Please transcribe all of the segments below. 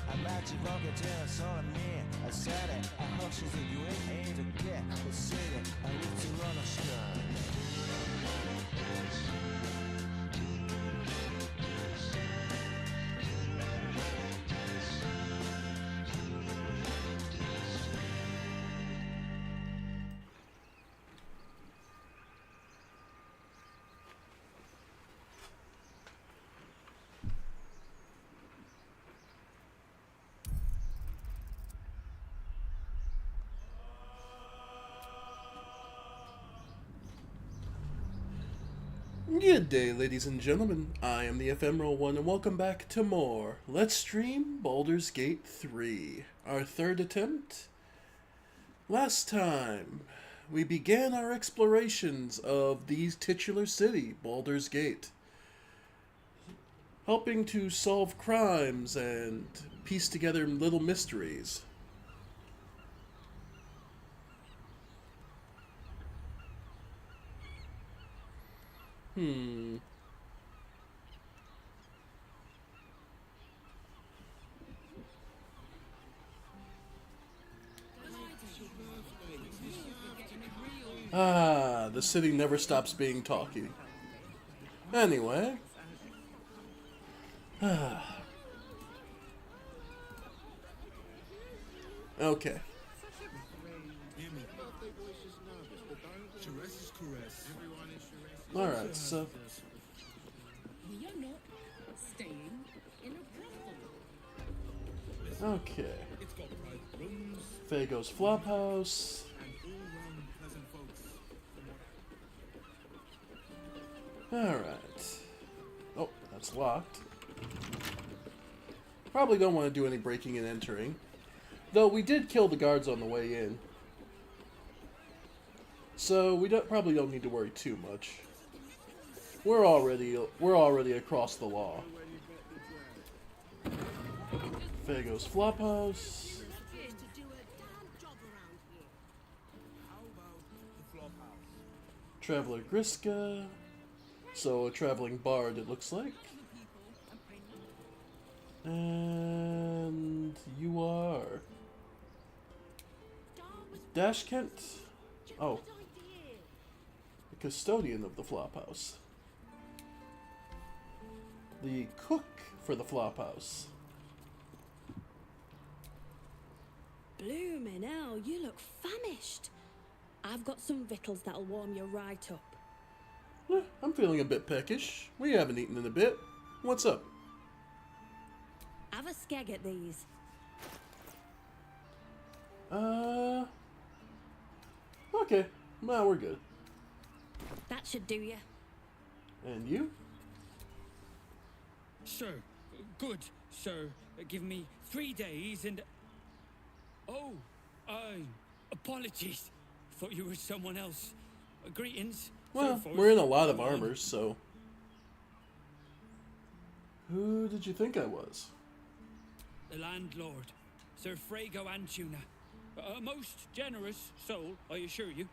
마주보게 되어서는 네 아싸래 혹시도 유행이 게 쓰레 리틀 러너 시간 Good day, ladies and gentlemen. I am the Ephemeral One, and welcome back to more Let's Stream Baldur's Gate 3. Our third attempt. Last time, we began our explorations of the titular city, Baldur's Gate, helping to solve crimes and piece together little mysteries. The city never stops being talky. Anyway. Okay. Alright, so... We are not staying in a brothel. Okay. Fago's Flophouse. Alright. Oh, that's locked. Probably don't want to do any breaking and entering. Though we did kill the guards on the way in. So we probably don't need to worry too much. We're already across the law. Fago's Flophouse. Traveler Griska. So a traveling bard, it looks like. And you are Dash Kent. Oh, the custodian of the Flophouse. The cook for the Flophouse. Bloomin' hell, you look famished. I've got some victuals that'll warm you right up. I'm feeling a bit peckish. We haven't eaten in a bit. What's up? Have a skeg at these. Okay. Well, we're good. That should do you. And you? Sir, good, sir. Give me 3 days and... Oh, apologies. Thought you were someone else. Greetings. Well, Sir we're in a lot of armors, so... Who did you think I was? The landlord, Sir Frago Antuna. A most generous soul, I assure you.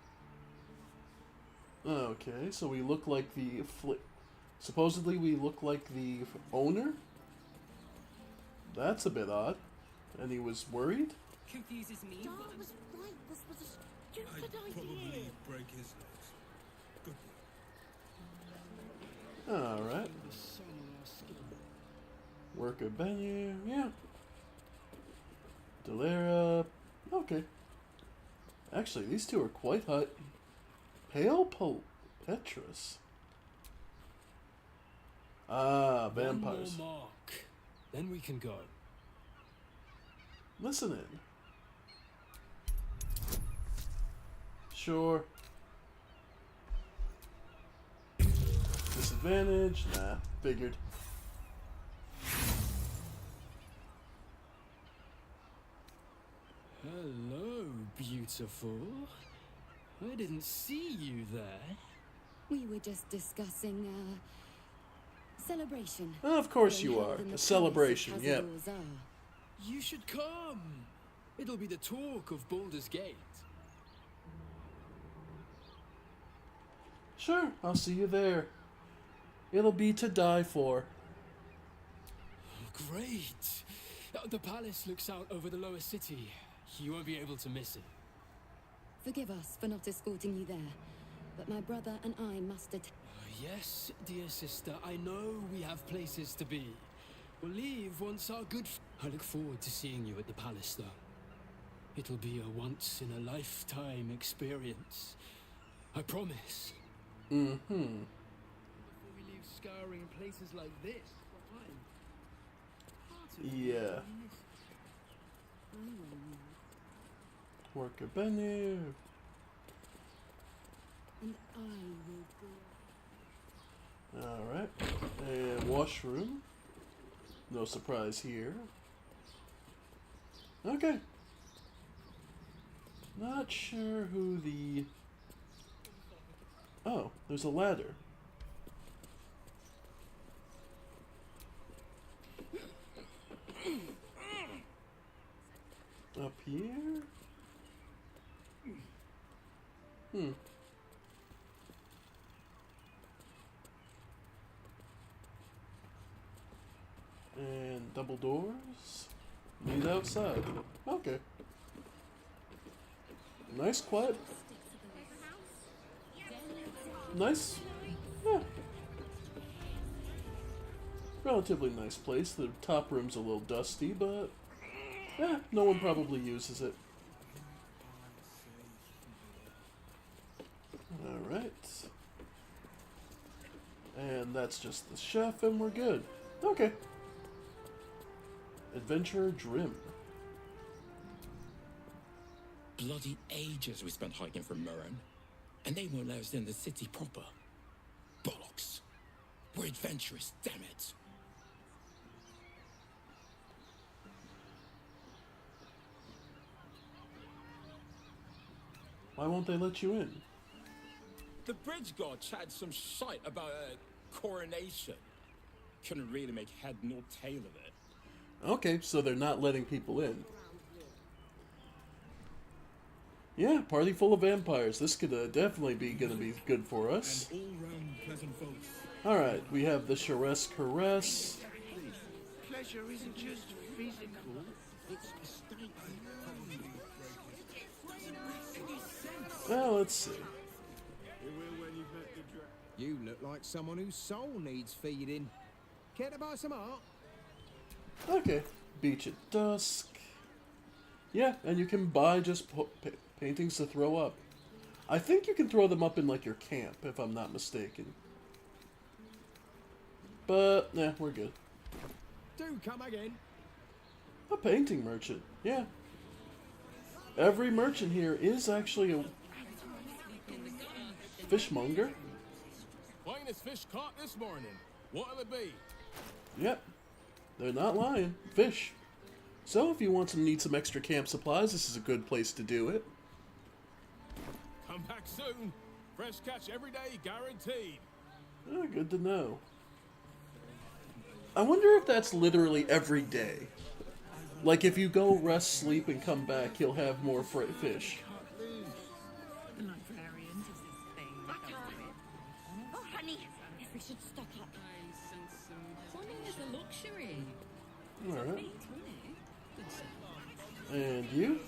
Okay, so we look like the... Supposedly we look like the owner? That's a bit odd. And he was worried? Confuses me. Dar was right. This was a stupid idea. Probably break his legs. Good Alright. Worker Benny, yeah. Delera. Okay. Actually, these two are quite hot. Pale Petrus. Ah, vampires. One more mark. Then we can go. Listen in. Sure. Disadvantage? Nah, figured. Hello, beautiful. I didn't see you there. We were just discussing, celebration. Of course Being you held are. in the A palace celebration, of yep. Khazar. You should come. It'll be the talk of Baldur's Gate. Sure, I'll see you there. It'll be to die for. Great. The palace looks out over the lower city. You won't be able to miss it. Forgive us for not escorting you there, but my brother and I must attend. Yes, dear sister, I know we have places to be. We'll leave once our I look forward to seeing you at the palace, though. It'll be a once-in-a-lifetime experience. I promise. Mm-hmm. Before we leave scouring places like this, Yeah. Worker Benny. And I will go. Alright. And washroom. No surprise here. Okay. Not sure who the... Oh, there's a ladder. Up here? Hmm. And double doors. Lead outside. Okay. Nice, quiet. Nice. Yeah. Relatively nice place. The top room's a little dusty, but yeah, no one probably uses it. Alright. And that's just the chef, and we're good. Okay. Adventurer Drim. Bloody ages we spent hiking from Murren, and they won't let us in the city proper. Bollocks. We're adventurous, damn it. Why won't they let you in? The bridge god chatted some shite about a coronation. Couldn't really make head nor tail of it. Okay, so they're not letting people in. Yeah, party full of vampires. This could definitely be gonna be good for us. And all-round pleasant folks. Alright, we have the Charesse Caress. Pleasure isn't just physical, it's a state. Well, let's see. You look like someone whose soul needs feeding. Care to buy some art? Okay, Beach at Dusk. Yeah, and you can buy just paintings to throw up. I think you can throw them up in like your camp, if I'm not mistaken. But, nah, we're good. Do come again. A painting merchant, yeah. Every merchant here is actually a fishmonger. Finest fish caught this morning. What'll it be? Yep, they're not lying. Fish. So if you need some extra camp supplies, this is a good place to do it. Come back soon. Fresh catch every day, guaranteed. Oh, good to know. I wonder if that's literally every day. Like if you go rest, sleep, and come back, you'll have more fish. The librarian does this thing. Oh, honey, we should stock up. Plumbing is a luxury. Alright. Neat, isn't it? And you?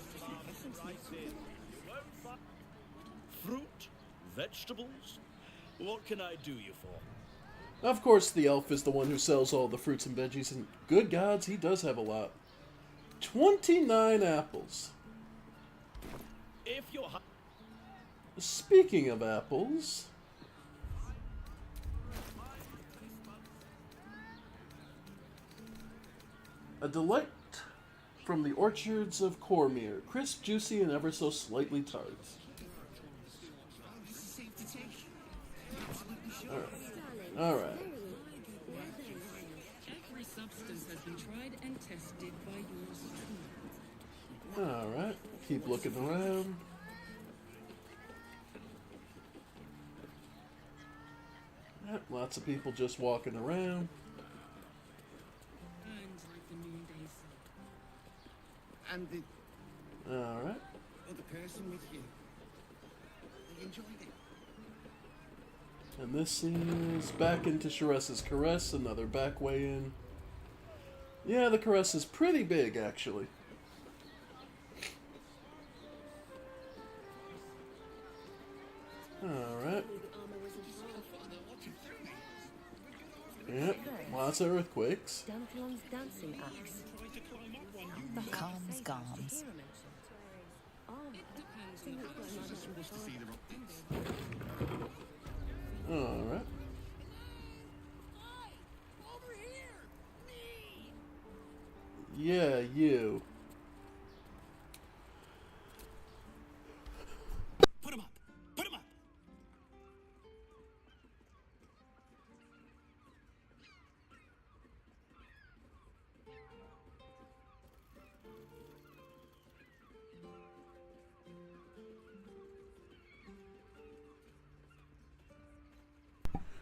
Fruit? Vegetables? What can I do you for? Of course, the elf is the one who sells all the fruits and veggies, and good gods, he does have a lot. 29 apples. If you're... Speaking of apples... A delight from the orchards of Cormyr. Crisp, juicy, and ever so slightly tart. Alright. Every substance has been tried and tested by yours truly. Alright. Keep looking around. Yep, lots of people just walking around. And like the noonday sun. And the Alright. other person with you, they enjoyed it. And this is back into Charesse's Caress, another back way in. Yeah, the caress is pretty big, actually. Alright. Yep, lots of earthquakes. Dantlon's dancing axe. Calms, calms. Alright. Yeah, you. Put him up! Put him up!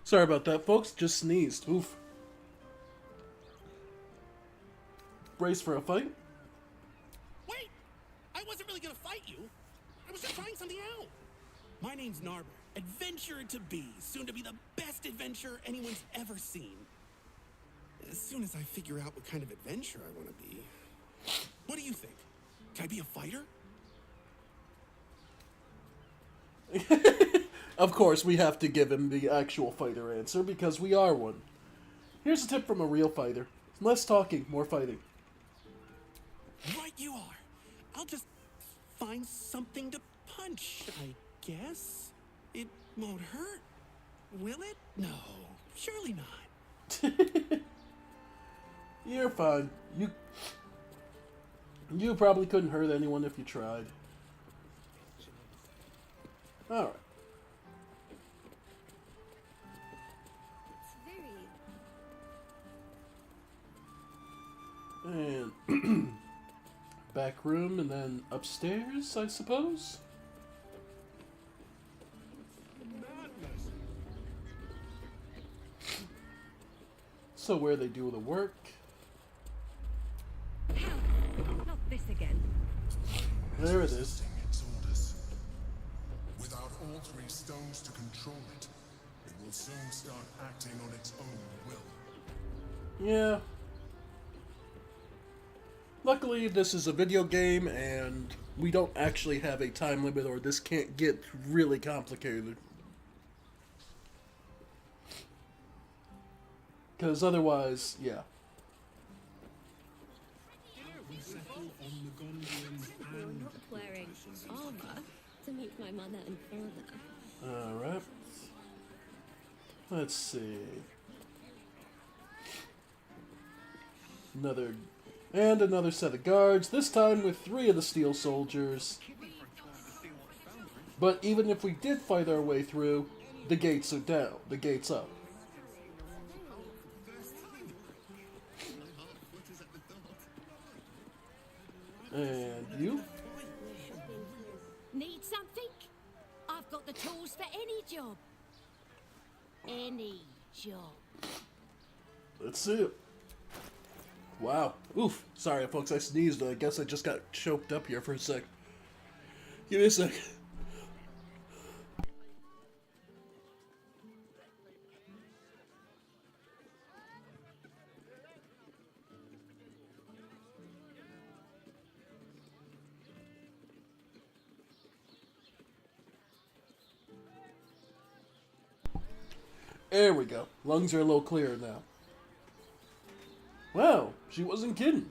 Sorry about that, folks. Just sneezed. Oof. Brace for a fight. Wait! I wasn't really gonna fight you. I was just trying something out. My name's Narber, adventurer to be, soon to be the best adventurer anyone's ever seen. As soon as I figure out what kind of adventurer I want to be. What do you think? Can I be a fighter? Of course, we have to give him the actual fighter answer because we are one. Here's a tip from a real fighter. Less talking, more fighting. Right you are. I'll just find something to punch, I guess. It won't hurt, will it? No, surely not. You're fine. You probably couldn't hurt anyone if you tried. Alright. And back room and then upstairs, I suppose? So where they do the work. Not this again. There it is. Its orders. Without all three stones to control it, it will soon start acting on its own will. Yeah. Luckily, this is a video game, and we don't actually have a time limit, or this can't get really complicated. Because otherwise, yeah. You're not wearing armor to meet my mother and father. Alright. Let's see. Another set of guards, this time with 3 of the steel soldiers. But even if we did fight our way through, the gates are down, the gates up. And you? Need something? I've got the tools for any job. Any job. Let's see it. Wow. Oof. Sorry, folks, I sneezed. I guess I just got choked up here for a sec. Give me a sec. There we go. Lungs are a little clearer now. Wow, she wasn't kidding.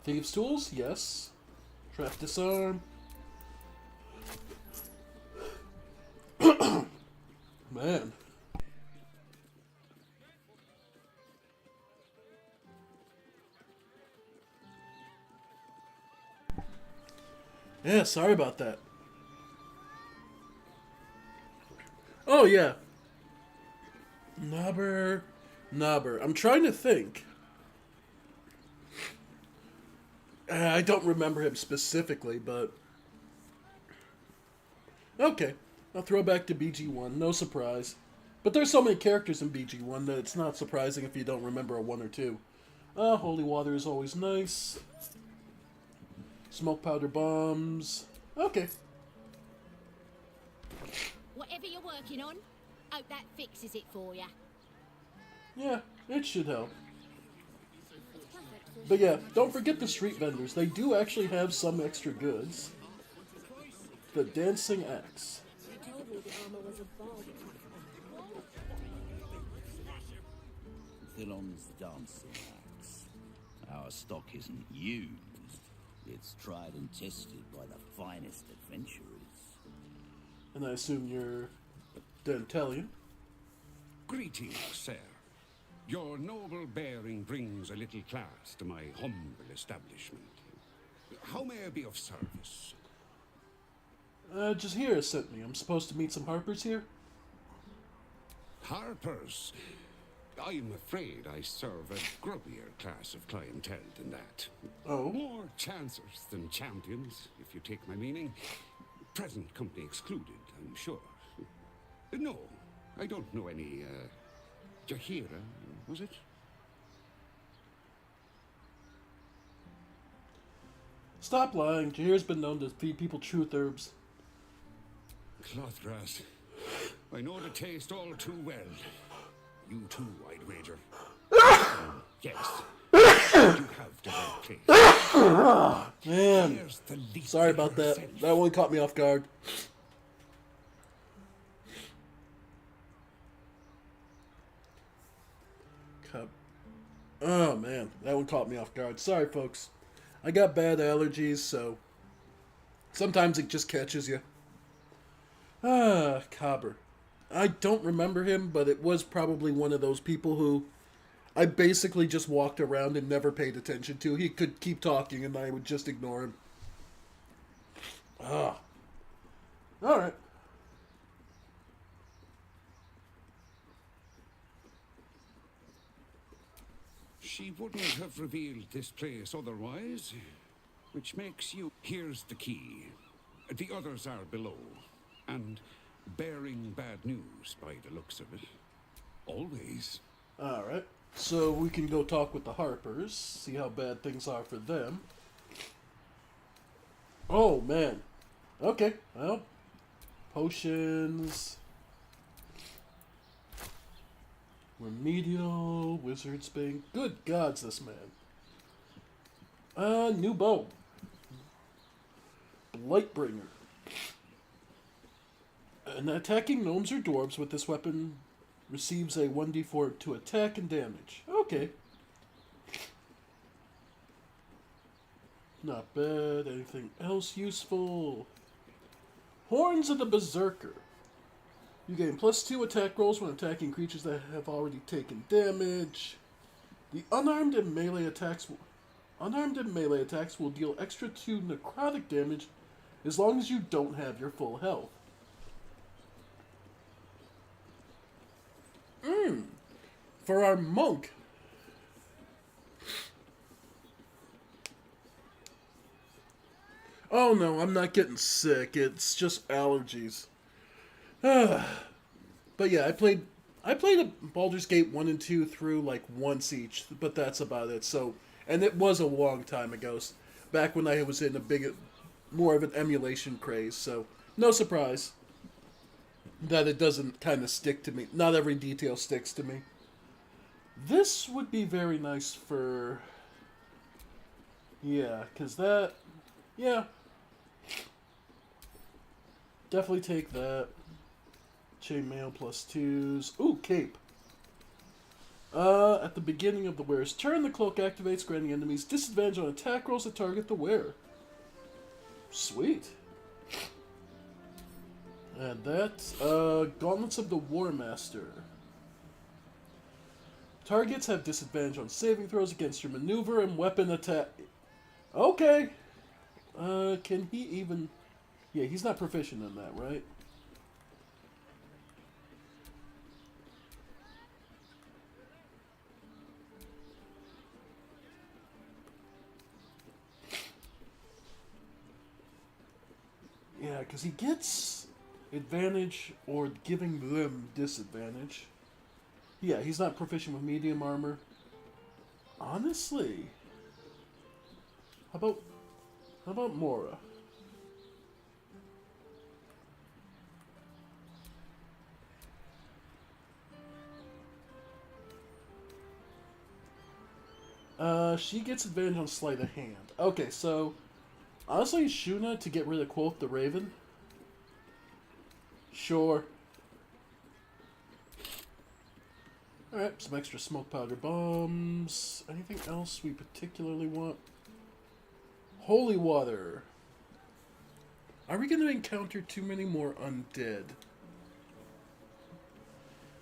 Thieves' tools? Yes. Trap disarm. Man. Yeah, sorry about that. Oh, yeah. Knobber. I'm trying to think. I don't remember him specifically, but... Okay. I'll throw back to BG1. No surprise. But there's so many characters in BG1 that it's not surprising if you don't remember a 1 or 2. Holy water is always nice. Smoke powder bombs. Okay. Whatever you're working on, hope that fixes it for you. Yeah, it should help. But yeah, don't forget the street vendors. They do actually have some extra goods. The dancing axe. You told me the armor was a bargain. Thilon's dancing axe. Our stock isn't used. It's tried and tested by the finest adventurers. And I assume you're Dantelian. Greetings, sir. Your noble bearing brings a little class to my humble establishment. How may I be of service? Just here sent me. I'm supposed to meet some Harpers here? Harpers? I'm afraid I serve a grubbier class of clientele than that. Oh? More chancers than champions, if you take my meaning. Present company excluded, I'm sure. No, I don't know any, Jahira, was it? Stop lying. Jahir's been known to feed people truth herbs. Clothgrass. I know the taste all too well. You too, I'd wager. Yes. You have the right place. Man. Sorry about that. That one caught me off guard. Oh man, that one caught me off guard. Sorry, folks. I got bad allergies, so sometimes it just catches you. Cobber. I don't remember him, but it was probably one of those people who I basically just walked around and never paid attention to. He could keep talking and I would just ignore him. Alright. She wouldn't have revealed this place otherwise, which makes you... Here's the key. The others are below, and bearing bad news by the looks of it. Always. Alright, so we can go talk with the Harpers, see how bad things are for them. Oh, man. Okay, well, potions... Remedial, Wizard's Bane. Good gods, this man. New bow. Blightbringer. And attacking gnomes or dwarves with this weapon receives a 1d4 to attack and damage. Okay. Not bad. Anything else useful? Horns of the Berserker. You gain +2 attack rolls when attacking creatures that have already taken damage. The unarmed and melee attacks will deal extra 2 necrotic damage as long as you don't have your full health. For our monk. Oh no, I'm not getting sick. It's just allergies. But yeah, I played a Baldur's Gate 1 and 2 through like once each, but that's about it. So, and it was a long time ago, back when I was in more of an emulation craze. So, no surprise that it doesn't kind of stick to me. Not every detail sticks to me. This would be very nice for, yeah, because that, yeah, definitely take that. Chainmail +2s. Ooh, cape. At the beginning of the wearer's turn, the cloak activates, granting enemies disadvantage on attack rolls that target the wearer. Sweet. And that, Gauntlets of the War Master. Targets have disadvantage on saving throws against your maneuver and weapon attack. Okay. Can he even... Yeah, he's not proficient in that, right? Yeah, because he gets advantage or giving them disadvantage. Yeah, he's not proficient with medium armor. Honestly, how about Mora? She gets advantage on sleight of hand. Okay, so honestly, Shuna to get rid of Quoth the Raven. Sure. Alright, some extra smoke powder bombs. Anything else we particularly want? Holy water. Are we going to encounter too many more undead?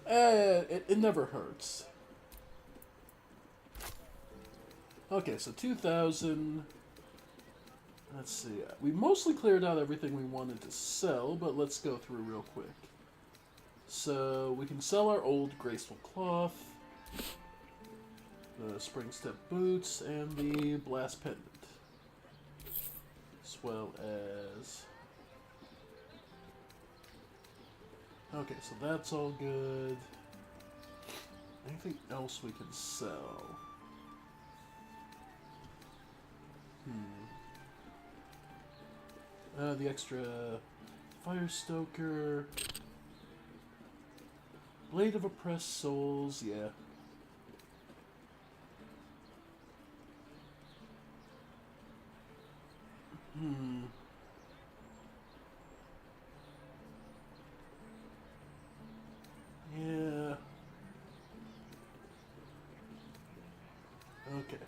It never hurts. Okay, so 2,000. Let's see. We mostly cleared out everything we wanted to sell, but let's go through real quick. So we can sell our old graceful cloth, the spring step boots, and the blast pendant, as well as... Okay, so that's all good. Anything else we can sell? The extra fire stoker, blade of oppressed souls, yeah. Yeah. Okay.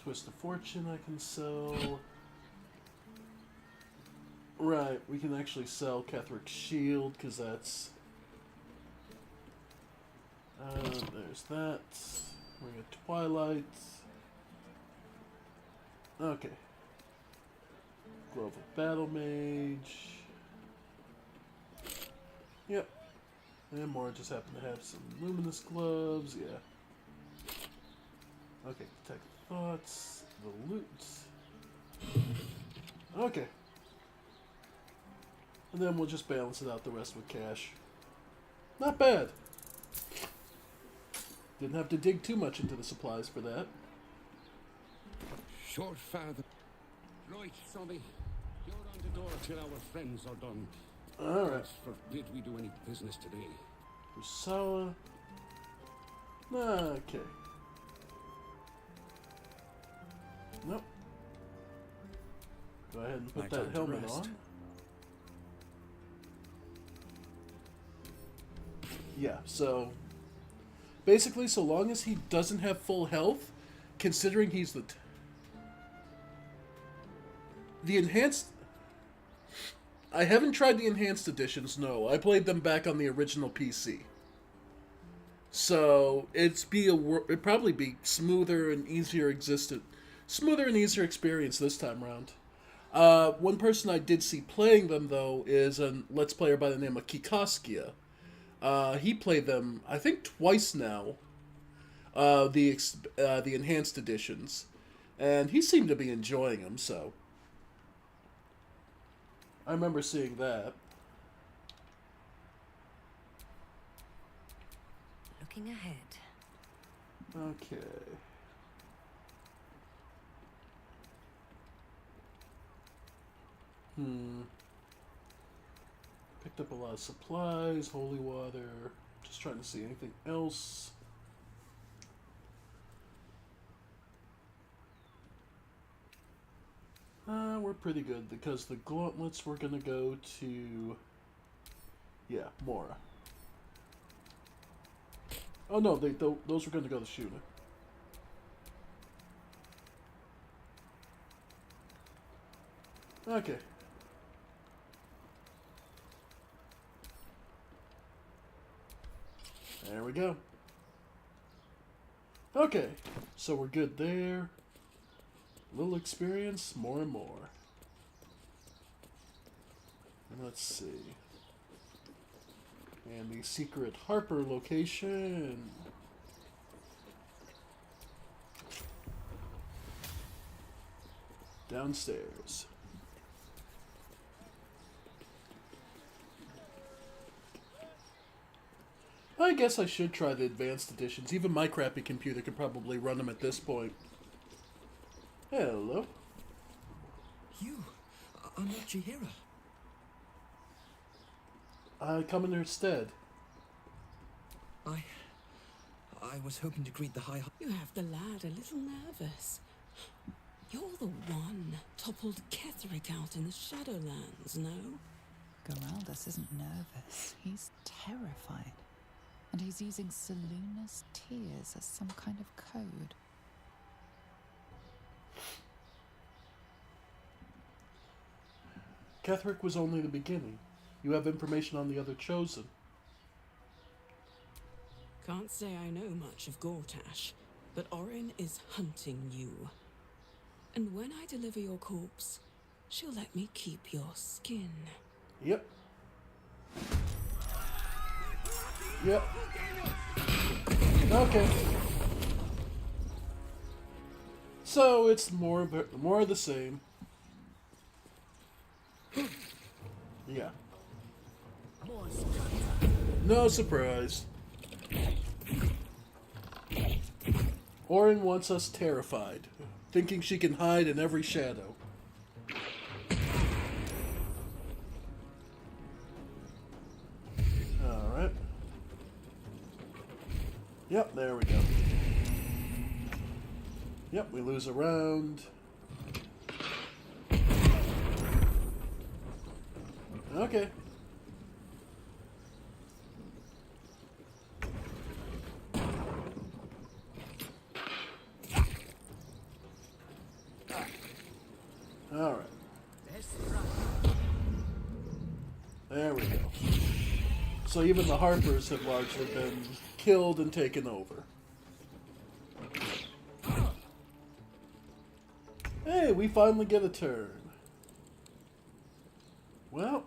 Twist of Fortune I can sell. Right, we can actually sell Ketherick's Shield, because that's... there's that. Ring of Twilight. Okay. Glove of Battle Mage. Yep. And more just happen to have some luminous gloves, yeah. Okay, Detect Thoughts, the loot. Okay. And then we'll just balance it out the rest with cash. Not bad. Didn't have to dig too much into the supplies for that. Short father. Right, Sonny. You're on the door till our friends are done. Alright. Forbid we do any business today. Usala. Okay. Nope. Go ahead and put that helmet on. Yeah, so basically, so long as he doesn't have full health, considering he's the enhanced... I haven't tried the enhanced editions, no. I played them back on the original PC. So, it'd probably be smoother and easier experience this time around. One person I did see playing them, though, is a Let's Player by the name of Kikaskia. He played them, I think, twice now, the enhanced editions, and he seemed to be enjoying them, so I remember seeing that. Looking ahead. Okay. Picked up a lot of supplies, holy water. Just trying to see anything else. We're pretty good because the gauntlets we're gonna go to... Yeah, Mora. Oh no, those were gonna go to Shuna. Okay. There we go. Okay, so we're good there. Little experience, more and more. And let's see. And the secret Harper location. Downstairs. I guess I should try the advanced editions. Even my crappy computer could probably run them at this point. Hello. You are not Chihira. I come in her stead. I I was hoping to greet the High... You have the lad a little nervous. You're the one toppled Ketherick out in the Shadowlands, no? Geraldus isn't nervous. He's terrified. And he's using Seluna's tears as some kind of code. Ketherick was only the beginning. You have information on the other Chosen. Can't say I know much of Gortash, but Orin is hunting you. And when I deliver your corpse, she'll let me keep your skin. Yep. Yep. Okay. So it's more of the same. Yeah. No surprise. Orin wants us terrified, thinking she can hide in every shadow. Alright. Yep, there we go. Yep, we lose a round. Okay. Alright. There we go. So even the Harpers have largely been killed and taken over. Hey, we finally get a turn. Well,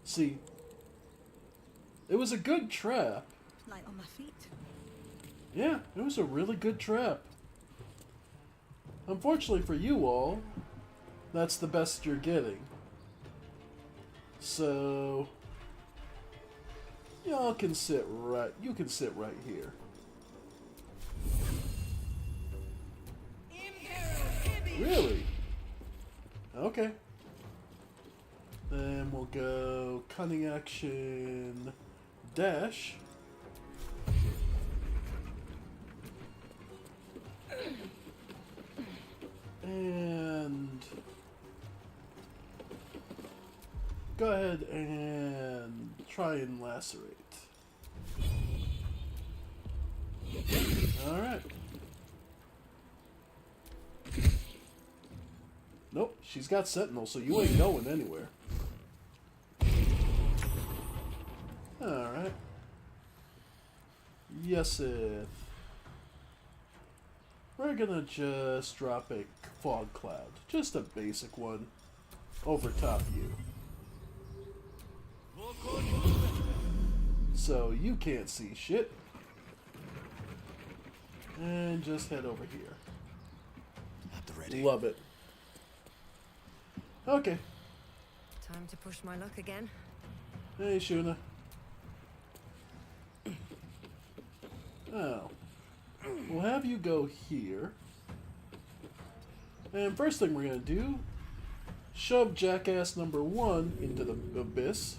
see, it was a good trap. Light on my feet. Yeah, it was a really good trap. Unfortunately for you all, that's the best you're getting. So, y'all can sit right, you can sit right here. Really? Okay. Then we'll go cunning action dash. And go ahead and try and lacerate. Alright. Nope, she's got Sentinel, so you ain't going anywhere. Alright. Yesith. We're gonna just drop a fog cloud. Just a basic one. Over top you. So you can't see shit. And just head over here. At the ready. Love it. Okay. Time to push my luck again. Hey, Shuna. Oh. We'll have you go here. And first thing we're going to do, shove jackass number 1 into the abyss.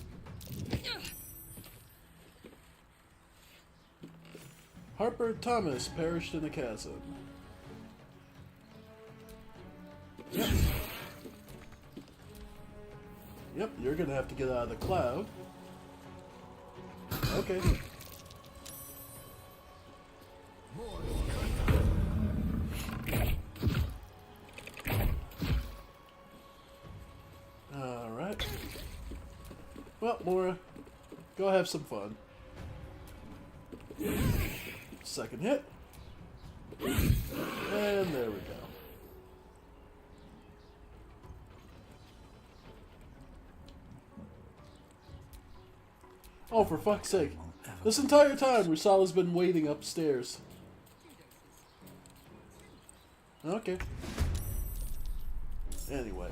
Harper Thomas perished in a chasm. Yep. Yep, you're going to have to get out of the cloud. Okay. Alright. Well, Mora, go have some fun. Second hit. And there we go. Oh, for fuck's sake. This entire time, Rusala's been waiting upstairs. Okay. Anyway.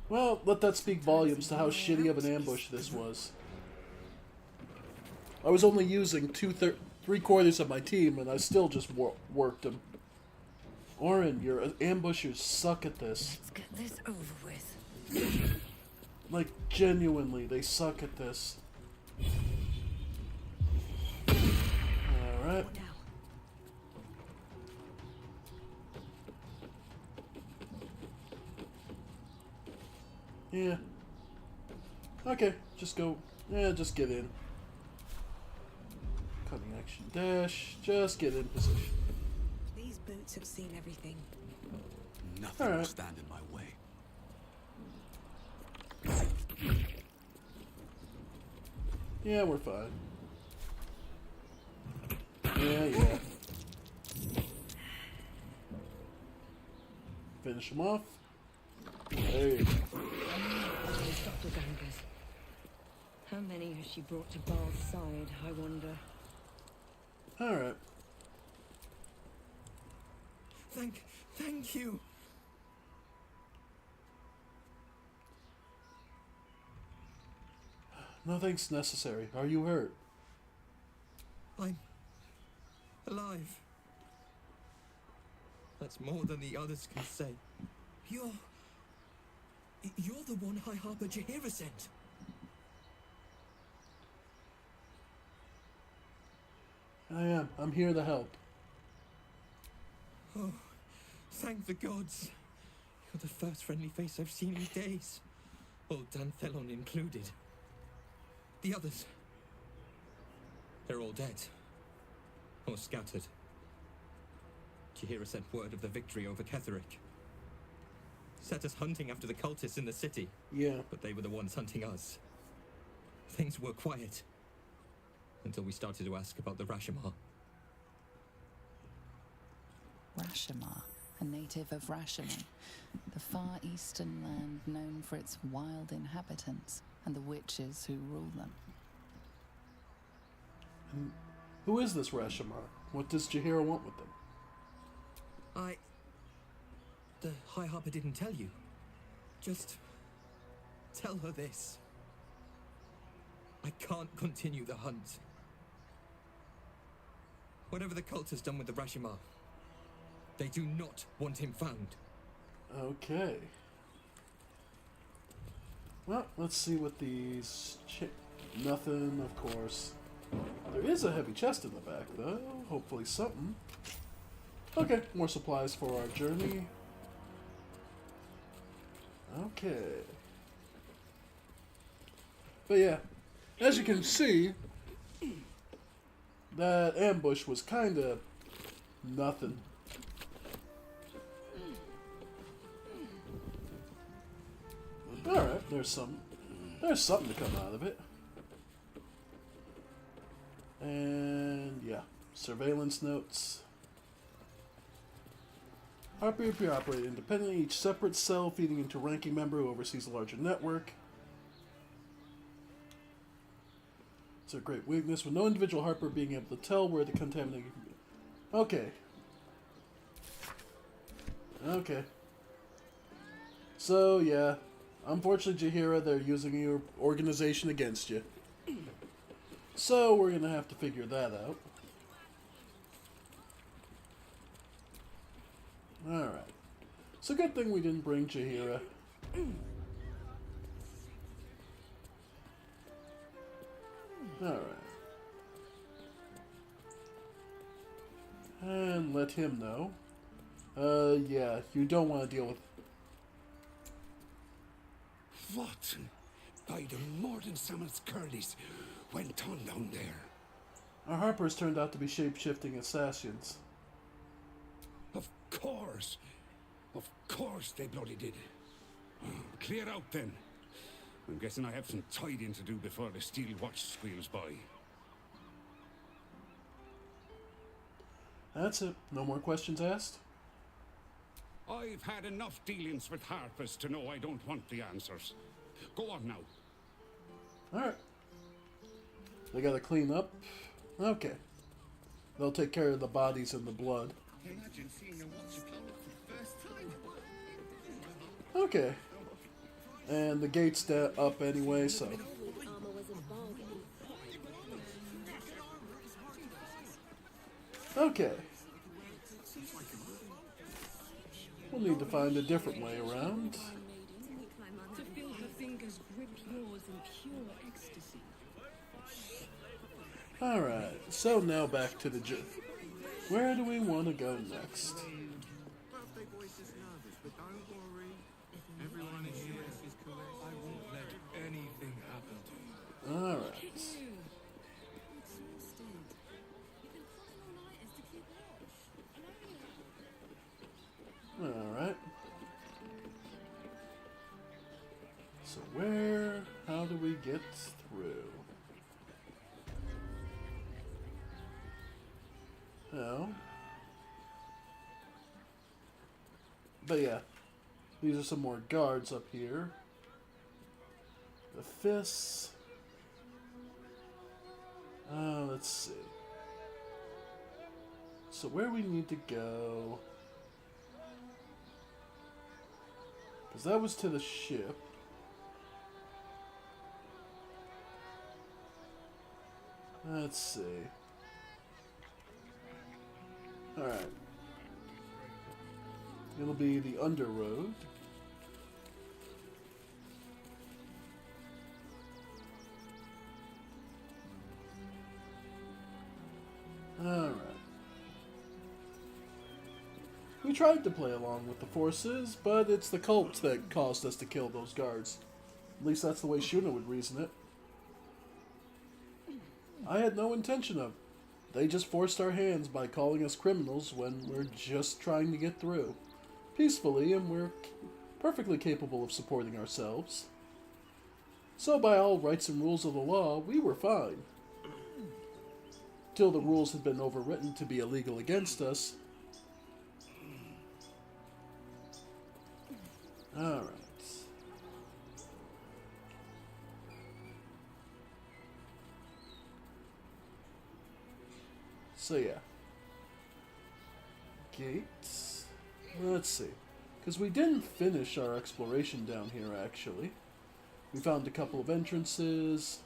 Well, let that speak volumes to how shitty of an ambush this was. I was only using 3/4 of my team, and I still just worked them. Orin, your ambushers suck at this. Let's get this over with. Like, genuinely, they suck at this. Alright. Yeah. Okay, just go. Yeah, just get in. Cutting action dash. Just get in position. These boots have seen everything. Nothing will stand in my way. Yeah, we're fine. Yeah. Finish him off. There you go. Doppelgangers. How many has she brought to Baal's side, I wonder? Alright. Thank you. Nothing's necessary. Are you hurt? I'm alive. That's more than the others can say. You're the one High Harper Jaheira sent. I am. I'm here to help. Oh, thank the gods. You're the first friendly face I've seen in days. Old Dan Thelon included. The others. They're all dead. Or scattered. Jaheira sent word of the victory over Ketheric. Set us hunting after the cultists in the city. Yeah. But they were the ones hunting us. Things were quiet. Until we started to ask about the Rashomar. Rashomar, a native of Rashomon, the far eastern land known for its wild inhabitants and the witches who rule them. And who is this Rashomar? What does Jaheira want with them? The High Harper didn't tell you. Just tell her this. I can't continue the hunt. Whatever the cult has done with the Rashomar, they do not want him found. Okay. Well, let's see what these... Nothing, of course. There is a heavy chest in the back, though. Hopefully something. Okay, more supplies for our journey. Okay. But yeah, as you can see, that ambush was kind of nothing. Alright, there's something to come out of it. And yeah, surveillance notes. Harper appear operate independently, each separate cell feeding into ranking member who oversees a larger network. It's a great weakness, with no individual Harper being able to tell where the contaminated... Okay. Okay. So, yeah. Unfortunately, Jaheira, they're using your organization against you. So, we're gonna have to figure that out. Alright. It's a good thing we didn't bring Jaheira. Alright. And let him know. Yeah, you don't want to deal with... What? By the Morden Summon's Curlies went on down there. Our Harpers turned out to be shape-shifting assassins. Of course. Of course they bloody did. Clear out then. I'm guessing I have some tidying to do before the steel watch squeals by. That's it. No more questions asked? I've had enough dealings with Harpers to know I don't want the answers. Go on now. Alright. They gotta clean up? Okay. They'll take care of the bodies and the blood. Imagine seeing a watch power for the first time. Okay. And the gate's up anyway, so... Okay. We'll need to find a different way around. To feel her fingers grip yours in pure ecstasy. Alright, so now back to the where do we want to go next? Birthday boy's just nervous, but don't worry. Everyone is here. I won't let anything happen to you. Alright. Alright. So how do we get through? No. But yeah, these are some more guards up here. The fists. Let's see. So where we need to go? Because that was to the ship. Let's see. Alright. It'll be the Underroad. Alright. We tried to play along with the forces, but it's the cults that caused us to kill those guards. At least that's the way Shuna would reason it. I had no intention of. They just forced our hands by calling us criminals when we're just trying to get through. Peacefully, and we're perfectly capable of supporting ourselves. So by all rights and rules of the law, we were fine. Till the rules had been overwritten to be illegal against us. Alright. So yeah. Gates. Let's see. Because we didn't finish our exploration down here, actually. We found a couple of entrances.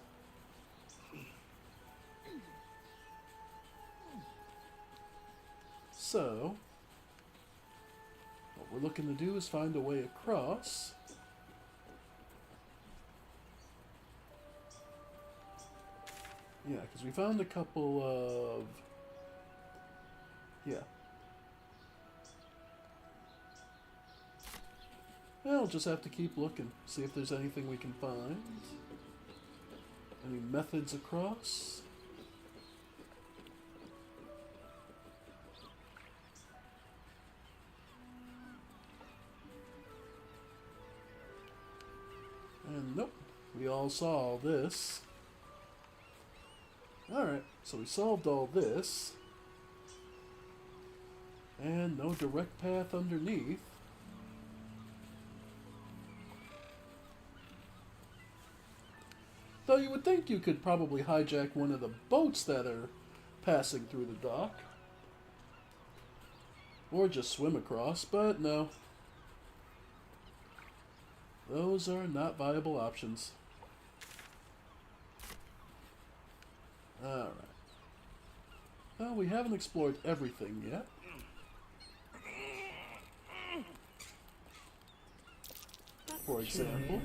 So, what we're looking to do is find a way across. Yeah, because we found a couple of... Yeah. Well, we'll just have to keep looking, see if there's anything we can find. Any methods across? And nope, we all saw all this. Alright, so we solved all this. And no direct path underneath. Though you would think you could probably hijack one of the boats that are passing through the dock. Or just swim across, but no. Those are not viable options. Alright. Well, we haven't explored everything yet. For example.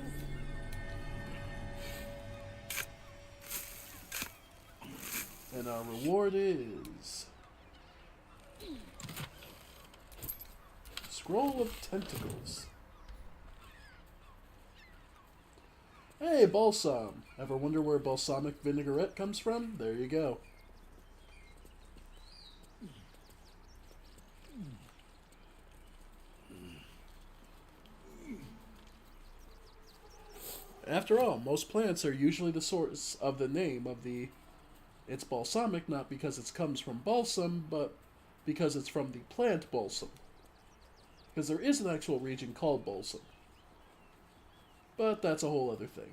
And our reward is... Scroll of Tentacles. Hey, balsam. Ever wonder where balsamic vinaigrette comes from? There you go. After all, most plants are usually the source of the name of the... It's balsamic not because it comes from balsam, but because it's from the plant balsam. Because there is an actual region called balsam. But that's a whole other thing.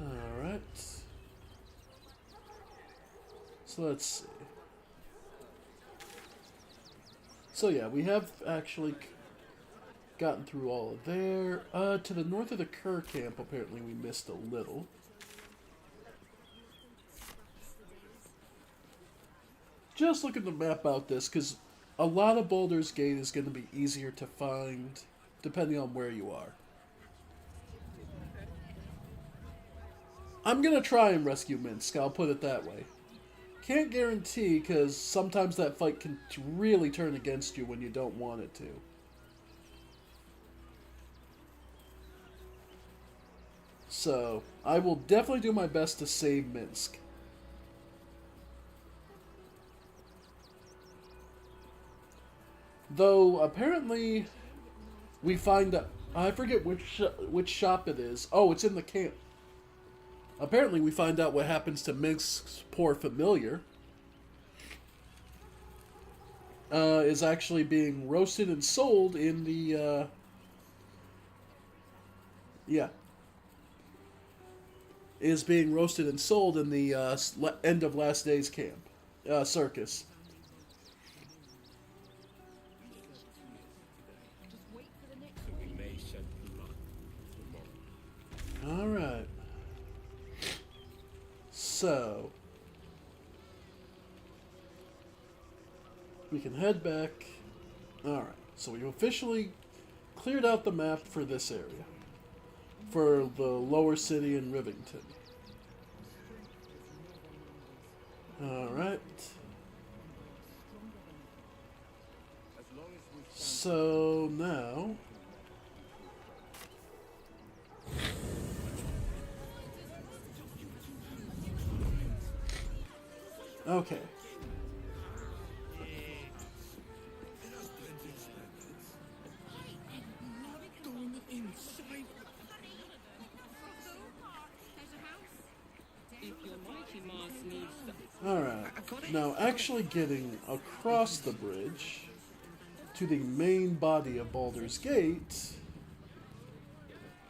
Alright. So let's see. So yeah, we have actually gotten through all of there. To the north of the Kerr camp, apparently we missed a little. Just looking to map out this, because a lot of Baldur's Gate is going to be easier to find depending on where you are. I'm gonna try and rescue Minsk, I'll put it that way. Can't guarantee, because sometimes that fight can really turn against you when you don't want it to. So, I will definitely do my best to save Minsk. Though, apparently, we find that... I forget which shop it is. Oh, it's in the camp. Apparently, we find out what happens to Minsk's poor familiar. Is actually being roasted and sold in the, yeah. Is being roasted and sold in the, end of last day's camp. Circus. Alright. So, we can head back. Alright, so we officially cleared out the map for this area. For the lower city in Rivington. Alright. So, now... Okay. Alright. Now, actually getting across the bridge to the main body of Baldur's Gate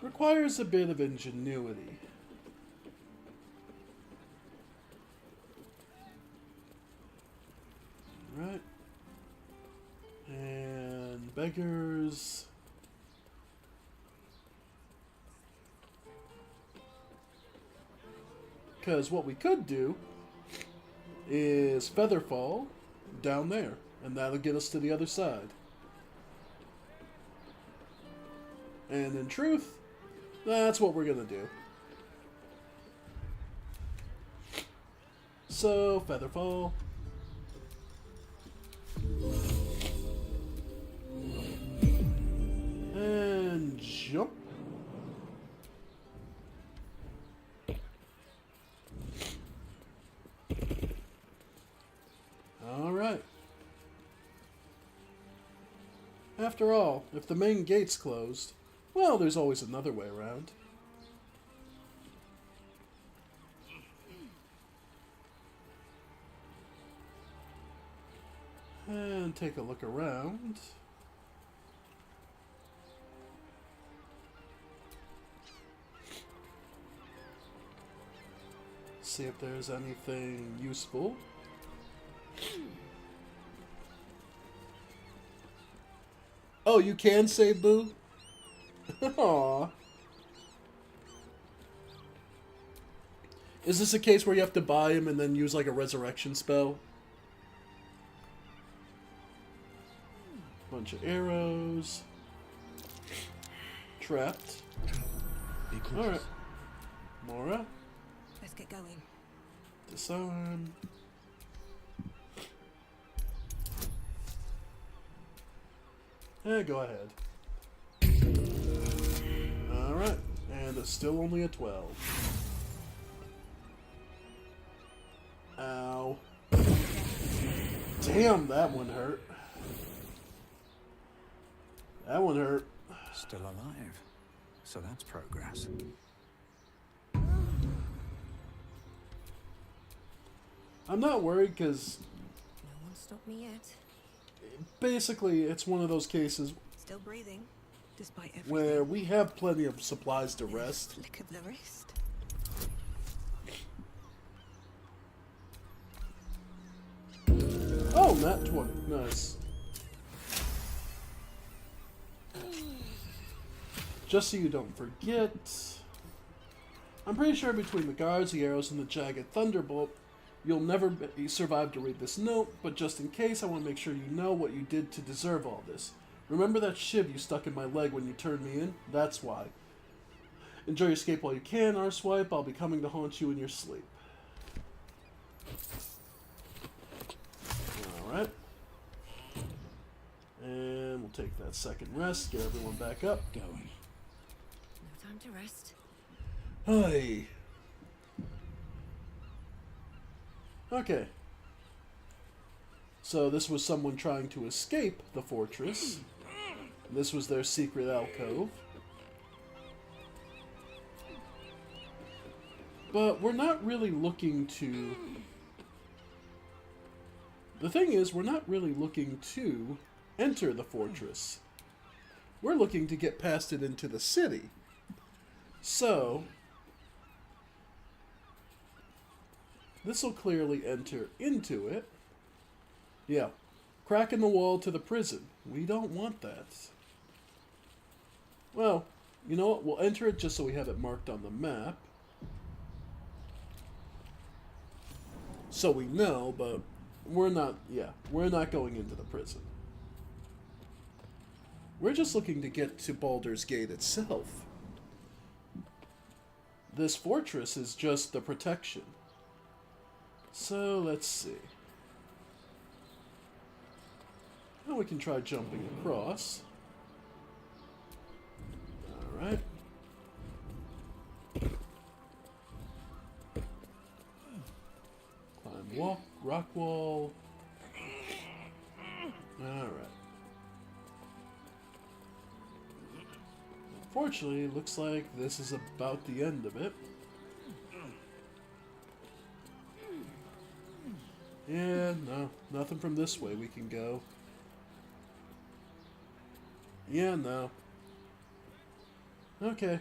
requires a bit of ingenuity. Right. And beggars. Because what we could do is Featherfall down there, and that'll get us to the other side. And in truth, that's what we're gonna do. So, Featherfall. And jump. Alright. After all, if the main gate's closed, well, there's always another way around. And take a look around. See if there's anything useful. Oh, you can save Boo? Aww. Is this a case where you have to buy him and then use like a resurrection spell? Bunch of arrows. Trapped. Alright. Mora. Let's get going. Disarm. Go ahead. Alright. And it's still only a 12. Ow. Damn, that one hurt. That one hurt. Still alive. So that's progress. I'm not worried because... No one stopped me yet. Basically, it's one of those cases... Still breathing, despite everything. Where we have plenty of supplies to rest. Flick of the wrist. Oh, nat 20. Nice. Just so you don't forget, I'm pretty sure between the guards, the arrows, and the jagged thunderbolt, you'll never survive to read this note, but just in case, I want to make sure you know what you did to deserve all this. Remember that shiv you stuck in my leg when you turned me in? That's why. Enjoy your escape while you can, Arswipe. I'll be coming to haunt you in your sleep. Alright. And we'll take that second rest, get everyone back up. Going. No time to rest. Hi. Okay. So this was someone trying to escape the fortress. This was their secret alcove. But we're not really looking to... The thing is, we're not really looking to enter the fortress. We're looking to get past it into the city. So... this will clearly enter into it. Yeah. Crack in the wall to the prison. We don't want that. Well, you know what? We'll enter it just so we have it marked on the map. So we know, but we're not, we're not going into the prison. We're just looking to get to Baldur's Gate itself. This fortress is just the protection. So, let's see. Now we can try jumping across. Alright. Climb rock wall. Alright. Unfortunately, it looks like this is about the end of it. Yeah, no, nothing from this way we can go. Yeah, no. Okay.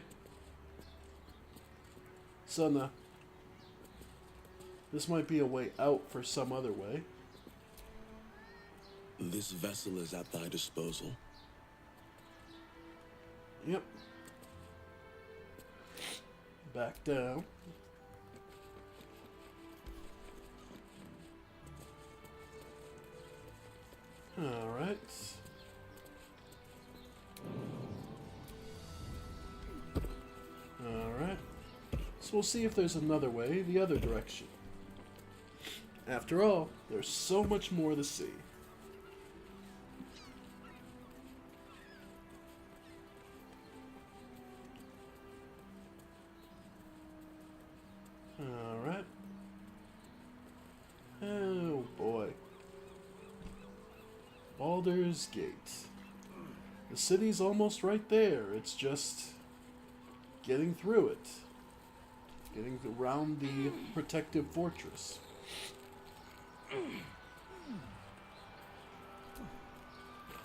So, no. This might be a way out for some other way. This vessel is at thy disposal. Yep. Back down. Alright. Alright. So we'll see if there's another way, the other direction. After all, there's so much more to see. Alright. Oh boy. Baldur's Gate. The city's almost right there. It's just getting through it. Getting around the protective fortress.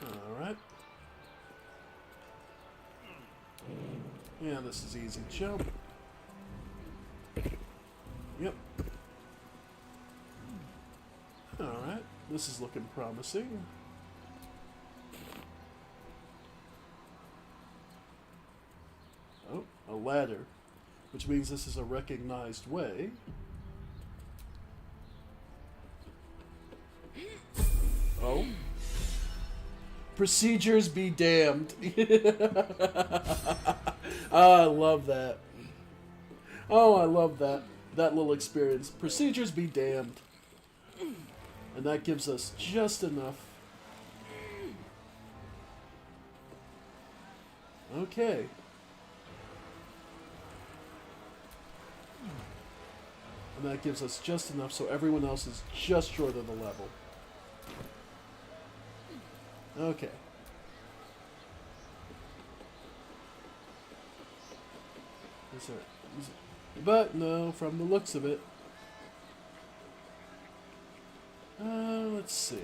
Alright. Yeah, this is easy jump. Yep. Alright, this is looking promising. Oh, a ladder. Which means this is a recognized way. Oh. Procedures be damned. Oh, I love that. Oh, I love that. That little experience. Procedures be damned. And that gives us just enough. Okay. And that gives us just enough so everyone else is just short of the level. Okay. But no, from the looks of it. Let's see.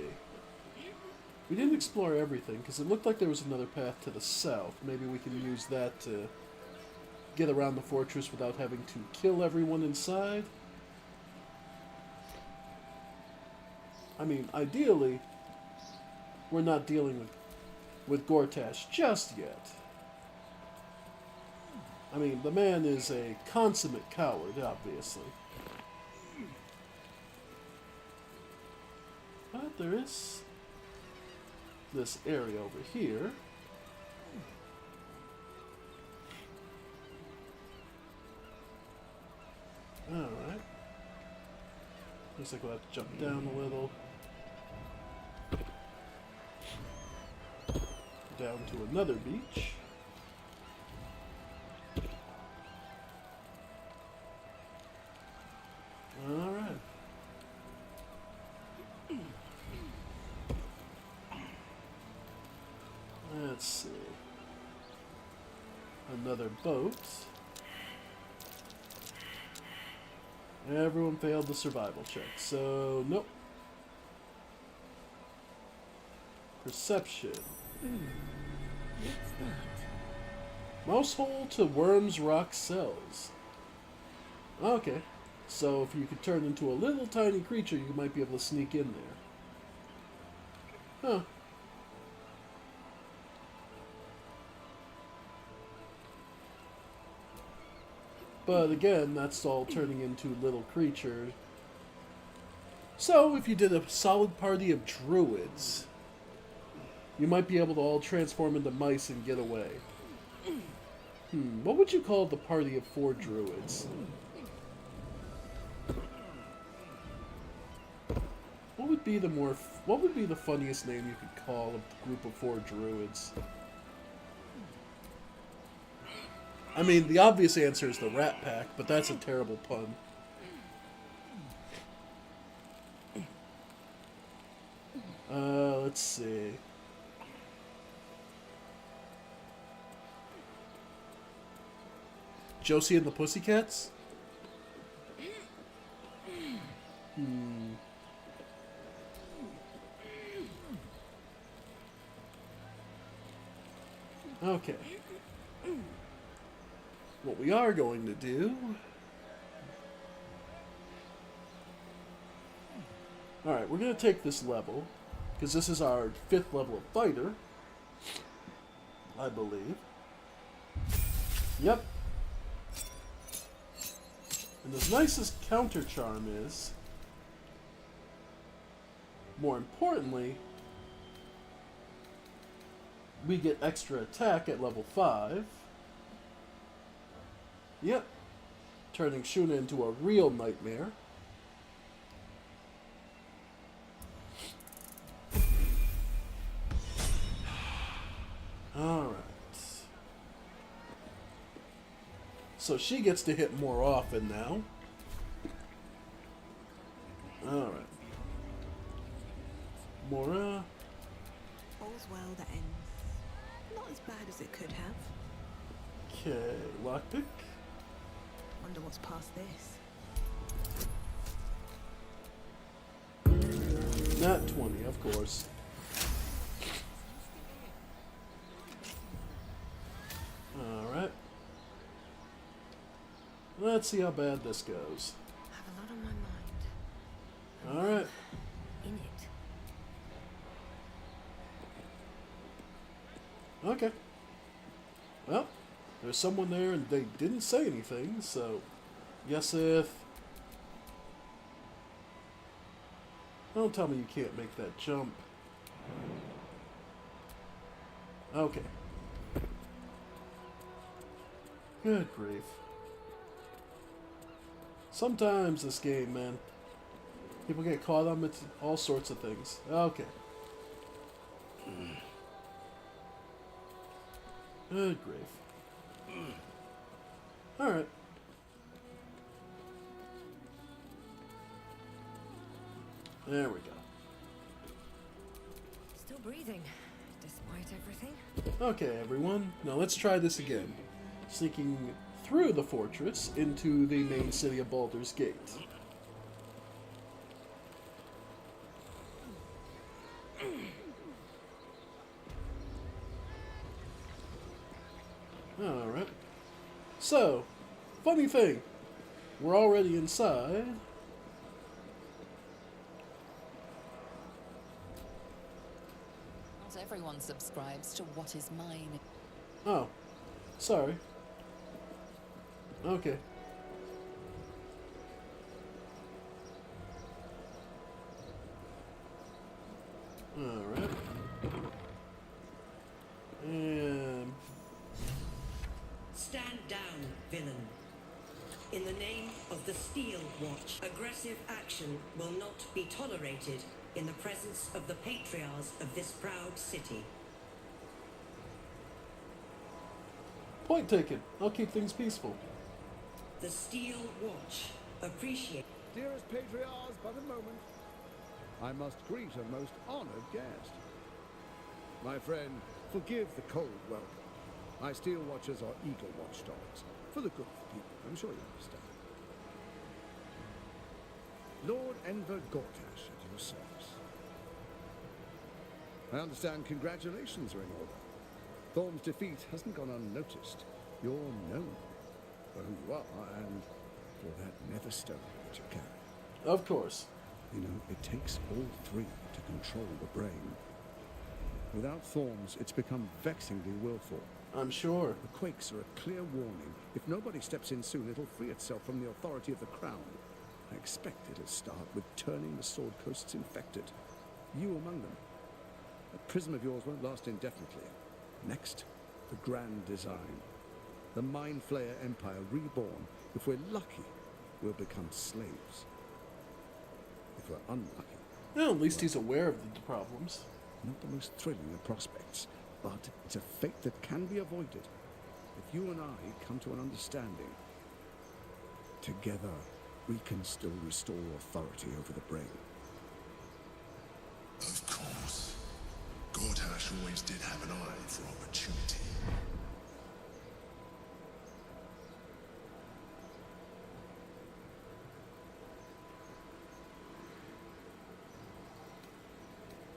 We didn't explore everything because it looked like there was another path to the south. Maybe we can use that to get around the fortress without having to kill everyone inside. I mean, ideally, we're not dealing with Gortash just yet. I mean, the man is a consummate coward, obviously. But there is this area over here. Looks like we'll have to jump down a little. Down to another beach. Alright. Let's see. Another boat. Everyone failed the survival check, so nope. Perception. What's that? Mouse hole to worms rock cells. Okay. So if you could turn into a little tiny creature, you might be able to sneak in there. Huh. But again, that's all turning into little creatures. So if you did a solid party of druids, you might be able to all transform into mice and get away. What would you call the party of 4 druids? What would be the funniest name you could call a group of 4 druids? I mean, the obvious answer is the Rat Pack, but that's a terrible pun. Let's see. Josie and the Pussycats? Okay. What we are going to do... Alright, we're going to take this level, because this is our 5th level of fighter, I believe. Yep. And as nice as counter charm is, more importantly, we get extra attack at level 5. Yep. Turning Shuna into a real nightmare. Alright. So she gets to hit more often now. Alright. Mora. All's well that ends. Not as bad as it could have. Okay, lockpick. Wonder what's past this. Not 20, of course. Alright. Let's see how bad this goes. I have a lot on my mind. Alright. In it. Okay. Well, there's someone there and they didn't say anything, so Yesith. Don't tell me you can't make that jump. Okay. Good grief. Sometimes this game, man, people get caught on all sorts of things. Okay. Good grief. Alright. There we go. Still breathing, despite everything. Okay, everyone. Now let's try this again. Sneaking through the fortress into the main city of Baldur's Gate. Alright. So, funny thing. We're already inside. Not everyone subscribes to what is mine. Oh. Sorry. Okay. Alright. And... Stand down, villain. In the name of the the Steel Watch. Aggressive action will not be tolerated in the presence of the patriarchs of this proud city. Point taken. I'll keep things peaceful. The Steel Watch appreciate. Dearest patriarchs, but a moment. I must greet a most honored guest. My friend, forgive the cold welcome. My Steel Watchers are eager watchdogs. For the good of the people, I'm sure you understand. Lord Enver Gortash at your service. I understand congratulations are in order. Thorm's defeat hasn't gone unnoticed. You're known for who you are and for that Netherstone that you carry. Of course. You know, it takes all three to control the brain. Without Thorns, it's become vexingly willful. I'm sure. The quakes are a clear warning. If nobody steps in soon, it'll free itself from the authority of the crown. I expect it'll start with turning the Sword Coasts infected. You among them. That prism of yours won't last indefinitely. Next, the grand design. The Mind Flayer Empire reborn. If we're lucky, we'll become slaves. If we're unlucky... Well, at least he's aware of the problems. Not the most thrilling of prospects, but it's a fate that can be avoided. If you and I come to an understanding, together we can still restore authority over the brain. Of course. Gortash always did have an eye for opportunity.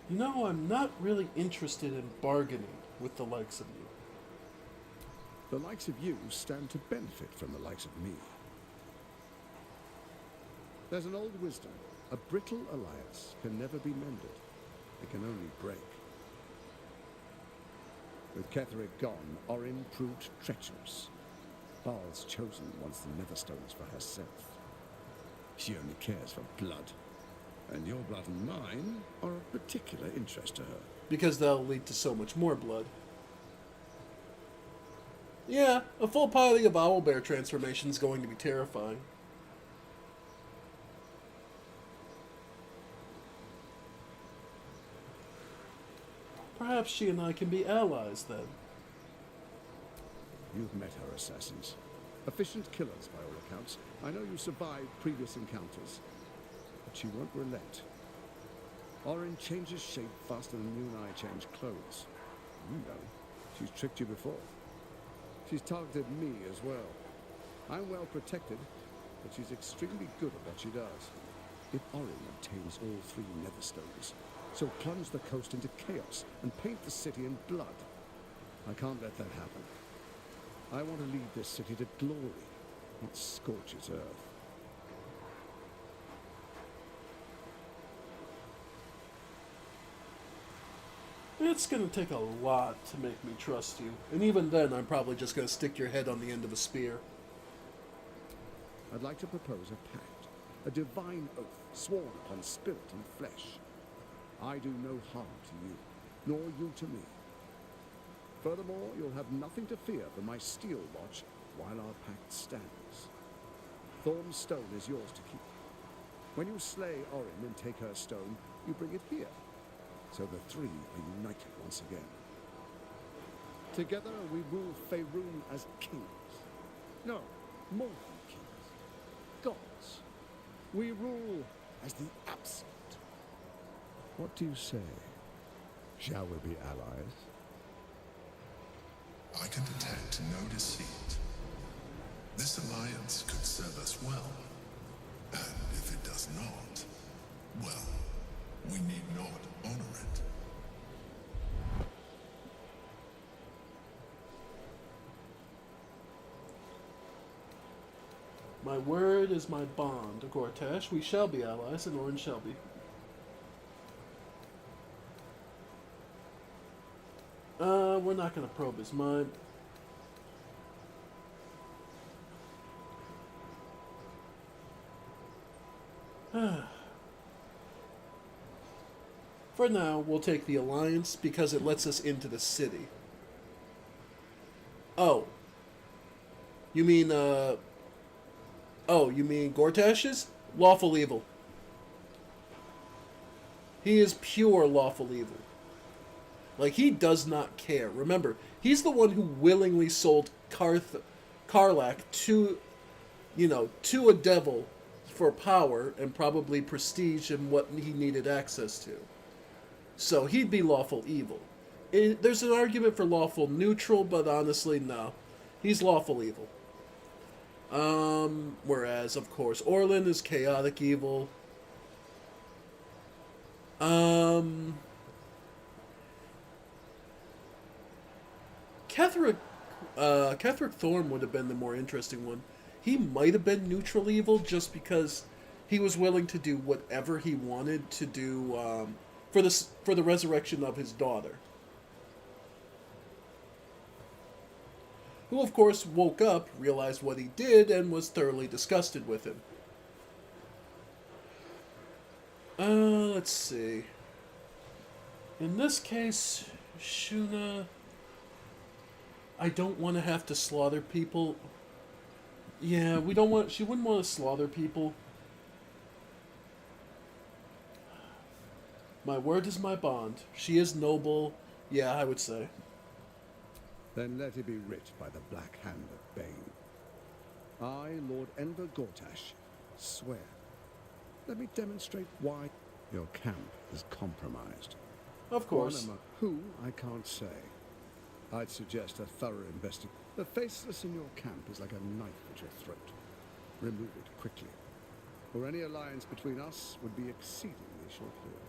You know, I'm not really interested in bargaining with the likes of you. The likes of you stand to benefit from the likes of me. There's an old wisdom. A brittle alliance can never be mended. It can only break. With Ketheric gone, Orin proved treacherous. Baal's chosen wants the Netherstones for herself. She only cares for blood. And your blood and mine are of particular interest to her. Because they'll lead to so much more blood. Yeah, a full piling of owlbear transformation is going to be terrifying. Perhaps she and I can be allies then. You've met her assassins. Efficient killers, by all accounts. I know you survived previous encounters. But she won't relent. Orin changes shape faster than you and I change clothes. You know, she's tricked you before. She's targeted me as well. I'm well protected, but she's extremely good at what she does. If Orin obtains all three Netherstones, she'll plunge the coast into chaos and paint the city in blood. I can't let that happen. I want to lead this city to glory, not scorch its earth. It's gonna take a lot to make me trust you. And even then, I'm probably just gonna stick your head on the end of a spear. I'd like to propose a pact. A divine oath, sworn upon spirit and flesh. I do no harm to you, nor you to me. Furthermore, you'll have nothing to fear from my Steel Watch while our pact stands. Thorm's stone is yours to keep. When you slay Orin and take her stone, you bring it here. So the three are united once again. Together we rule Faerun as kings. No, more than kings. Gods. We rule as the Absolute. What do you say? Shall we be allies? I can detect no deceit. This alliance could serve us well. And if it does not, well, we need not honor it. My word is my bond, Gortash. We shall be allies, and Orin shall be. We're not going to probe his mind. For now, we'll take the alliance because it lets us into the city. Oh. You mean, Oh, you mean Gortash's? Lawful evil. He is pure lawful evil. Like, he does not care. Remember, he's the one who willingly sold Karlach to, to a devil for power and probably prestige and what he needed access to. So he'd be lawful evil. There's an argument for lawful neutral, but honestly, no. He's lawful evil. Whereas, of course, Orlin is chaotic evil. Ketheric Thorne would have been the more interesting one. He might have been neutral evil just because he was willing to do whatever he wanted to do for the resurrection of his daughter, who of course woke up, realized what he did, and was thoroughly disgusted with him. Let's see. In this case, Shuna, I don't want to have to slaughter people. Yeah, she wouldn't want to slaughter people. My word is my bond. She is noble. Yeah, I would say. Then let it be writ by the black hand of Bane. I, Lord Enver Gortash, swear. Let me demonstrate why your camp is compromised. Of course. Who, I can't say. I'd suggest a thorough investigation. The faceless in your camp is like a knife at your throat. Remove it quickly, or any alliance between us would be exceedingly short-lived.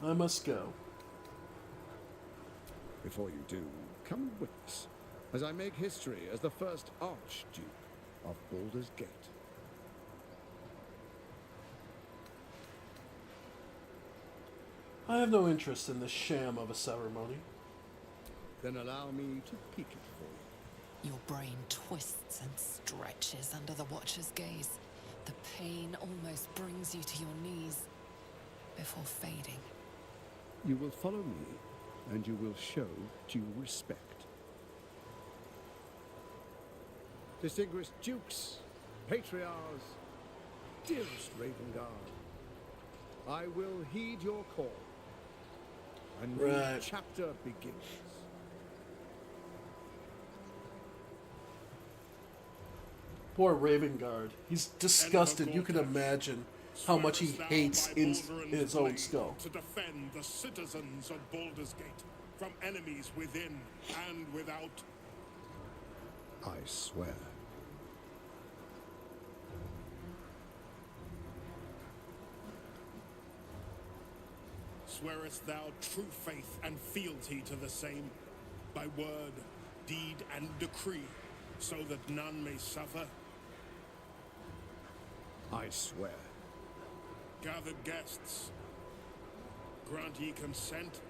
I must go. Before you do, come and witness, as I make history as the first Archduke of Baldur's Gate. I have no interest in this sham of a ceremony. Then allow me to peek it for you. Your brain twists and stretches under the Watcher's gaze. The pain almost brings you to your knees before fading. You will follow me, and you will show due respect. Distinguished dukes, patriarchs, dearest Ravengard, I will heed your call. A new chapter begins. Poor Ravengard. He's disgusted. You can imagine how much he hates in his own skull. To defend the citizens of Baldur's Gate from enemies within and without. I swear. Swearest thou true faith and fealty to the same, by word, deed, and decree, so that none may suffer? I swear. Gathered guests, grant ye consent?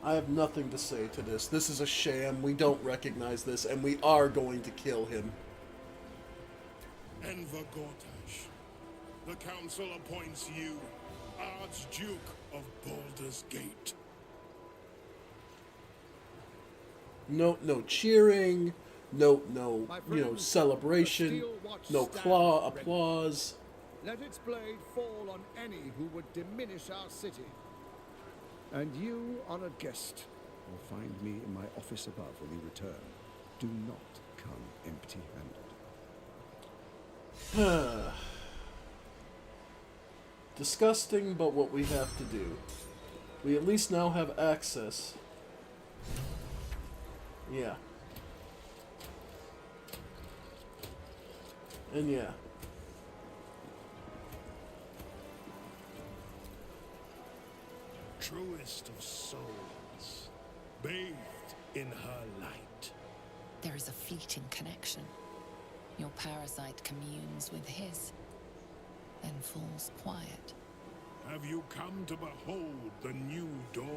I have nothing to say to this. This is a sham. We don't recognize this, and we are going to kill him. Enver Gortash, the council appoints you Archduke of Baldur's Gate. No cheering. No, celebration. No applause. Let its blade fall on any who would diminish our city. And you, honored guest, will find me in my office above when you return. Do not come empty-handed. Disgusting, but what we have to do. We at least now have access. Yeah. And yeah. Truest of souls, bathed in her light. There is a fleeting connection. Your parasite communes with his, then falls quiet. Have you come to behold the new dawn?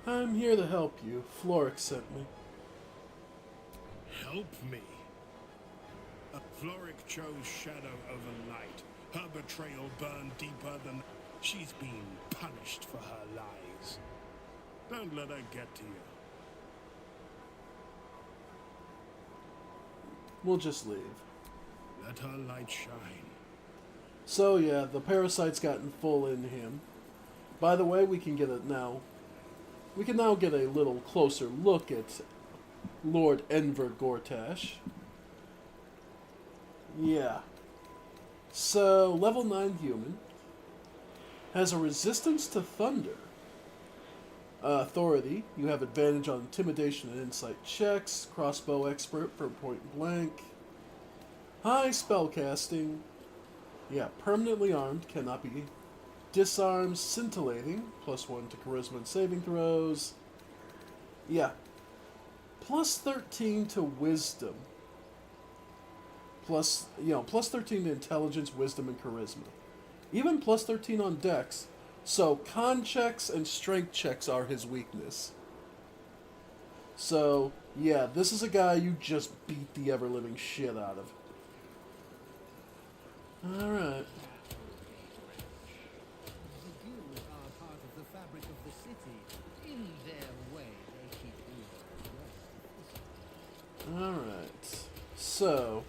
I'm here to help you. Florix sent me. Help me? Floric chose shadow over light. Her betrayal burned deeper than... She's been punished for her lies. Don't let her get to you. We'll just leave. Let her light shine. So yeah, the parasite's gotten full in him. By the way, we can now get a little closer look at Lord Enver Gortash. Yeah. So, level 9 human. Has a resistance to thunder. Authority. You have advantage on intimidation and insight checks. Crossbow expert for point blank. High spellcasting. Yeah, permanently armed. Cannot be disarmed. Scintillating. +1 to charisma and saving throws. Yeah. +13 to wisdom. +13 to intelligence, wisdom, and charisma. Even +13 on dex. So con checks and strength checks are his weakness. So, yeah, this is a guy you just beat the ever-living shit out of. Alright. The ghouls are part of the fabric of the city. In their way, they keep evil. Alright. So,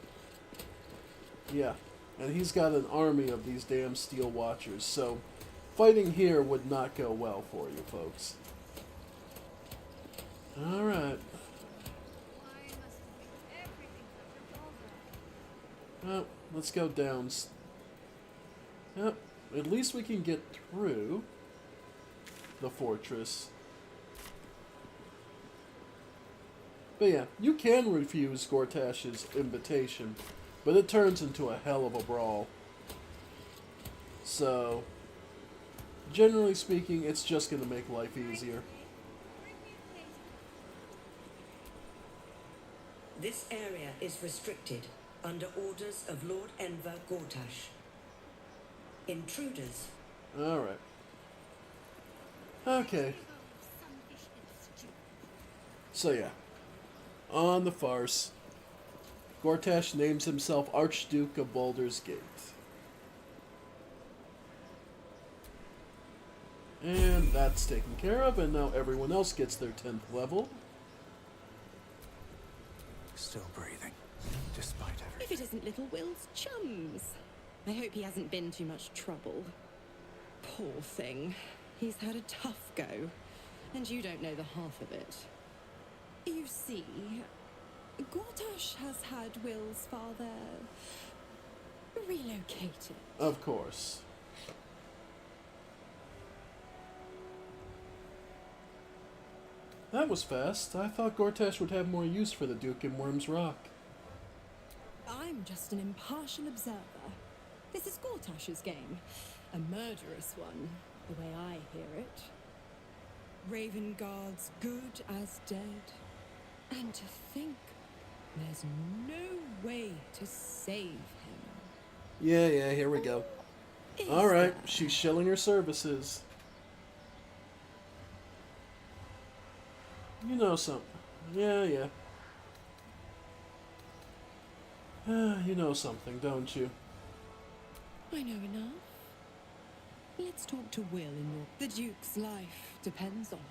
yeah. And he's got an army of these damn Steel Watchers, so fighting here would not go well for you, folks. Alright. Well, let's go down. Yep, at least we can get through the fortress. But yeah, you can refuse Gortash's invitation, but it turns into a hell of a brawl. So, generally speaking, it's just going to make life easier. This area is restricted under orders of Lord Enver Gortash. Intruders. Alright. Okay. So yeah. On the farce, Gortash names himself Archduke of Baldur's Gate. And that's taken care of, and now everyone else gets their 10th level. Still breathing, despite everything. If it isn't little Will's chums. I hope he hasn't been too much trouble. Poor thing. He's had a tough go, and you don't know the half of it. You see, Gortash has had Will's father relocated. Of course. That was fast. I thought Gortash would have more use for the Duke in Worm's Rock. I'm just an impartial observer. This is Gortash's game. A murderous one, the way I hear it. Ravenguard's good as dead. And to think there's no way to save him. Yeah, here we go. Alright, she's shilling her services. You know something. Yeah. You know something, don't you? I know enough. Let's talk to Will in your... The Duke's life depends on it.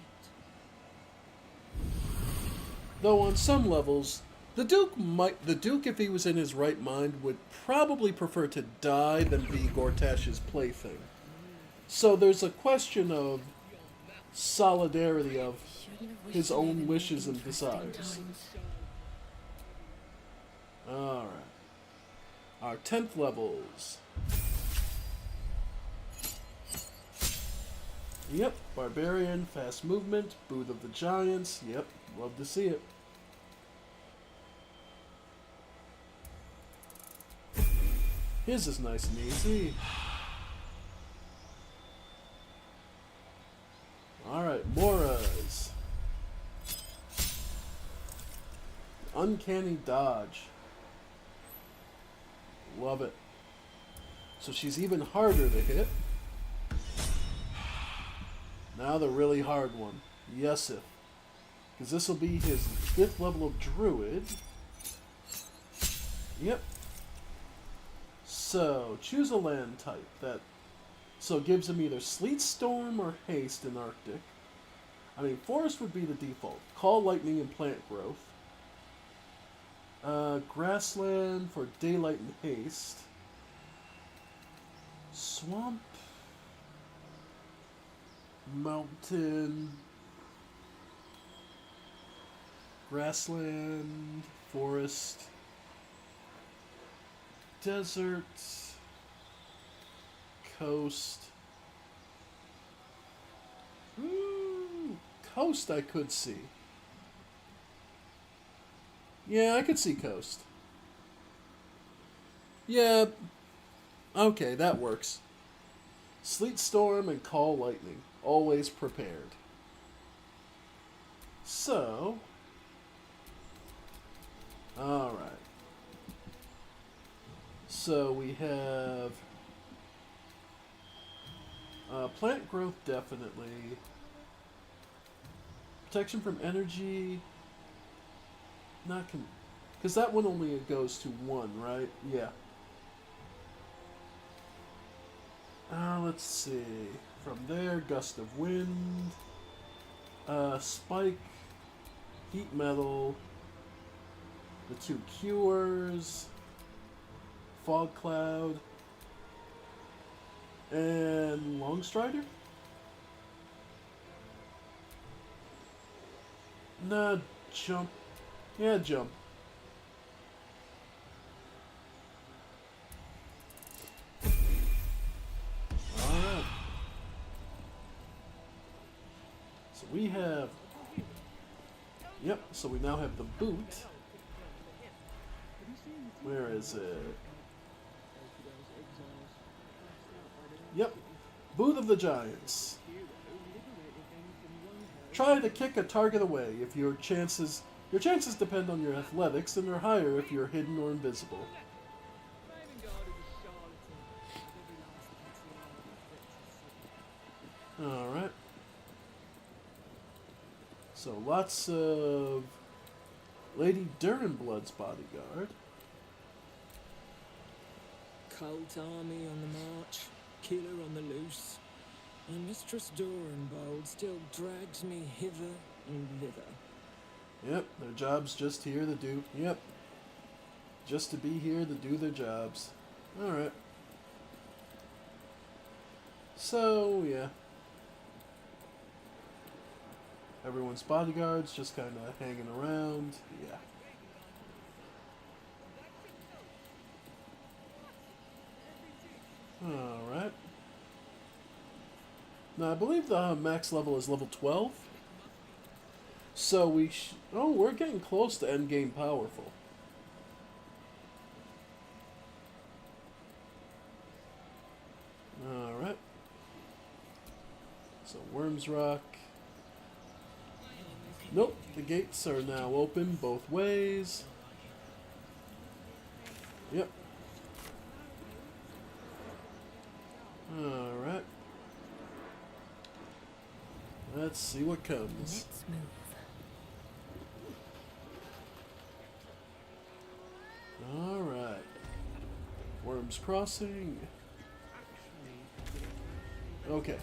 Though on some levels, the Duke, if he was in his right mind, would probably prefer to die than be Gortash's plaything. So there's a question of solidarity of his own wishes and desires. Alright. Our 10th levels. Yep, Barbarian, fast movement, Booth of the Giants. Yep, love to see it. His is nice and easy. Alright, Mora's. Uncanny dodge. Love it. So she's even harder to hit. Now the really hard one. Yesif. Because this will be his 5th level of Druid. Yep. So, choose a land type that so it gives him either Sleet Storm or Haste in Arctic. I mean, Forest would be the default. Call Lightning and Plant Growth. Grassland for Daylight and Haste. Swamp. Mountain. Grassland. Forest. Desert. Coast. Ooh, coast I could see. Yeah, I could see coast. Yeah. Okay, that works. Sleet Storm and Call Lightning. Always prepared. So. Alright. So we have plant growth, definitely. Protection from energy. Not because that one only goes to 1, right? Yeah. Let's see. From there, gust of wind. Spike. Heat metal. The 2 cures. Fog cloud. And Longstrider? Nah, jump. Yeah, jump. Alright. So we have... Yep, so we now have the boot. Where is it? Yep. Boot of the Giants. Try to kick a target away if your chances depend on your athletics, and they're higher if you're hidden or invisible. Alright. So lots of Lady Durinblood's bodyguard. Cult army on the march, killer on the loose, and Mistress Durinbold still drags me hither and thither. Yep, their job's just here to do... Yep. Just to be here to do their jobs. Alright. So, yeah. Everyone's bodyguards just kind of hanging around. Yeah. Alright. Now, I believe the max level is level 12. So we oh, we're getting close to endgame powerful. Alright. So Worms Rock. Nope, the gates are now open both ways. Yep. Alright. Let's see what comes. Let's move. Alright. Worms Crossing. Okay.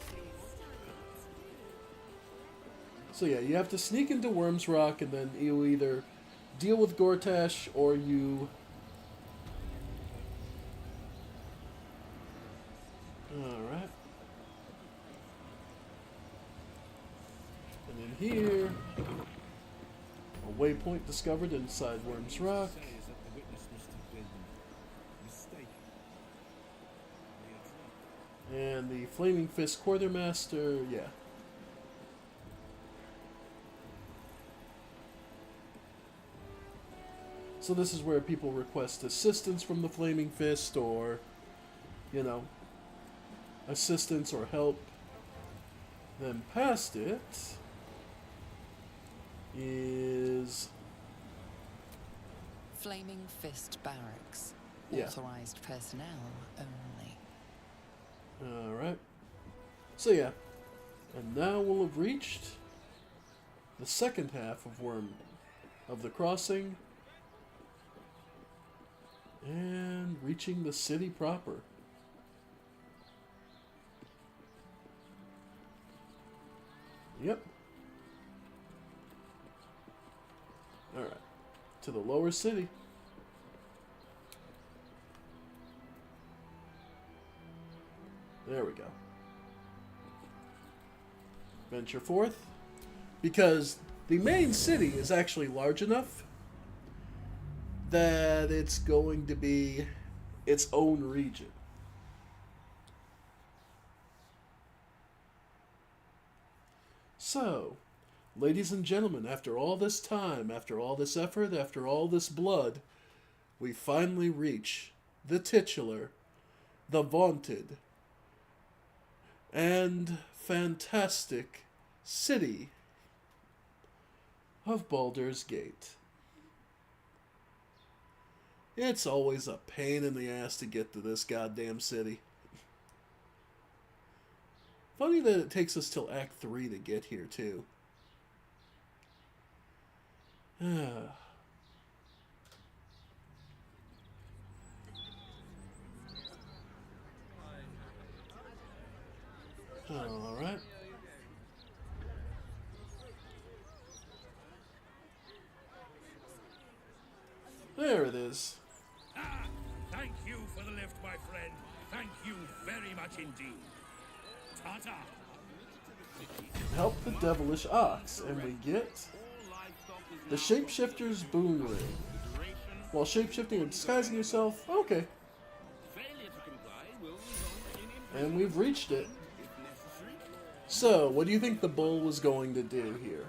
So yeah, you have to sneak into Worms Rock, and then you either deal with Gortash or you... Alright. And in here, a waypoint discovered inside Worms Rock. And the Flaming Fist Quartermaster, yeah. So this is where people request assistance from the Flaming Fist, or, you know, assistance or help. Then past it is... Flaming Fist Barracks. Yeah. Authorized personnel only. Alright. So yeah. And now we'll have reached the second half of the crossing. And reaching the city proper. Yep. Alright. To the lower city. There we go. Venture forth. Because the main city is actually large enough that it's going to be its own region. So, ladies and gentlemen, after all this time, after all this effort, after all this blood, we finally reach the titular, the vaunted, and fantastic city of Baldur's Gate. It's always a pain in the ass to get to this goddamn city. Funny that it takes us till Act 3 to get here, too. Alright. There it is. Ah, thank you for the lift, my friend. Thank you very much indeed. Ta-ta. Help the devilish ox, and we get the shapeshifter's boon ring. While shapeshifting and disguising yourself, okay. And we've reached it. So, what do you think the bull was going to do here?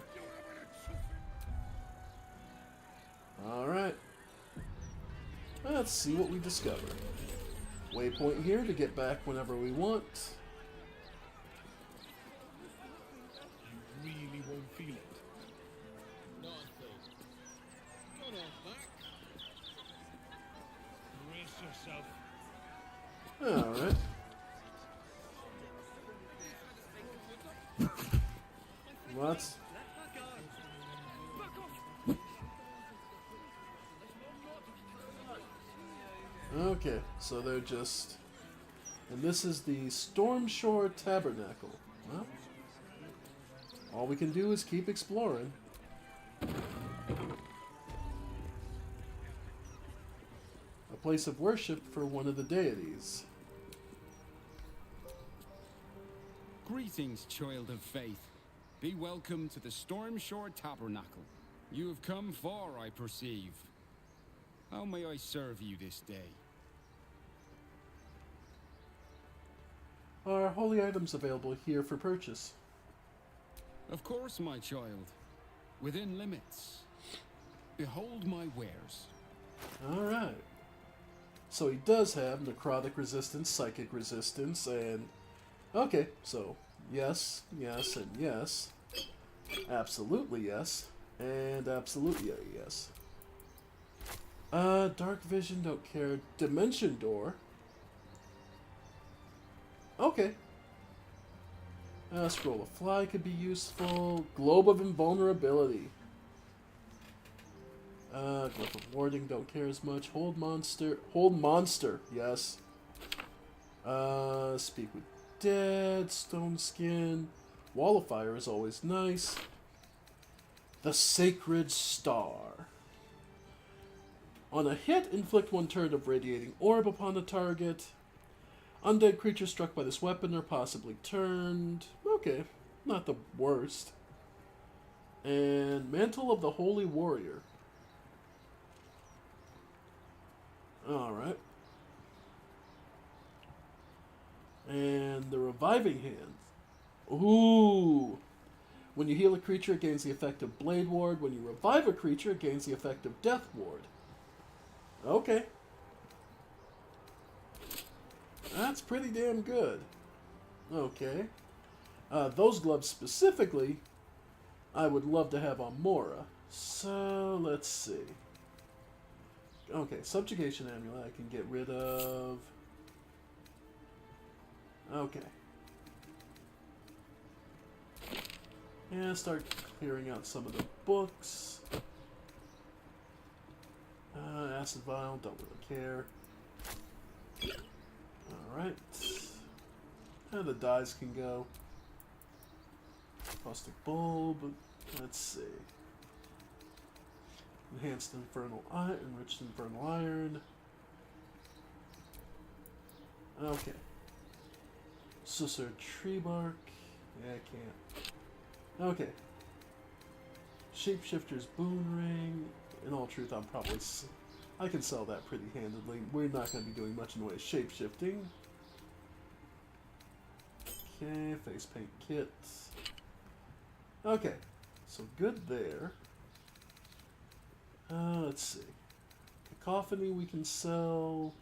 Alright. Let's see what we discover. Waypoint here to get back whenever we want. You really won't feel it. Brace yourself. Alright. What? Okay, so they're just... And this is the Stormshore Tabernacle. Well, all we can do is keep exploring. A place of worship for one of the deities. Greetings, child of faith. Be welcome to the Stormshore Tabernacle. You have come far, I perceive. How may I serve you this day? Are holy items available here for purchase? Of course, my child. Within limits. Behold my wares. Alright. So he does have necrotic resistance, psychic resistance, and... Okay, so yes, yes, and yes. Absolutely yes. And absolutely yes. Dark vision, don't care. Dimension door. Okay. Scroll of fly could be useful. Globe of invulnerability. Globe of warding, don't care as much. Hold monster, yes. Speak with dead, stone skin. Wall of fire is always nice. The sacred star. On a hit, inflict 1 turn of radiating orb upon the target. Undead creatures struck by this weapon are possibly turned. Okay, not the worst. And Mantle of the Holy Warrior. Alright. And the Reviving Hand. Ooh! When you heal a creature, it gains the effect of Blade Ward. When you revive a creature, it gains the effect of Death Ward. Okay. That's pretty damn good. Okay. Those gloves specifically, I would love to have on Mora. So, let's see. Okay, Subjugation Amulet I can get rid of. Okay. Yeah, start clearing out some of the books. Acid Vial, don't really care. Alright. And the dyes can go. Caustic Bulb. Let's see. Enhanced Infernal Iron, Enriched Infernal Iron. Okay. Susur Tree Bark. Yeah, I can't. Okay. Shapeshifter's Boon Ring. In all truth, I'm probably... I can sell that pretty handedly. We're not going to be doing much in the way of shapeshifting. Okay, face paint kit. Okay, so good there. Let's see. Cacophony we can sell.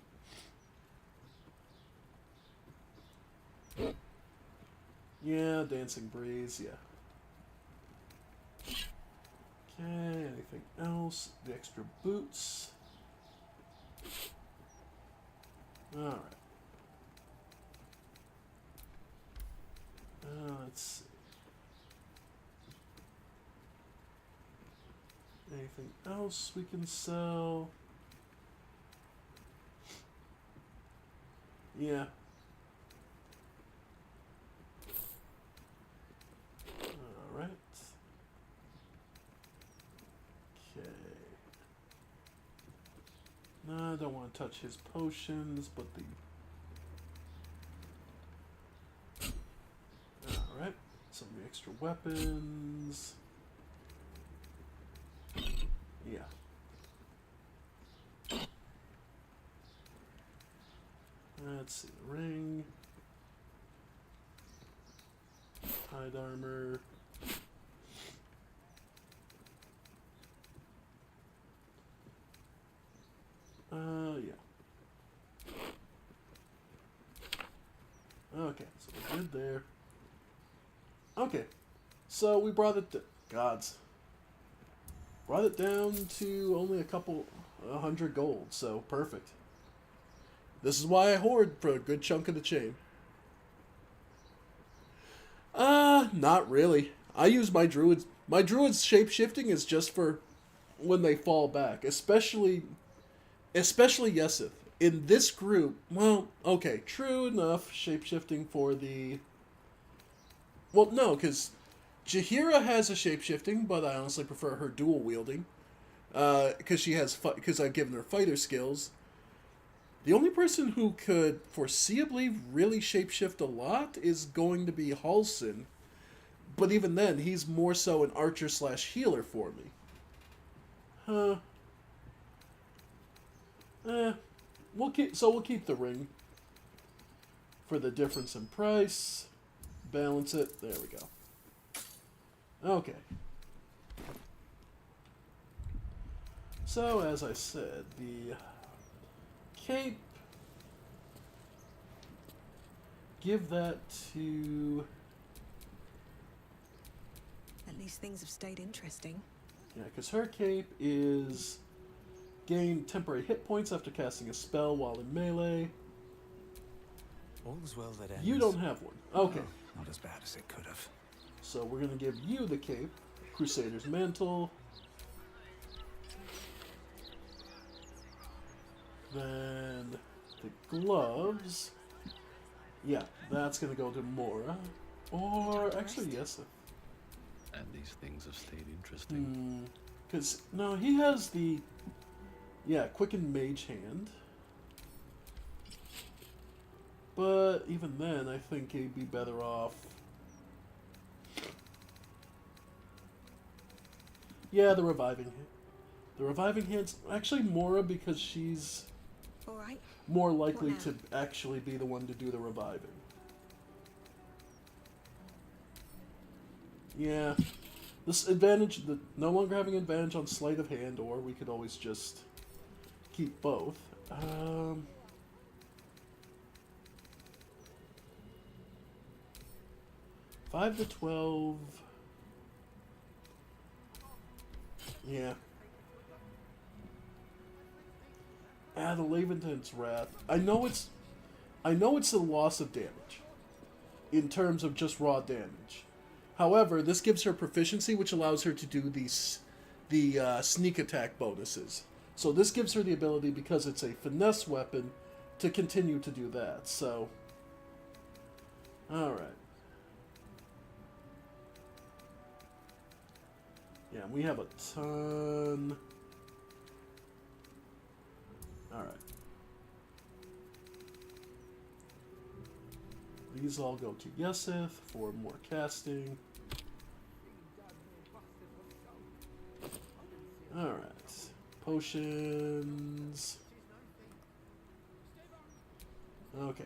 Yeah, Dancing Breeze, yeah. Okay, anything else? The extra boots. Alright. Let's see. Anything else we can sell? Yeah. Alright. Okay. No, I don't want to touch his potions, but the... Alright. Some of the extra weapons. Yeah. Let's see, the ring. Hide armor. Yeah. Okay, so we're good there. Okay, so we brought it, gods. Brought it down to only a 100 gold, so perfect. This is why I hoard for a good chunk of the chain. Not really. I use my druids. My druids shape-shifting is just for when they fall back, especially Yesith. In this group, well, okay, true enough, shape-shifting for the... Well, no, because Jaheira has a shape-shifting, but I honestly prefer her dual-wielding. Because I've given her fighter skills. The only person who could foreseeably really shapeshift a lot is going to be Halsin. But even then, he's more so an archer/healer for me. We'll keep the ring for the difference in price. Balance it. There we go. Okay. So, as I said, the cape, give that to... At least things have stayed interesting. Yeah, because her cape is gain temporary hit points after casting a spell while in melee. All's well that ends. You don't have one. Okay. Oh, not as bad as it could have. So we're going to give you the cape, Crusader's Mantle. Then the gloves. Yeah, that's going to go to Mora. Or, actually, yes. And these things have stayed interesting. Because, no, he has the... Yeah, Quicken Mage Hand. But even then, I think he'd be better off... Yeah, the Reviving Hand. The Reviving Hand's actually Mora because she's more likely to actually be the one to do the reviving. Yeah. This advantage, no longer having advantage on sleight of hand, or we could always just keep both. 5 to 12. Yeah. The Leventon's Wrath. I know it's a loss of damage in terms of just raw damage. However, this gives her proficiency, which allows her to do the sneak attack bonuses. So this gives her the ability, because it's a finesse weapon, to continue to do that. So, alright. Yeah, we have a ton. Alright. These all go to Yeseth for more casting. Alright. Potions. Okay.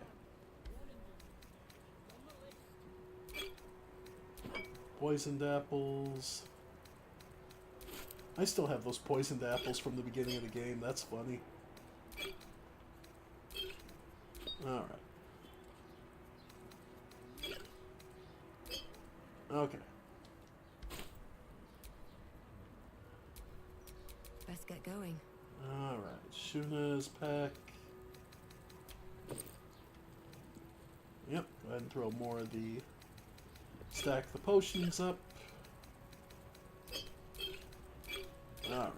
Poisoned apples. I still have those poisoned apples from the beginning of the game. That's funny. Alright. Okay. Best get going. Alright. Shuna's pack. Yep. Go ahead and throw more of the... Stack the potions up. Alright.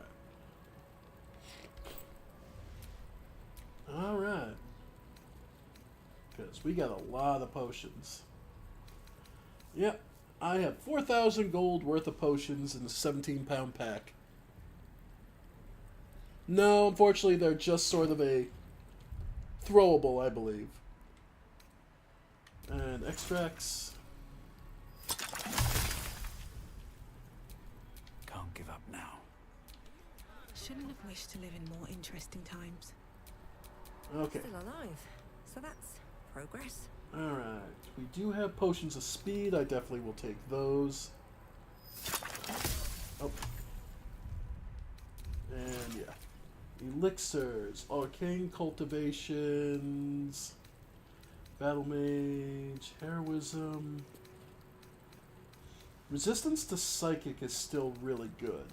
Alright. Because we got a lot of potions. Yep. I have 4,000 gold worth of potions in a 17-pound pack. No, unfortunately, they're just sort of a throwable, I believe. And extracts. Can't give up now. Shouldn't have wished to live in more interesting times. Okay. Still alive, so that's progress. Alright. We do have potions of speed. I definitely will take those. Oh. And yeah. Elixirs. Arcane cultivations. Battle mage. Heroism. Resistance to psychic is still really good.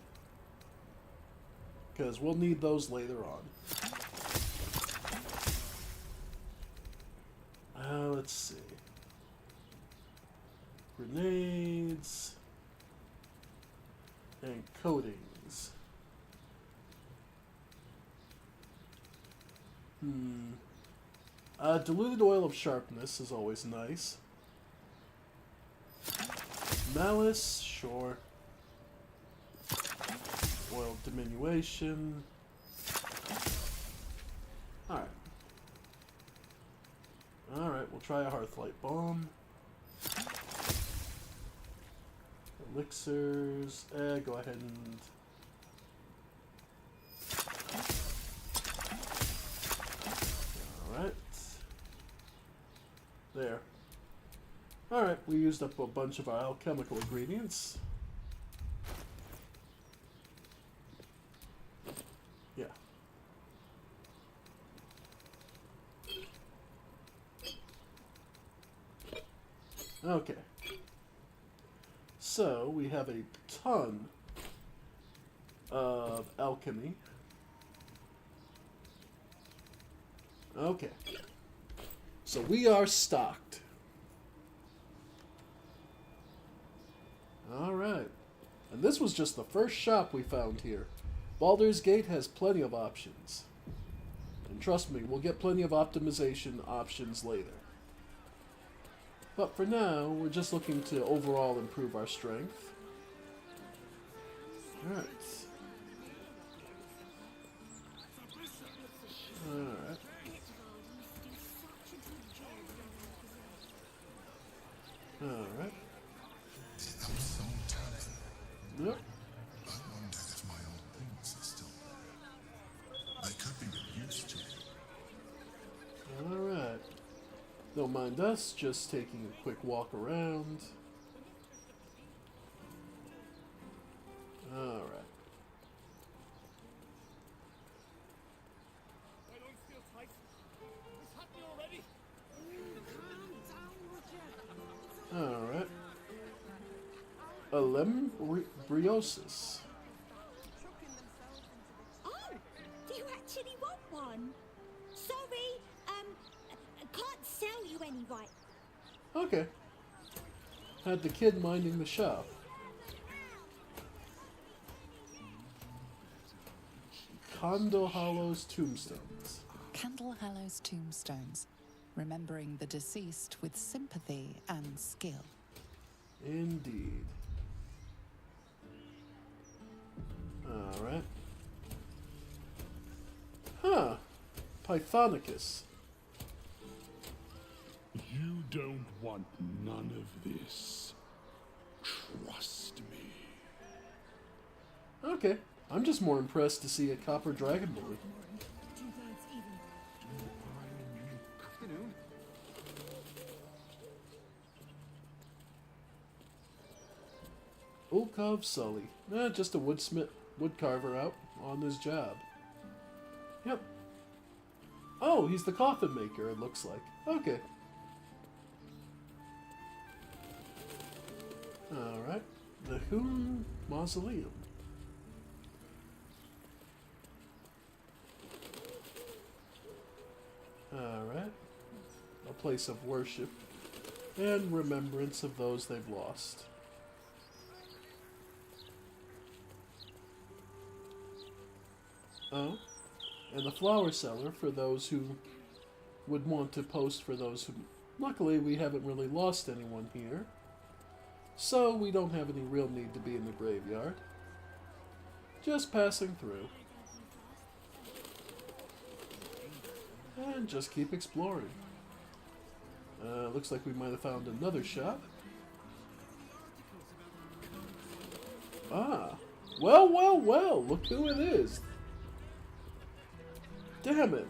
Because we'll need those later on. Let's see. Grenades. And coatings. Diluted oil of sharpness is always nice. Malice, sure. Oil diminution. Alright. Alright, we'll try a Hearthlight Bomb. Elixirs. Go ahead and... Alright. There. Alright, we used up a bunch of our alchemical ingredients. Yeah. Okay. So, we have a ton of alchemy. Okay. So we are stocked. Alright. And this was just the first shop we found here. Baldur's Gate has plenty of options. And trust me, we'll get plenty of optimization options later. But for now, we're just looking to overall improve our strength. Alright. Alright. Alright. I'm so talented. Yep. I wondered if my old things are still there. They could be used to. Alright. Don't mind us just taking a quick walk around. Alright. Alright. Briosis. Oh, do you actually want one? Sorry, can't sell you any right. Okay. Had the kid minding the shop. Candle Hollow's tombstones. Candle Hallow's tombstones, remembering the deceased with sympathy and skill. Indeed. Alright. Huh. Pythonicus. You don't want none of this. Trust me. Okay. I'm just more impressed to see a copper dragon boy. Afternoon. Ulkov Sully. Just a woodcarver out on his job. Yep. Oh, he's the coffin maker, it looks like. Okay. Alright. The Hoon Mausoleum. Alright. A place of worship and remembrance of those they've lost. Oh, and the flower cellar for those who would want to post for those who... Luckily, we haven't really lost anyone here, so we don't have any real need to be in the graveyard. Just passing through. And just keep exploring. Looks like we might have found another shop. Ah. Well, well, well. Look who it is. Damn it.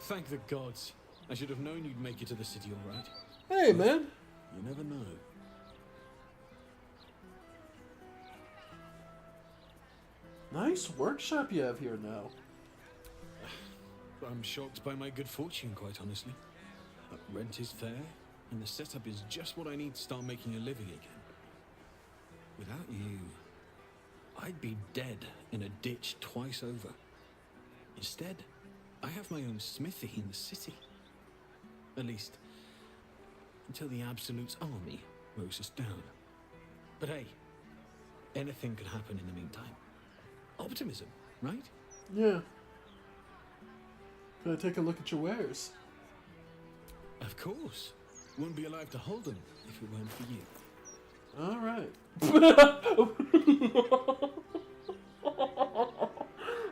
Thank the gods. I should have known you'd make it to the city all right. Hey, man. You never know. Nice workshop you have here now. I'm shocked by my good fortune, quite honestly. Rent is fair, and the setup is just what I need to start making a living again. Without you, I'd be dead in a ditch twice over. Instead, I have my own smithy in the city. At least, until the Absolute's army mows us down. But hey, anything could happen in the meantime. Optimism, right? Yeah. Can I take a look at your wares? Of course. Wouldn't be alive to hold them if it weren't for you. Alright.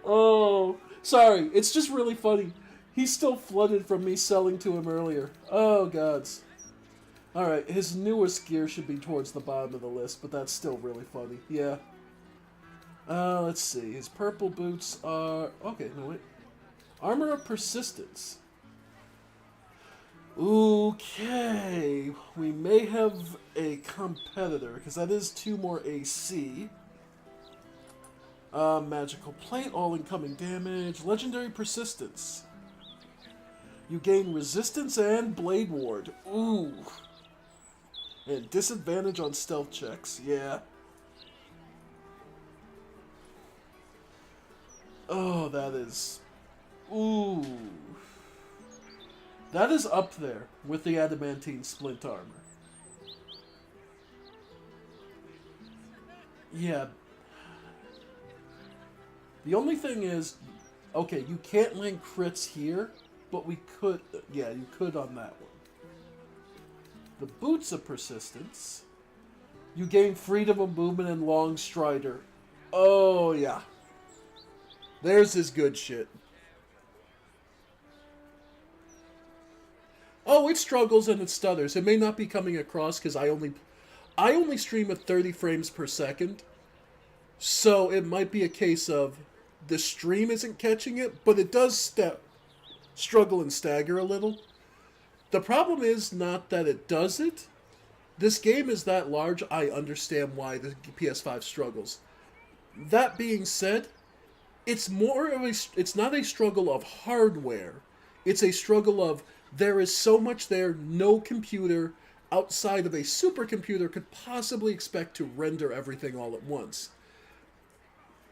Oh, sorry. It's just really funny. He's still flooded from me selling to him earlier. Oh, gods. Alright, his newest gear should be towards the bottom of the list, but that's still really funny. Yeah. Let's see. His purple boots are... Okay, no, wait. Armor of Persistence. Okay. We may have a competitor, because that is 2 more AC. Magical Plate, all incoming damage. Legendary Persistence. You gain Resistance and Blade Ward. Ooh. And disadvantage on stealth checks. Yeah. Oh, that is... Ooh. That is up there with the adamantine splint armor. Yeah. The only thing is, okay, you can't land crits here, but we could, yeah, you could on that one. The Boots of Persistence. You gain freedom of movement and long strider. Oh, yeah. There's his good shit. Oh, it struggles and it stutters. It may not be coming across because I only stream at 30 frames per second. So it might be a case of the stream isn't catching it, but it does struggle and stagger a little. The problem is not that it does it. This game is that large, I understand why the PS5 struggles. That being said, it's not a struggle of hardware. It's a struggle of there is so much there no computer outside of a supercomputer could possibly expect to render everything all at once.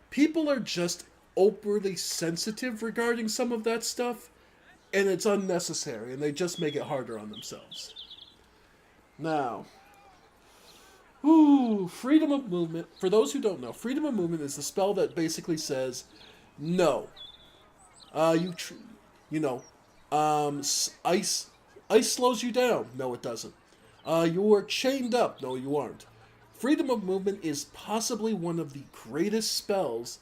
People are just overly sensitive regarding some of that stuff, and it's unnecessary, and they just make it harder on themselves. Now, Freedom of Movement. For those who don't know, Freedom of Movement is the spell that basically says, no, You know, ice slows you down. No, it doesn't. You are chained up. No, you aren't. Freedom of movement is possibly one of the greatest spells,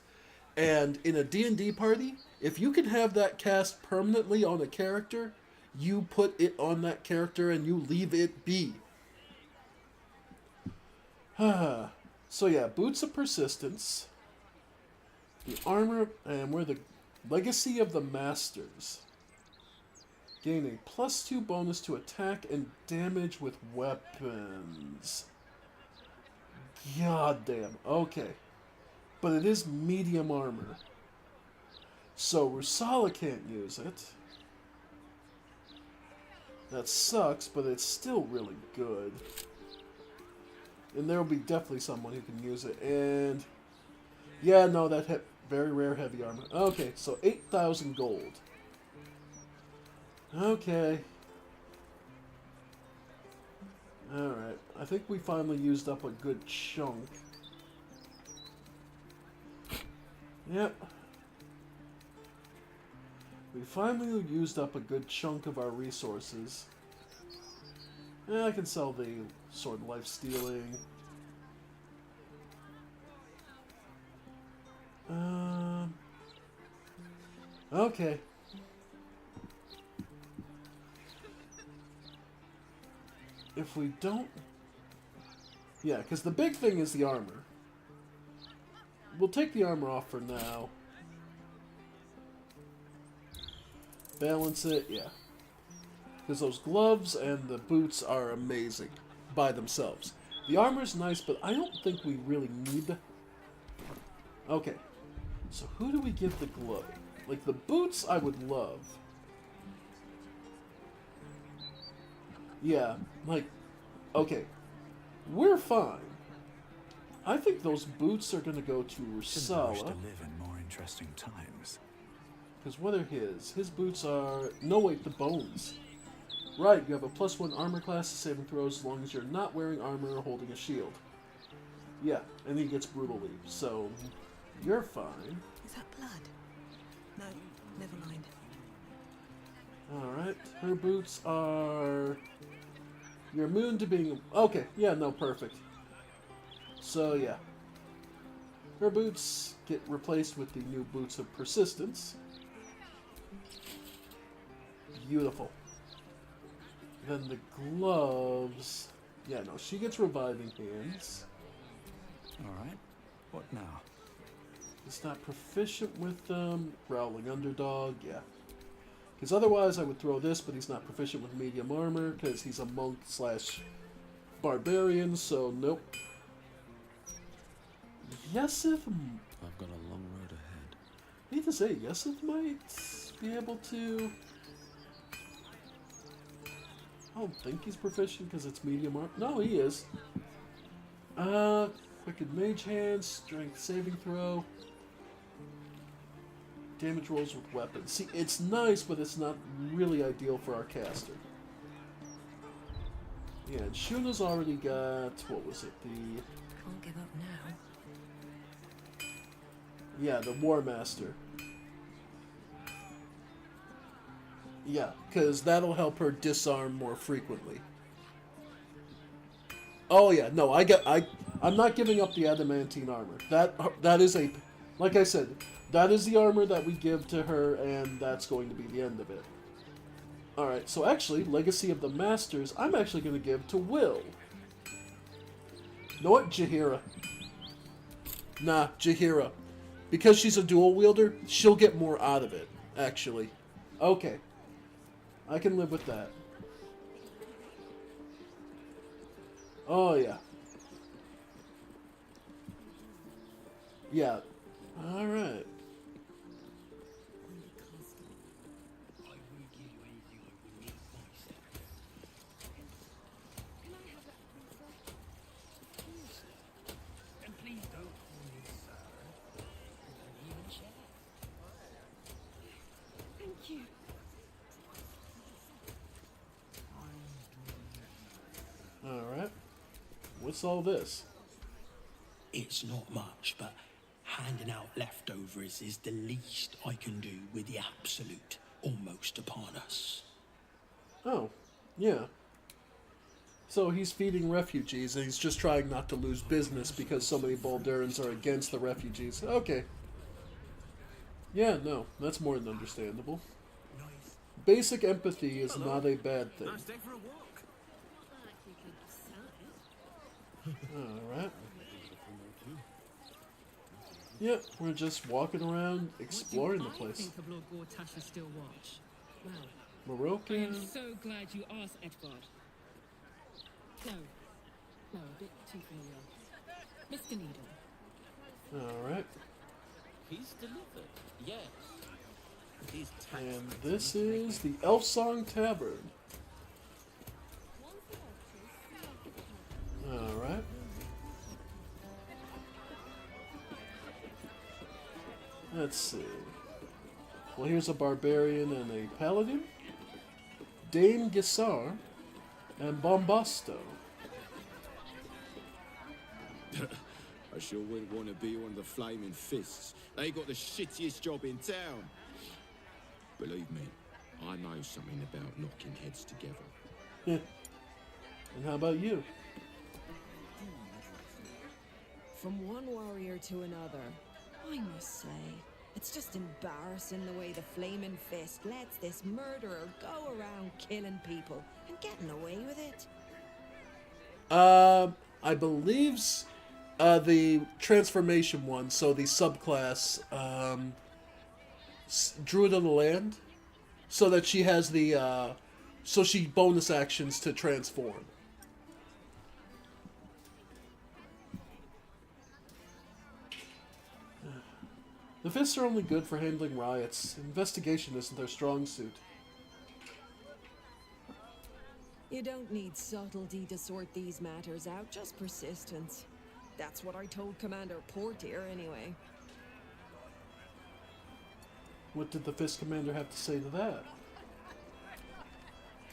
and in a D&D party, if you can have that cast permanently on a character, you put it on that character and you leave it be. So yeah, Boots of Persistence, the armor, and we're the Legacy of the Masters. Gain a +2 bonus to attack and damage with weapons. God damn. Okay. But it is medium armor. So Rusala can't use it. That sucks, but it's still really good. And there will be definitely someone who can use it. And yeah, no, that very rare heavy armor. Okay, so 8,000 gold. Okay. Alright, I think we finally used up a good chunk. Yep. We finally used up a good chunk of our resources. I can sell the Sword of Life Stealing. Okay. If we don't... Yeah, because the big thing is the armor. We'll take the armor off for now. Balance it, yeah. Because those gloves and the boots are amazing by themselves. The armor's nice, but I don't think we really need... Okay. So who do we give the glove? Like, the boots I would love. Yeah, like... Okay. We're fine. I think those boots are going to go to Rusala. Wish to live in more interesting times. Because what are his? His boots are... No, wait, the bones. Right, you have a +1 armor class to saving throws as long as you're not wearing armor or holding a shield. Yeah, and he gets brutal leap, so you're fine. Is that blood? No, never mind. Alright, her boots are... You're immune to being... Okay, yeah, no, perfect. So, yeah. Her boots get replaced with the new Boots of Persistence. Beautiful. Then the gloves... Yeah, no, she gets reviving hands. Alright, what now? He's not proficient with them. Growling Underdog, yeah. Because otherwise I would throw this, but he's not proficient with medium armor, because he's a monk / barbarian, so nope. Yesith... I've got a long road ahead. I hate to say, Yesith might be able to... I don't think he's proficient because it's medium armor. No, he is. Quicken Mage Hand, Strength Saving Throw. Damage rolls with weapons. See, it's nice, but it's not really ideal for our caster. Yeah, and Shuna's already got... What was it? The... Can't give up now. Yeah, the War Master. Yeah, because that'll help her disarm more frequently. Oh yeah, no, I'm not giving up the adamantine armor. That is a... Like I said, that is the armor that we give to her, and that's going to be the end of it. Alright, so actually, Legacy of the Masters, I'm actually going to give to Will. You know what? Jaheira. Nah, Jaheira. Because she's a dual wielder, she'll get more out of it, actually. Okay. I can live with that. Oh, yeah. Yeah. Alright. Thank you. Alright. What's all this? It's not much, but Handing out leftovers is the least I can do with the absolute almost upon us. Oh, yeah. So he's feeding refugees, and he's just trying not to lose business because so many Baldurans are against the refugees. Okay. Yeah, no, that's more than understandable. Basic empathy is not a bad thing. Nice day for a walk. Alright. Yep, we're just walking around, exploring the place. Think of Lord Gortash's still watch. Well, I Moroccan. am so glad you asked, Edvard. No, a bit too familiar. Mr. Needle. Alright. He's delivered, yes. He's And this is the Elf Song Tavern. Alright. Let's see. Well, here's a barbarian and a paladin. Dame Gisar and Bombasto. I sure wouldn't want to be one of the Flaming Fists. They got the shittiest job in town. Believe me, I know something about knocking heads together. Yeah. And how about you? From one warrior to another, I must say, it's just embarrassing the way the Flaming Fist lets this murderer go around killing people and getting away with it. I believe the transformation one, so the subclass, Druid of the Land, so that she has the, so she bonus actions to transform. The Fists are only good for handling riots. Investigation isn't their strong suit. You don't need subtlety to sort these matters out, just persistence. That's what I told Commander Portier, anyway. What did the Fist Commander have to say to that?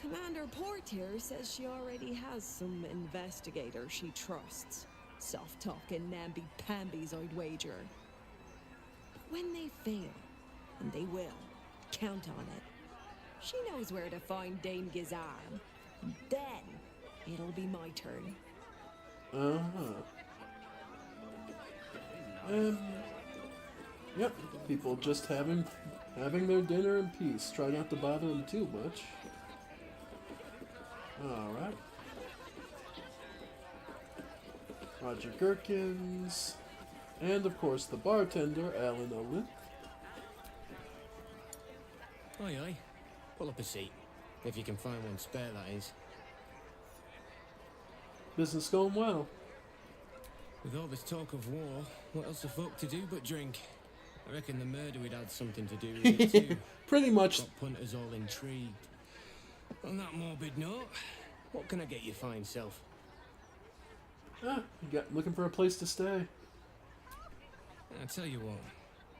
Commander Portier says she already has some investigator she trusts. Soft-talking namby-pambies, I'd wager. When they fail, and they will, count on it. She knows where to find Dame Gizar. Then, it'll be my turn. Yep, people just having their dinner in peace. Try not to bother them too much. Alright. Roger Gherkins. And, of course, the bartender, Alan Owen. Aye, aye. Pull up a seat. If you can find one spare, that is. Business going well. With all this talk of war, what else are folk to do but drink? I reckon the murder would had something to do with it too. Pretty much. Got punters all intrigued. On that morbid note, what can I get you fine self? Looking for a place to stay. I tell you what,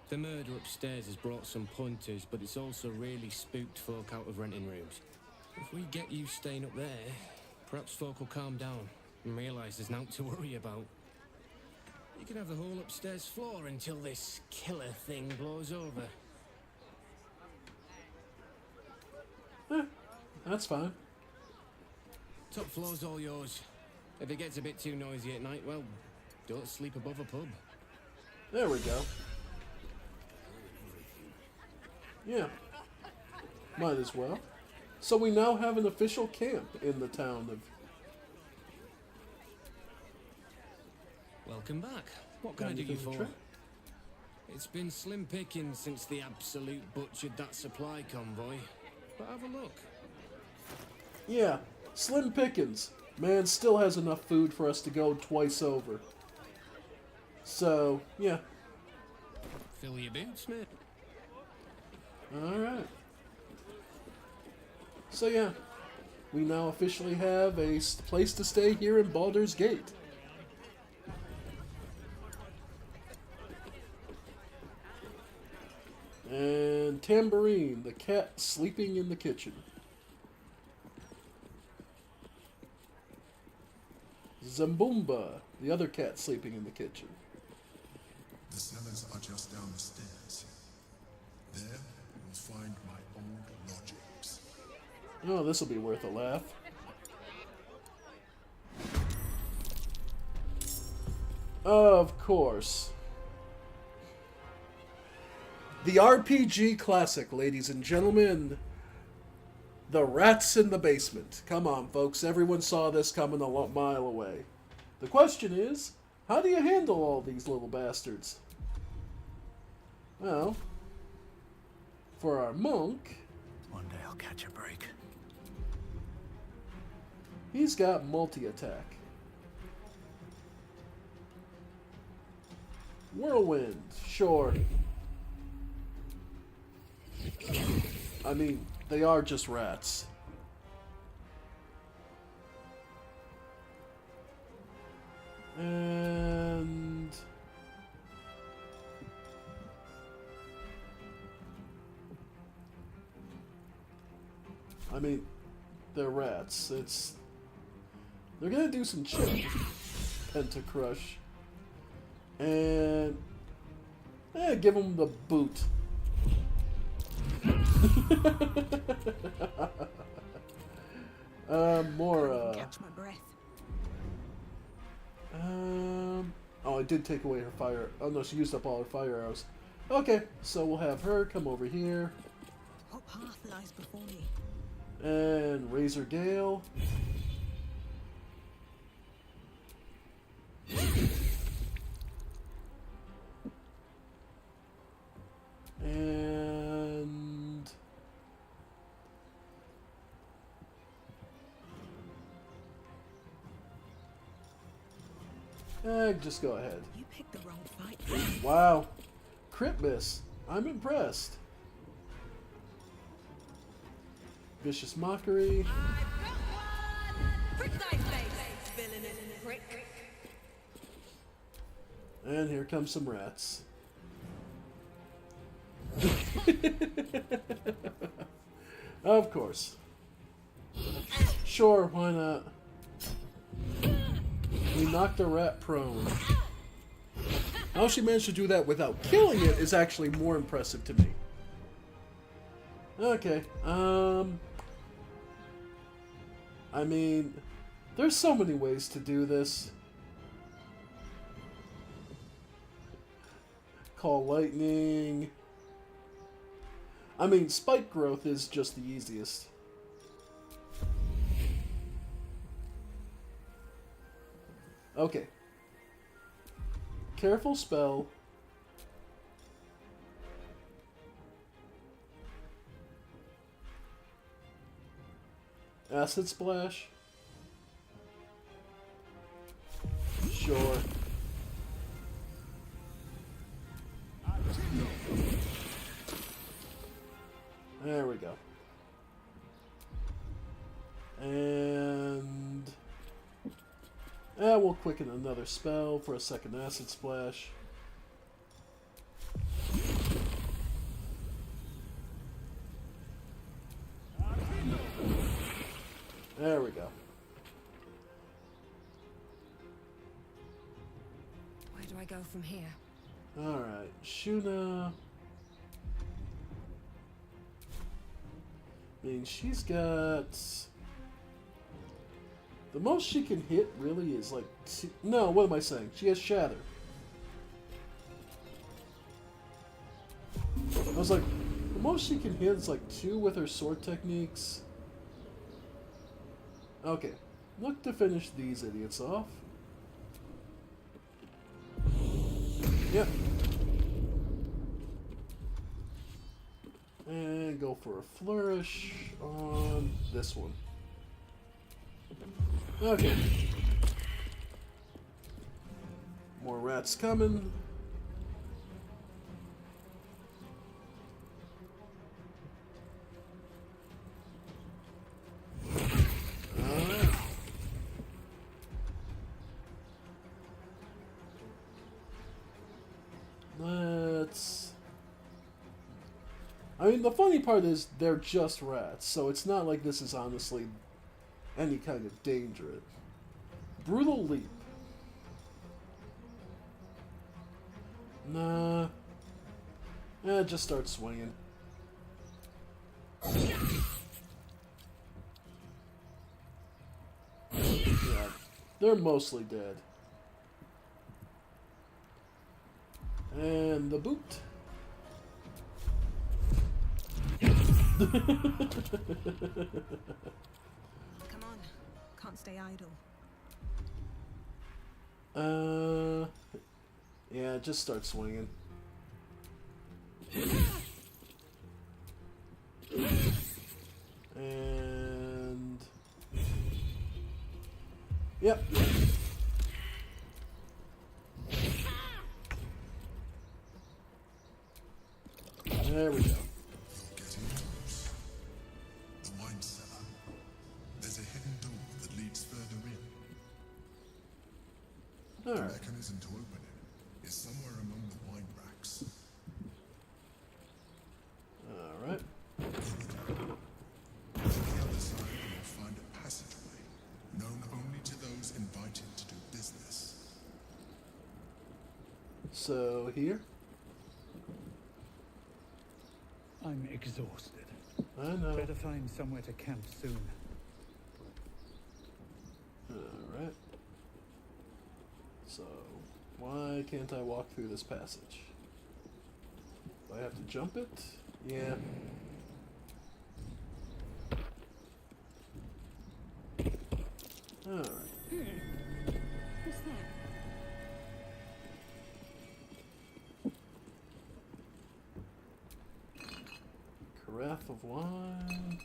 the murder upstairs has brought some punters, but it's also really spooked folk out of renting rooms. If we get you staying up there, perhaps folk will calm down and realise there's nothing to worry about. You can have the whole upstairs floor until this killer thing blows over. That's fine. Top floor's all yours. If it gets a bit too noisy at night, well, don't sleep above a pub. There we go. Yeah. Might as well. So we now have an official camp in the town of... Welcome back. What can I do you for? It's been slim pickings since the absolute butchered that supply convoy. But have a look. Yeah, slim pickings. Man still has enough food for us to go twice over. So, yeah. Fill your boots, mate. Alright. So, yeah. We now officially have a place to stay here in Baldur's Gate. And Tambourine, the cat sleeping in the kitchen. Zambumba, the other cat sleeping in the kitchen. The cellars are just down the stairs. There, you'll find my old lodgings. Oh, this will be worth a laugh. Of course. The RPG classic, ladies and gentlemen. The Rats in the Basement. Come on, folks. Everyone saw this coming a mile away. The question is, how do you handle all these little bastards? Well, for our monk... One day I'll catch a break. He's got multi-attack. Whirlwind, sure. I mean, they are just rats. And... I mean, they're rats. They're gonna do some chip. Pentacrush. And... give them the boot. More, Catch my breath. Oh, I did take away her fire. Oh no, she used up all her fire arrows. Okay, so we'll have her come over here. What path lies before me? And Razor Gale. And... just go ahead. You picked the wrong fight. Wow. Crit miss. I'm impressed. Vicious Mockery. And here come some rats. Of course. Sure, why not? We knocked a rat prone. How she managed to do that without killing it is actually more impressive to me. Okay, I mean, there's so many ways to do this. Call lightning. I mean, spike growth is just the easiest. Okay. Careful spell. Acid splash. Sure. There we go. And... we'll quicken another spell for a second acid splash. There we go. Where do I go from here? Alright, Shuna. I mean, she's got... The most she can hit really is like two... No, what am I saying? She has Shatter. I was like, the most she can hit is like 2 with her sword techniques. Okay, look to finish these idiots off. Yep. And go for a flourish on this one. Okay. More rats coming. Let's... I mean, the funny part is they're just rats, so it's not like this is honestly any kind of danger. Brutal Leap. Nah. Just start swinging. Yeah, they're mostly dead. And the boot. Come on. Can't stay idle. Yeah, just start swinging. And... Yep. There we go. Getting close. The wine cellar. There's a hidden door that leads further in. Alright. The mechanism to open it is somewhere among the wine racks. Alright. On the other side, you'll find a passageway, known only to those invited to do business. So, here? I'm exhausted. I know. Better find somewhere to camp soon. Alright. So, why can't I walk through this passage? Do I have to jump it? Yeah. Alright. What's that? Carafe of wine.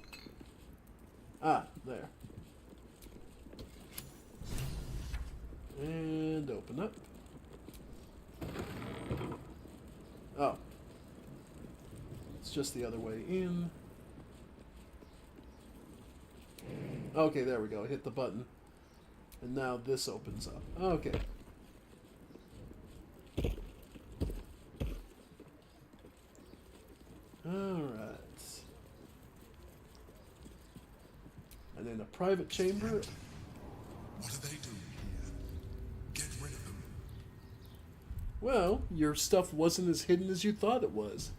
Ah, there. And open up. Oh. It's just the other way in. Okay, there we go. Hit the button. And now this opens up. Okay. Alright. And then a private chamber. What are they doing here? Get rid of them. Well, your stuff wasn't as hidden as you thought it was.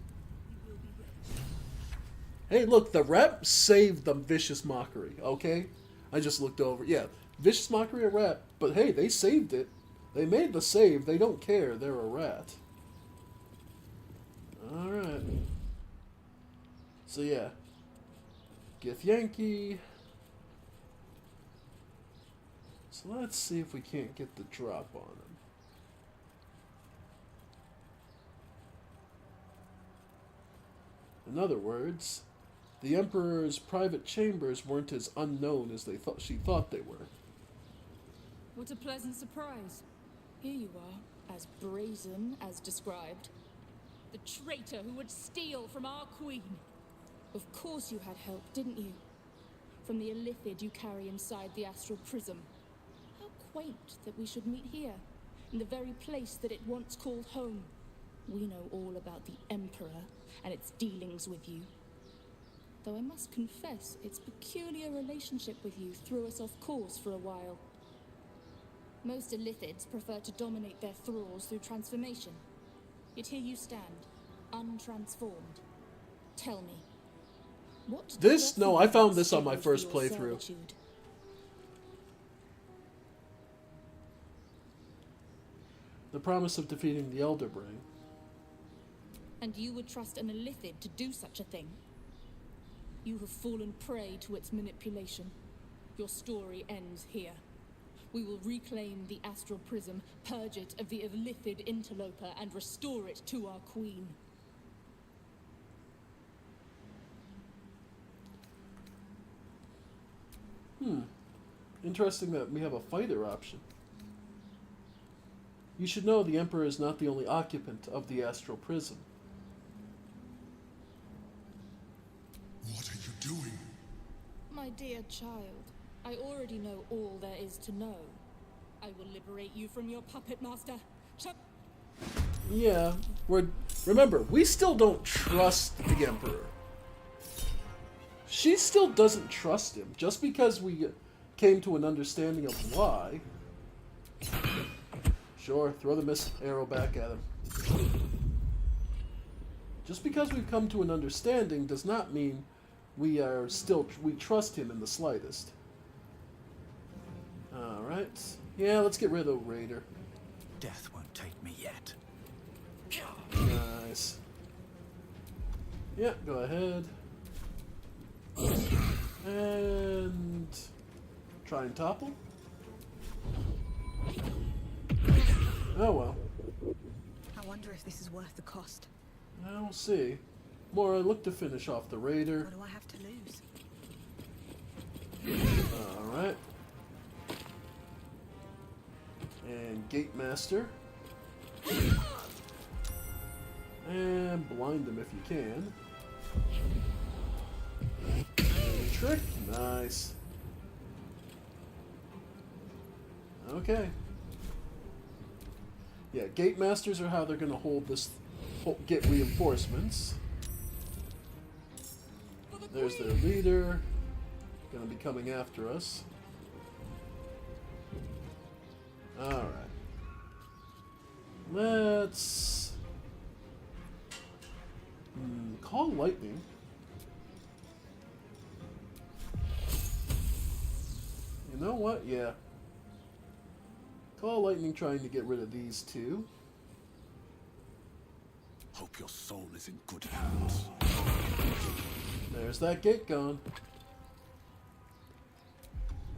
Hey, look, the rep saved the Vicious Mockery, okay? I just looked over. Yeah, Vicious Mockery a rat, but hey, they saved it. They made the save. They don't care. They're a rat. Alright. So yeah. Gith Yankee. So let's see if we can't get the drop on him. In other words, the Emperor's private chambers weren't as unknown as she thought they were. What a pleasant surprise. Here you are, as brazen as described. The traitor who would steal from our queen. Of course you had help, didn't you? From the illithid you carry inside the astral prism. How quaint that we should meet here, in the very place that it once called home. We know all about the Emperor and its dealings with you. Though I must confess, its peculiar relationship with you threw us off course for a while. Most illithids prefer to dominate their thralls through transformation. Yet here you stand, untransformed. Tell me, what This? No, I found this on my first playthrough. Servitude? The promise of defeating the Elder Brain. And you would trust an illithid to do such a thing? You have fallen prey to its manipulation. Your story ends here. We will reclaim the astral prism, purge it of the illithid interloper, and restore it to our queen. Interesting that we have a fighter option. You should know the Emperor is not the only occupant of the astral prism. What are you doing? My dear child, I already know all there is to know. I will liberate you from your puppet master. Yeah, remember, we still don't trust the Emperor. She still doesn't trust him. Just because we came to an understanding of why, Sure, throw the missile arrow back at him. Just because we've come to an understanding does not mean we trust him in the slightest. Alright. Yeah, let's get rid of Raider. Death won't take me yet. Nice. Yeah, go ahead. And try and topple. Oh well. I wonder if this is worth the cost. Now we'll see. Mora, look to finish off the Raider. What do I have to lose? Alright. And Gate Master. And blind him if you can. And trick. Nice. Okay. Yeah, Gate Masters are how they're going to hold this, get reinforcements. There's their leader. Going to be coming after us. Alright. Let's call lightning. You know what? Yeah. Call lightning trying to get rid of these two. Hope your soul is in good hands. There's that gate gone.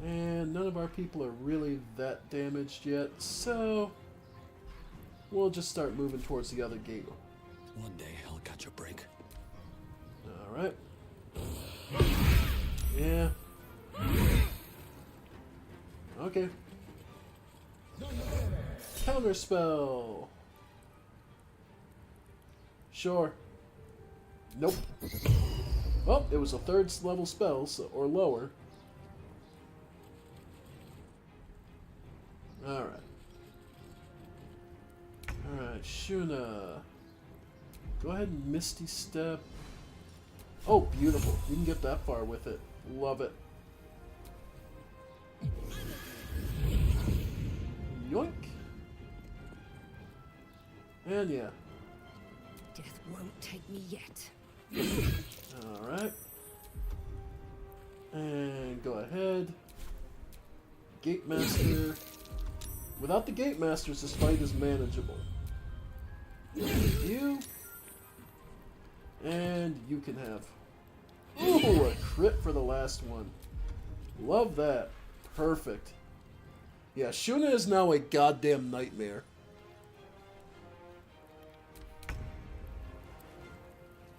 And none of our people are really that damaged yet, so we'll just start moving towards the other gate. One day I'll catch a break. Alright. Yeah. Okay. Counterspell. Sure. Nope. Well, it was a third level spell, so, or lower. Alright. Alright, Shuna. Go ahead and Misty Step. Oh, beautiful. You can get that far with it. Love it. Yoink. And yeah. Death won't take me yet. Alright. And go ahead. Gate Master. Without the Gate Masters, this fight is manageable. You. And you can have. Ooh, a crit for the last one. Love that. Perfect. Yeah, Shuna is now a goddamn nightmare.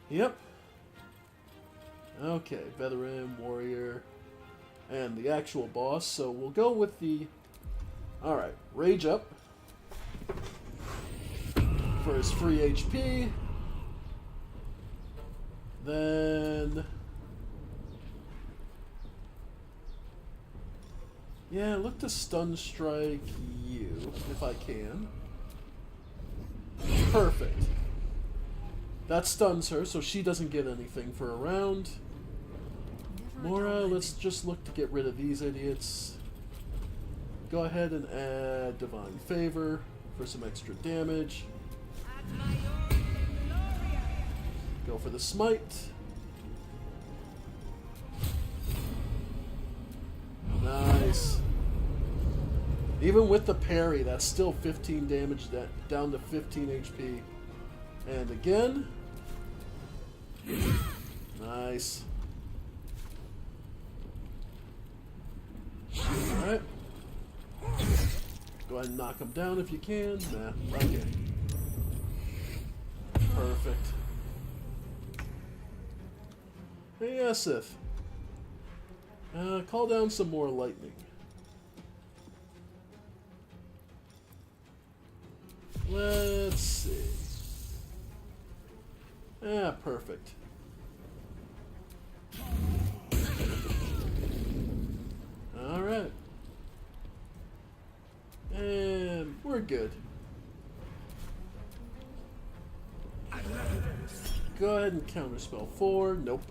Yep. Okay, veteran, warrior, and the actual boss. So we'll go with the... Alright, Rage Up. For his free HP. Then... Yeah, look to Stun Strike you, if I can. Perfect. That stuns her, so she doesn't get anything for a round. Mora, let's just look to get rid of these idiots. Go ahead and add Divine Favor for some extra damage. Go for the Smite. Nice. Even with the parry, that's still 15 damage, down to 15 HP. And again. Nice. Alright. Go ahead and knock him down if you can. Nah, okay. Perfect. Hey, Asif. Call down some more lightning. Let's see. Ah, perfect. Alright. And we're good. Go ahead and counterspell 4. Nope.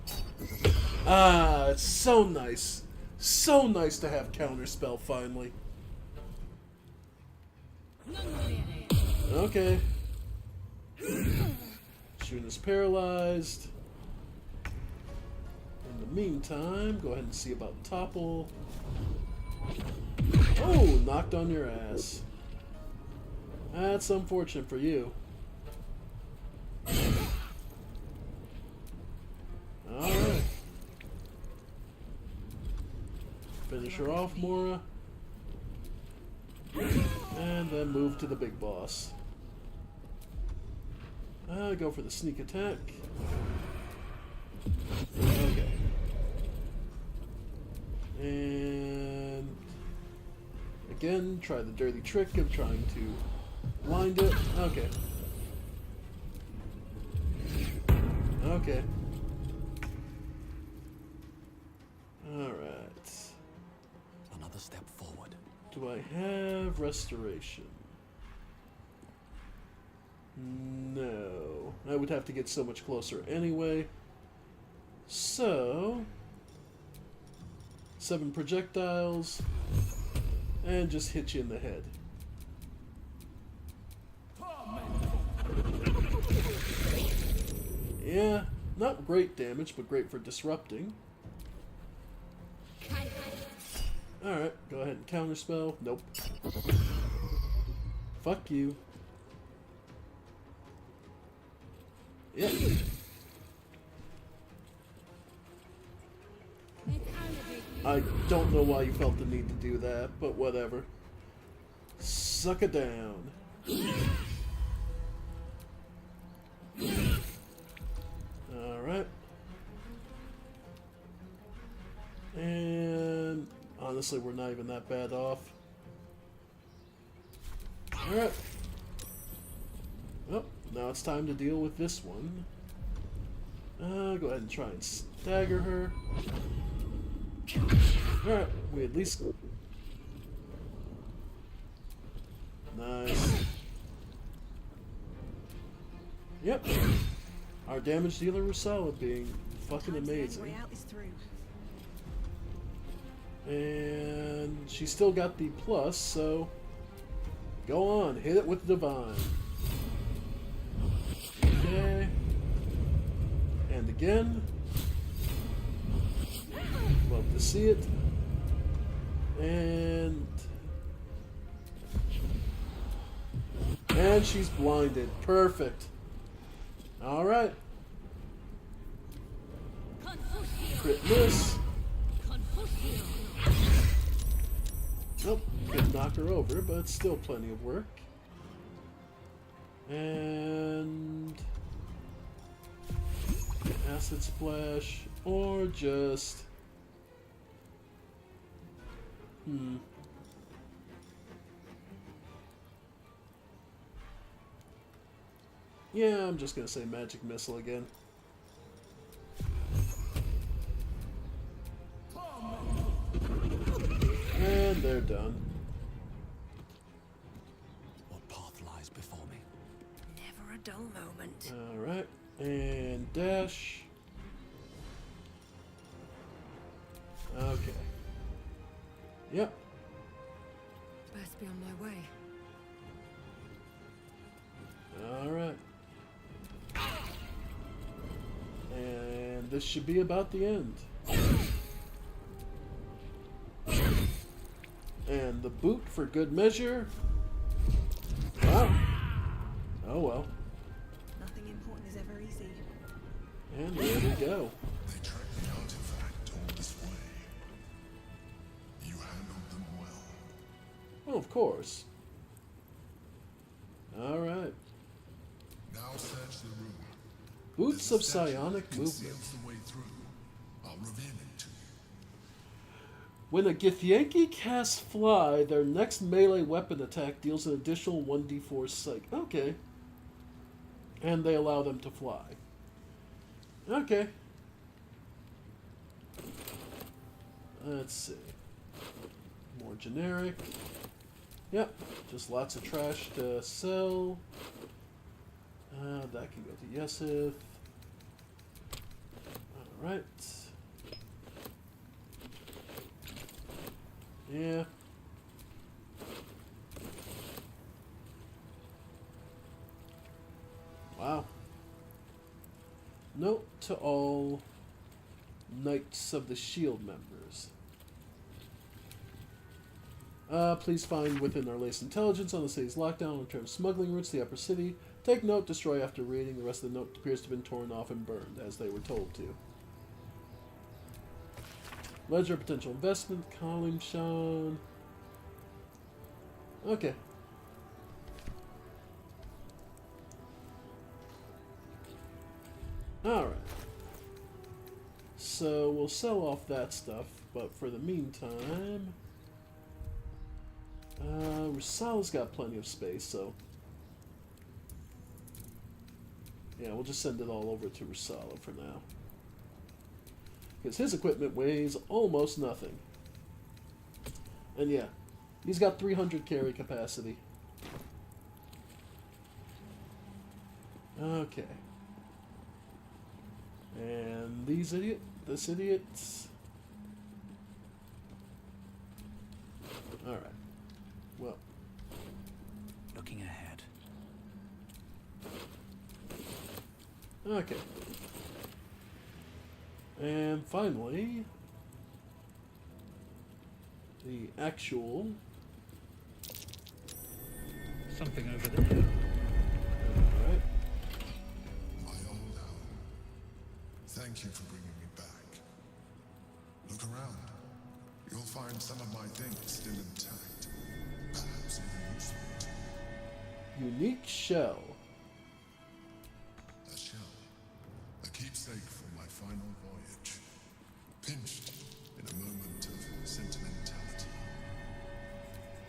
Ah, it's so nice. So nice to have counterspell finally. Okay. Shun is paralyzed. In the meantime, go ahead and see about Topple. Oh, knocked on your ass. That's unfortunate for you. Alright. Finish her off, Mora. And then move to the big boss. Go for the sneak attack. Okay. And again, try the dirty trick of trying to blind it. Okay. Okay. Alright. Another step forward. Do I have restoration? No. I would have to get so much closer anyway. So 7 projectiles and just hit you in the head. Yeah, not great damage, but great for disrupting. Alright, go ahead and counterspell. Nope. Fuck you. Yeah. I don't know why you felt the need to do that, but whatever. Suck it down. Alright. And honestly, we're not even that bad off. Alright. Well, now it's time to deal with this one. Go ahead and try and stagger her. Alright, we at least... Nice. Yep. Our damage dealer was solid, being fucking amazing. And she still got the plus, so... Go on, hit it with Divine. Okay. And again. Love to see it. And she's blinded. Perfect. Alright. Crit miss. Nope, couldn't knock her over, but still plenty of work. And acid splash, or just yeah, I'm just gonna say magic missile again. And they're done. What path lies before me? Never a dull moment. Alright, and dash. Okay. Yep. Best be on my way. Alright. And this should be about the end. And the boot for good measure. Wow. Oh well. Nothing important is ever easy. And there we go. They tracked the artifact all this way. You handled them well. Well, of course. Alright. Now search the room. Boots of psionic movement. Conceals the way through. I'll reveal it to you. When a Githyanki casts Fly, their next melee weapon attack deals an additional 1d4 psych. Okay. And they allow them to fly. Okay. Let's see. More generic. Yep. Just lots of trash to sell. That can go to Yesith. Alright. Yeah. Note to all Knights of the Shield members. Please find within our latest intelligence on the city's lockdown in terms of smuggling routes to the upper city. Take note, destroy after reading. The rest of the note appears to have been torn off and burned, as they were told to. Ledger of potential investment, Kalim Shan. Okay. Alright. So we'll sell off that stuff, but for the meantime... Rusala's got plenty of space, so... yeah, we'll just send it all over to Rusala for now. Because his equipment weighs almost nothing. And yeah, he's got 300 carry capacity. Okay. And this idiot. Alright. Well. Looking ahead. Okay. And finally, the actual... something over there. Alright. My old home. Thank you for bringing me back. Look around. You'll find some of my things still intact. Perhaps even useful. Unique shell. A shell. A keepsake from my final voyage. Pinched in a moment of sentimentality.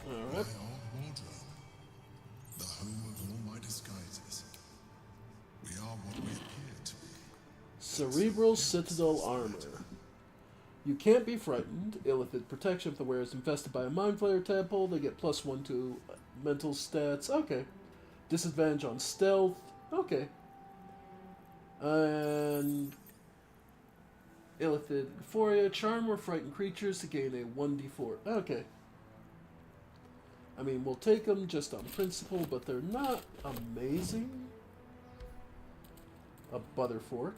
Alright. My old wardrobe. The home of all my disguises. We are what we appear to be. Cerebral Citadel Armor. You can't be frightened. Illithid protection if the wearer is infested by a Mind Flayer tadpole. They get +1 to mental stats. Okay. Disadvantage on stealth. Okay. And Illithid Euphoria. Charm or frighten creatures to gain a 1d4. Okay. I mean, we'll take them just on principle, but they're not amazing. A Butterfork.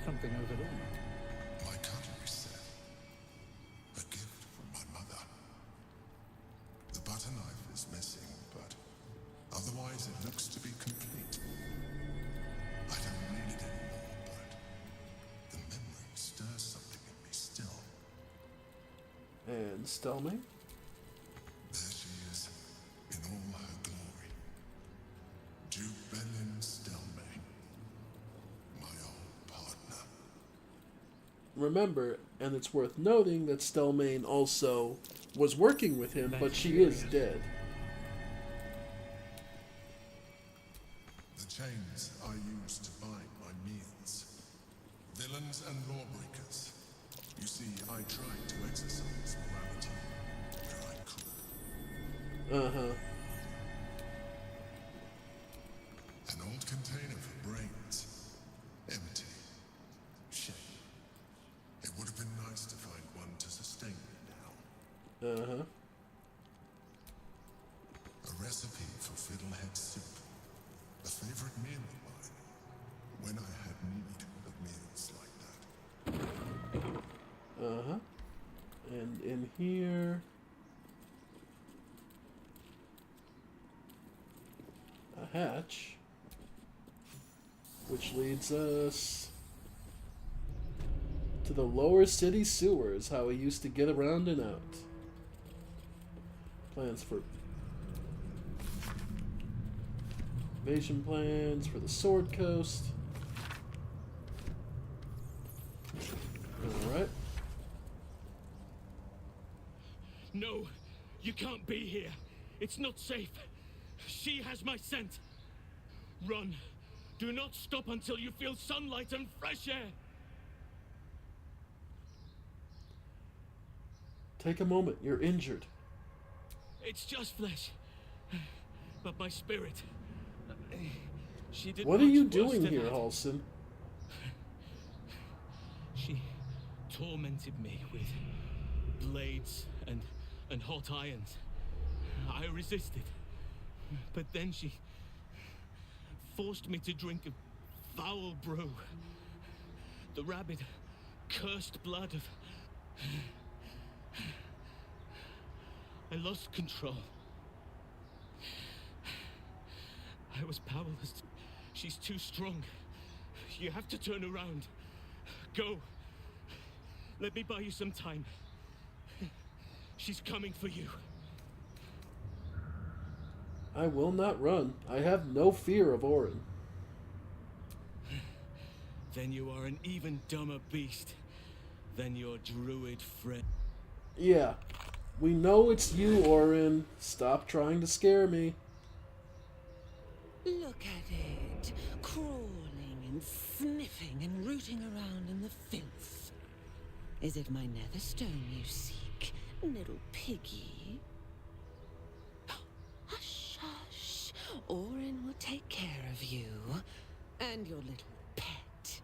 Something over there. My cutlery set. A gift from my mother. The butter knife is missing, but otherwise it looks to be complete. I don't need it anymore, but the memory stirs something in me still. And Stelming. There she is, in all her glory. Jubelin Stelmane. My old partner. Remember, and it's worth noting that Stelmane also was working with him, but she is dead. The chains I use to bind my meals. Villains and lawbreakers. You see, I tried to exercise morality where I could. Uh-huh. An old container for brains. Empty. Shame. It would have been nice to find one to sustain me now. Uh-huh. A recipe for fiddlehead soup. A favorite meal of mine. When I had need of meals like that. Uh-huh. And in here... a hatch. Which leads us... to the lower city sewers, how we used to get around and out. Plans for... invasion plans for the Sword Coast. Alright. No, you can't be here. It's not safe. She has my scent. Run. Do not stop until you feel sunlight and fresh air. Take a moment. You're injured. It's just flesh. But my spirit. She did What are much you worse doing than here, that. Halson? She tormented me with blades and hot irons. I resisted. But then she forced me to drink a foul brew. The rabid, cursed blood of... I lost control. I was powerless. She's too strong. You have to turn around. Go. Let me buy you some time. She's coming for you. I will not run. I have no fear of Orin. Then you are an even dumber beast than your druid friend. Yeah. We know it's you, Orin. Stop trying to scare me. Look at it, crawling and sniffing and rooting around in the filth. Is it my netherstone you seek, little piggy? Hush, hush. Orin will take care of you and your little pet.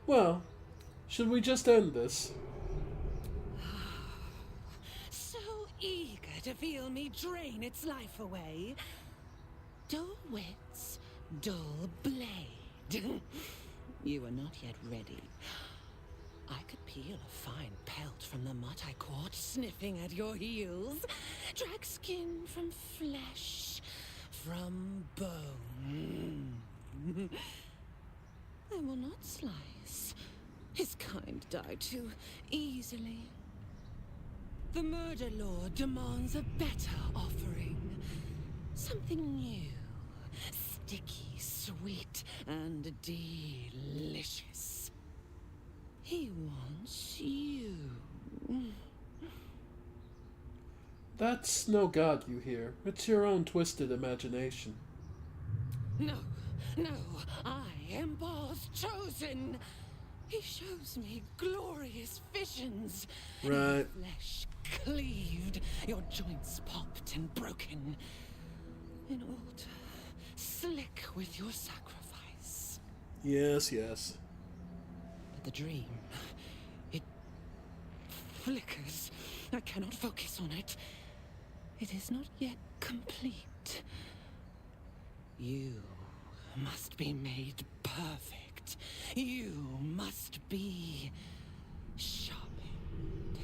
Well, should we just end this? So eager to feel me drain its life away. Dull wits, dull blade. You are not yet ready. I could peel a fine pelt from the mutt I caught sniffing at your heels. Drag skin from flesh, from bone. I will not slice. His kind die too easily. The murder lord demands a better offering. Something new, sticky, sweet, and delicious. He wants you. That's no god you hear. It's your own twisted imagination. No, no, I am Bal's chosen. He shows me glorious visions. Right. Your flesh cleaved, your joints popped and broken. An altar slick with your sacrifice. Yes, yes. But the dream, it flickers. I cannot focus on it. It is not yet complete. You must be made perfect. You must be sharpened.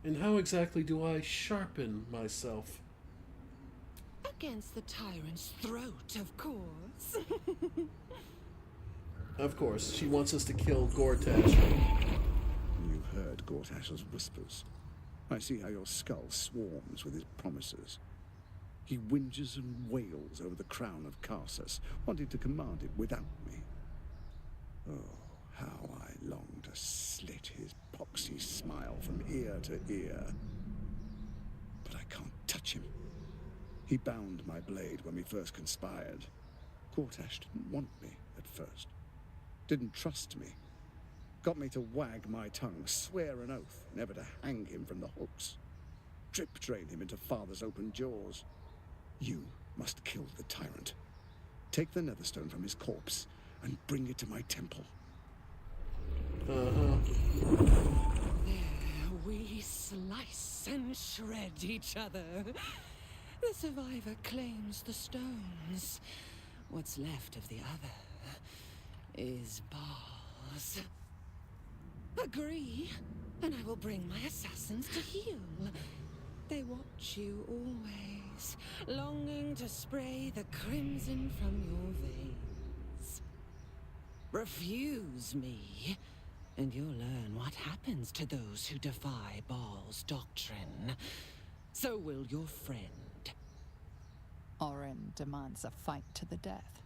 And how exactly do I sharpen myself? Against the tyrant's throat, of course. Of course, she wants us to kill Gortash. You've heard Gortash's whispers. I see how your skull swarms with his promises. He whinges and wails over the crown of Karsus, wanting to command it without me. Oh, how I long to slit his poxy smile from ear to ear. But I can't touch him. He bound my blade when we first conspired. Gortash didn't want me at first. Didn't trust me. Got me to wag my tongue, swear an oath never to hang him from the hooks. Drip drain him into father's open jaws. You must kill the tyrant. Take the netherstone from his corpse and bring it to my temple. There we slice and shred each other. The survivor claims the stones. What's left of the other is bars. Agree, and I will bring my assassins to heal. They watch you always, longing to spray the crimson from your veins. Refuse me, and you'll learn what happens to those who defy Baal's doctrine. So will your friend. Orin demands a fight to the death.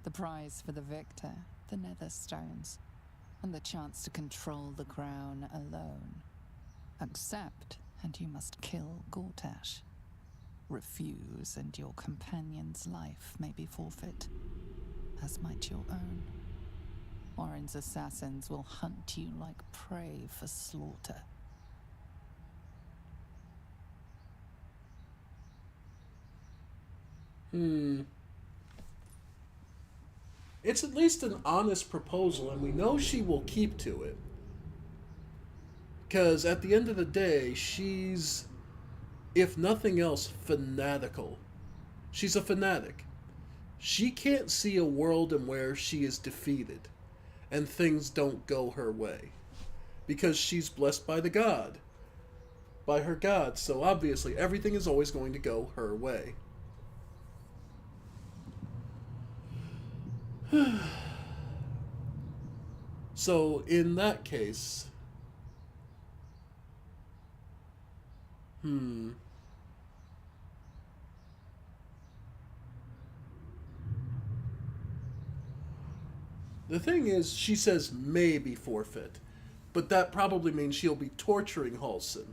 The prize for the victor, the Netherstones, and the chance to control the crown alone. Accept, and you must kill Gortash. Refuse, and your companion's life may be forfeit, as might your own. Orin's assassins will hunt you like prey for slaughter. it's at least an honest proposal, and we know she will keep to it. Because at the end of the day, she's, if nothing else, fanatical. She's a fanatic. She can't see a world in where she is defeated and things don't go her way. Because she's blessed by the God. By her God. So obviously everything is always going to go her way. So in that case... The thing is, she says maybe forfeit. But that probably means she'll be torturing Halsin.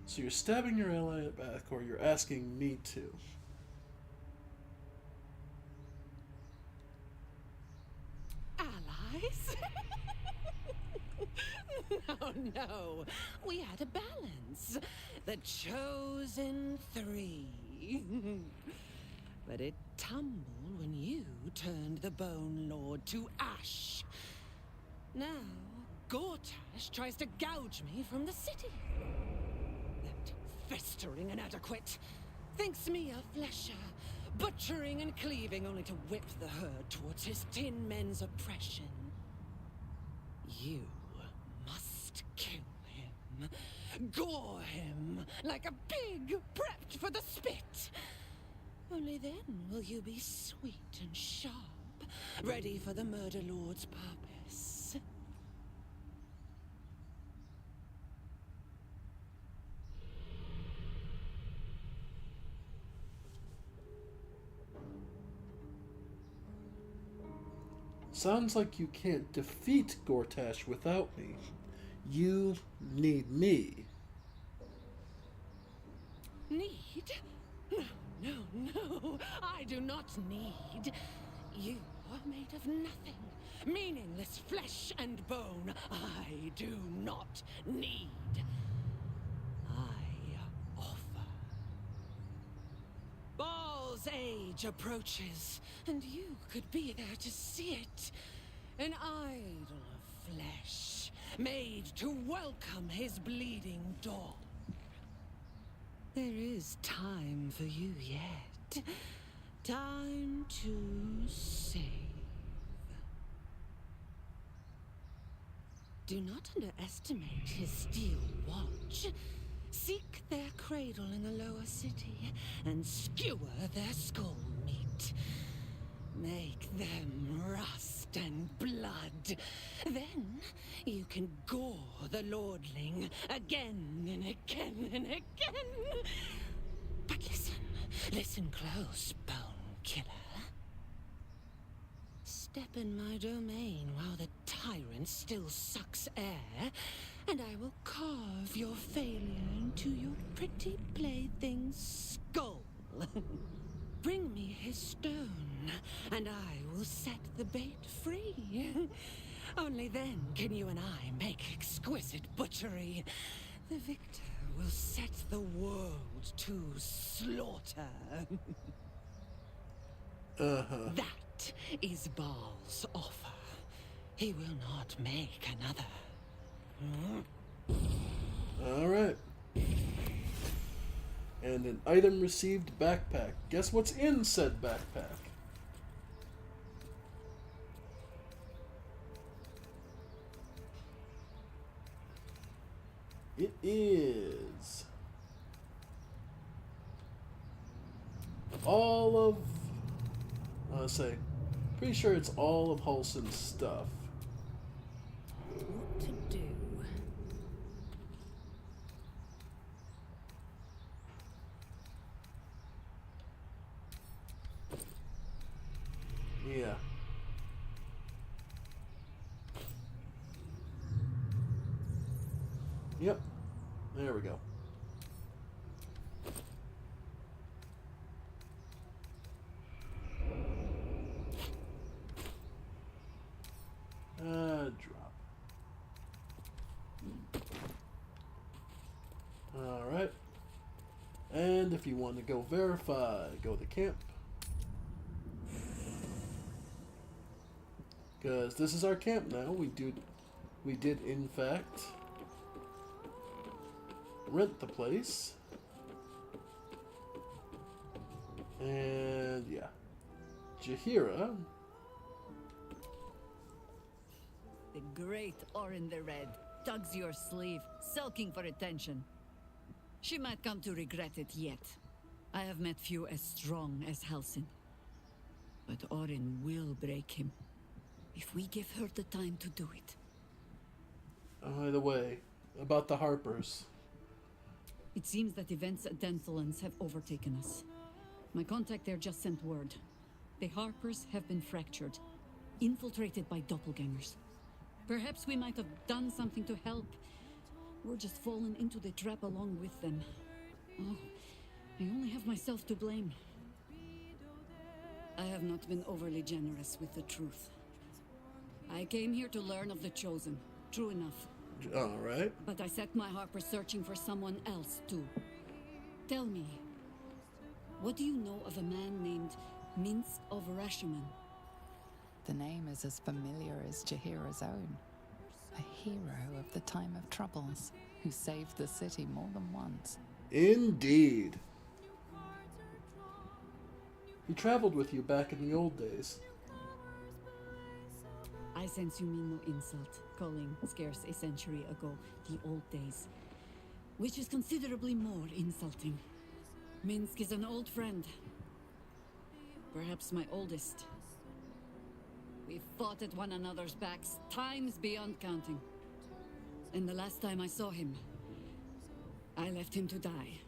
So you're stabbing your ally in the back, or you're asking me to. Allies? No, no. We had a balance. The chosen three. But it tumbled when you turned the Bone Lord to ash. Now, Gortash tries to gouge me from the city. That festering inadequate thinks me a flesher, butchering and cleaving only to whip the herd towards his tin men's oppression. You must kill him. Gore him like a pig prepped for the spit. Only then will you be sweet and sharp, ready for the Murder Lord's purpose. Sounds like you can't defeat Gortash without me. You need me. Need? No, no, no. I do not need. You are made of nothing. Meaningless flesh and bone. I do not need. I offer. Baal's age approaches, and you could be there to see it. An idol of flesh, made to welcome his bleeding dawn. There is time for you yet. Time to save. Do not underestimate his steel watch. Seek their cradle in the lower city and skewer their skull meat. Make them rust and blood. Then you can gore the lordling again and again and again. But listen close, Bone Killer. Step in my domain while the tyrant still sucks air, and I will carve your failure into your pretty plaything's skull. Bring me his stone, and I will set the bait free. Only then can you and I make exquisite butchery. The victor will set the world to slaughter. That is Baal's offer. He will not make another. Alright. And an item received backpack. Guess what's in said backpack? It is all of, pretty sure it's all of Halsin's stuff. What to do? Yeah. Yep. There we go. Drop. Alright. And if you want to go verify, go to camp. Because this is our camp now. We did in fact rent the place. And yeah. Jaheira. The great Orin the Red tugs your sleeve, sulking for attention. She might come to regret it yet. I have met few as strong as Halsin. But Orin will break him, if we give her the time to do it. By the way, about the Harpers. It seems that events at Denthalans have overtaken us. My contact there just sent word. The Harpers have been fractured, infiltrated by doppelgangers. Perhaps we might have done something to help. We're just fallen into the trap along with them. Oh, I only have myself to blame. I have not been overly generous with the truth. I came here to learn of the Chosen. True enough. All right. But I set my Harper searching for someone else, too. Tell me, what do you know of a man named Minsk of Rashomon? The name is as familiar as Jaheira's own. A hero of the time of troubles, who saved the city more than once. Indeed. He traveled with you back in the old days. I sense you mean no insult, calling scarce a century ago the old days. Which is considerably more insulting. Minsk is an old friend. Perhaps my oldest. We fought at one another's backs, times beyond counting. And the last time I saw him, I left him to die.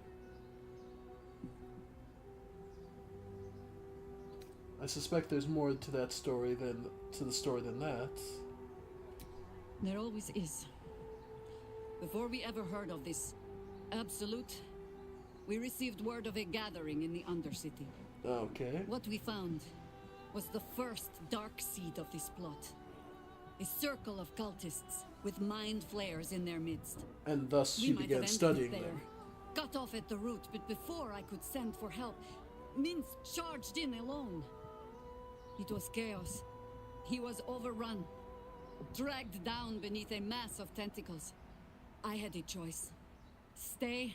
I suspect there's more to that story than that. There always is. Before we ever heard of this Absolute, we received word of a gathering in the Undercity. Okay. What we found was the first dark seed of this plot. A circle of cultists with mind flayers in their midst. And thus she began studying them. Cut off at the root, but before I could send for help, Minsk charged in alone. It was chaos. He was overrun, dragged down beneath a mass of tentacles. I had a choice. Stay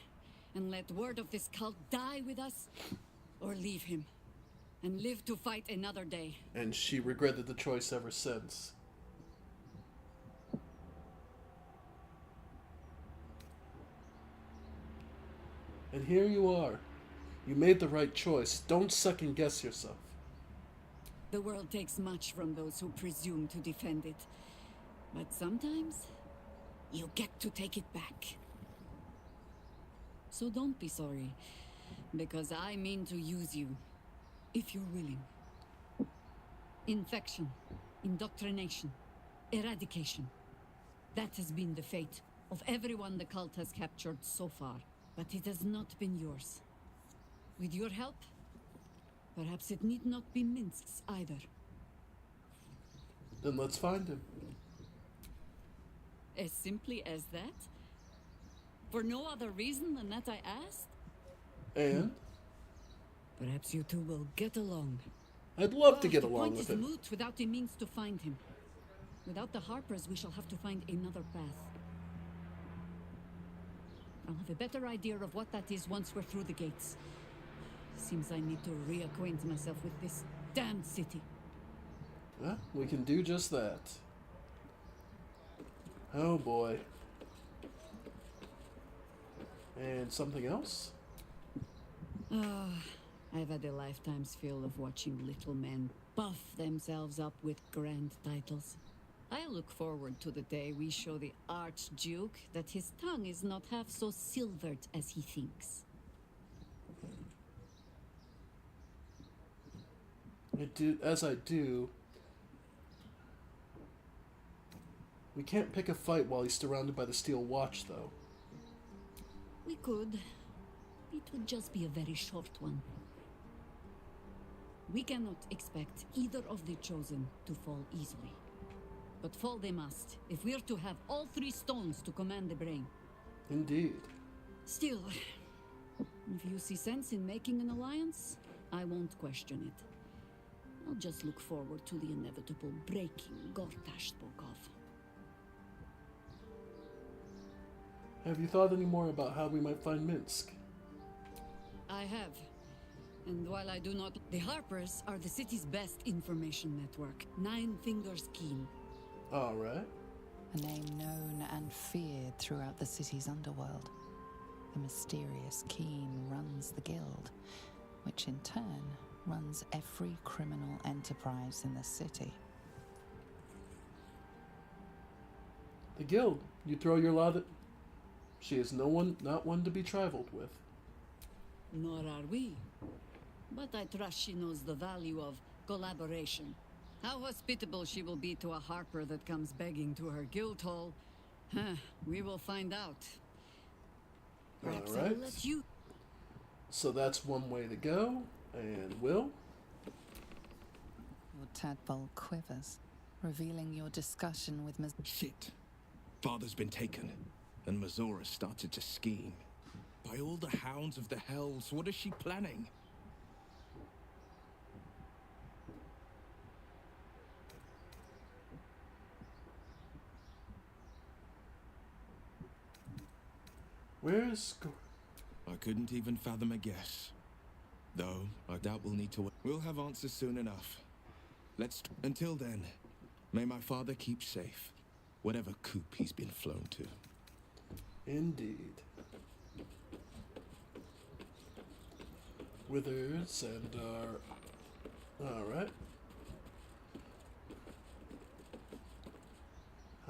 and let word of this cult die with us, or leave him and live to fight another day. And she regretted the choice ever since. And here you are. You made the right choice. Don't second guess yourself. The world takes much from those who presume to defend it. But sometimes, you get to take it back. So don't be sorry, because I mean to use you, if you're willing. Infection, indoctrination, eradication. That has been the fate of everyone the cult has captured so far. But it has not been yours. With your help, perhaps it need not be Minsk's either. Then let's find him. As simply as that? For no other reason than that I asked? And? Perhaps you two will get along. I'd love to get along with him. The point is moot without a means to find him. Without the Harpers, we shall have to find another path. I'll have a better idea of what that is once we're through the gates. Seems I need to reacquaint myself with this damned city. Well, we can do just that. Oh boy. And something else? Ah, I've had a lifetime's fill of watching little men buff themselves up with grand titles. I look forward to the day we show the Archduke that his tongue is not half so silvered as he thinks. As I do, we can't pick a fight while he's surrounded by the Steel Watch, though. We could. It would just be a very short one. We cannot expect either of the Chosen to fall easily. But fall they must, if we're to have all three stones to command the brain. Indeed. Still, If you see sense in making an alliance, I won't question it. I'll just look forward to the inevitable breaking Gortash spoke of. Have you thought any more about how we might find Minsk? I have. And while I do not... The Harpers are the city's best information network. 9 fingers keen. Alright. A name known and feared throughout the city's underworld. The mysterious Keen runs the guild, which in turn runs every criminal enterprise in the city. The guild. You throw your lot at... She is not one to be trifled with. Nor are we. But I trust she knows the value of collaboration. How hospitable she will be to a Harper that comes begging to her guild hall, we will find out. Perhaps All right. I'll let you... So that's one way to go. And Will? Your tadpole quivers, revealing your discussion with Ms. Shit. Father's been taken, and Mazora started to scheme. By all the hounds of the hells, what is she planning? Where's... I couldn't even fathom a guess. Though, I doubt we'll need to wait. We'll have answers soon enough. Until then, may my father keep safe, whatever coop he's been flown to. Indeed. Withers and our... Alright.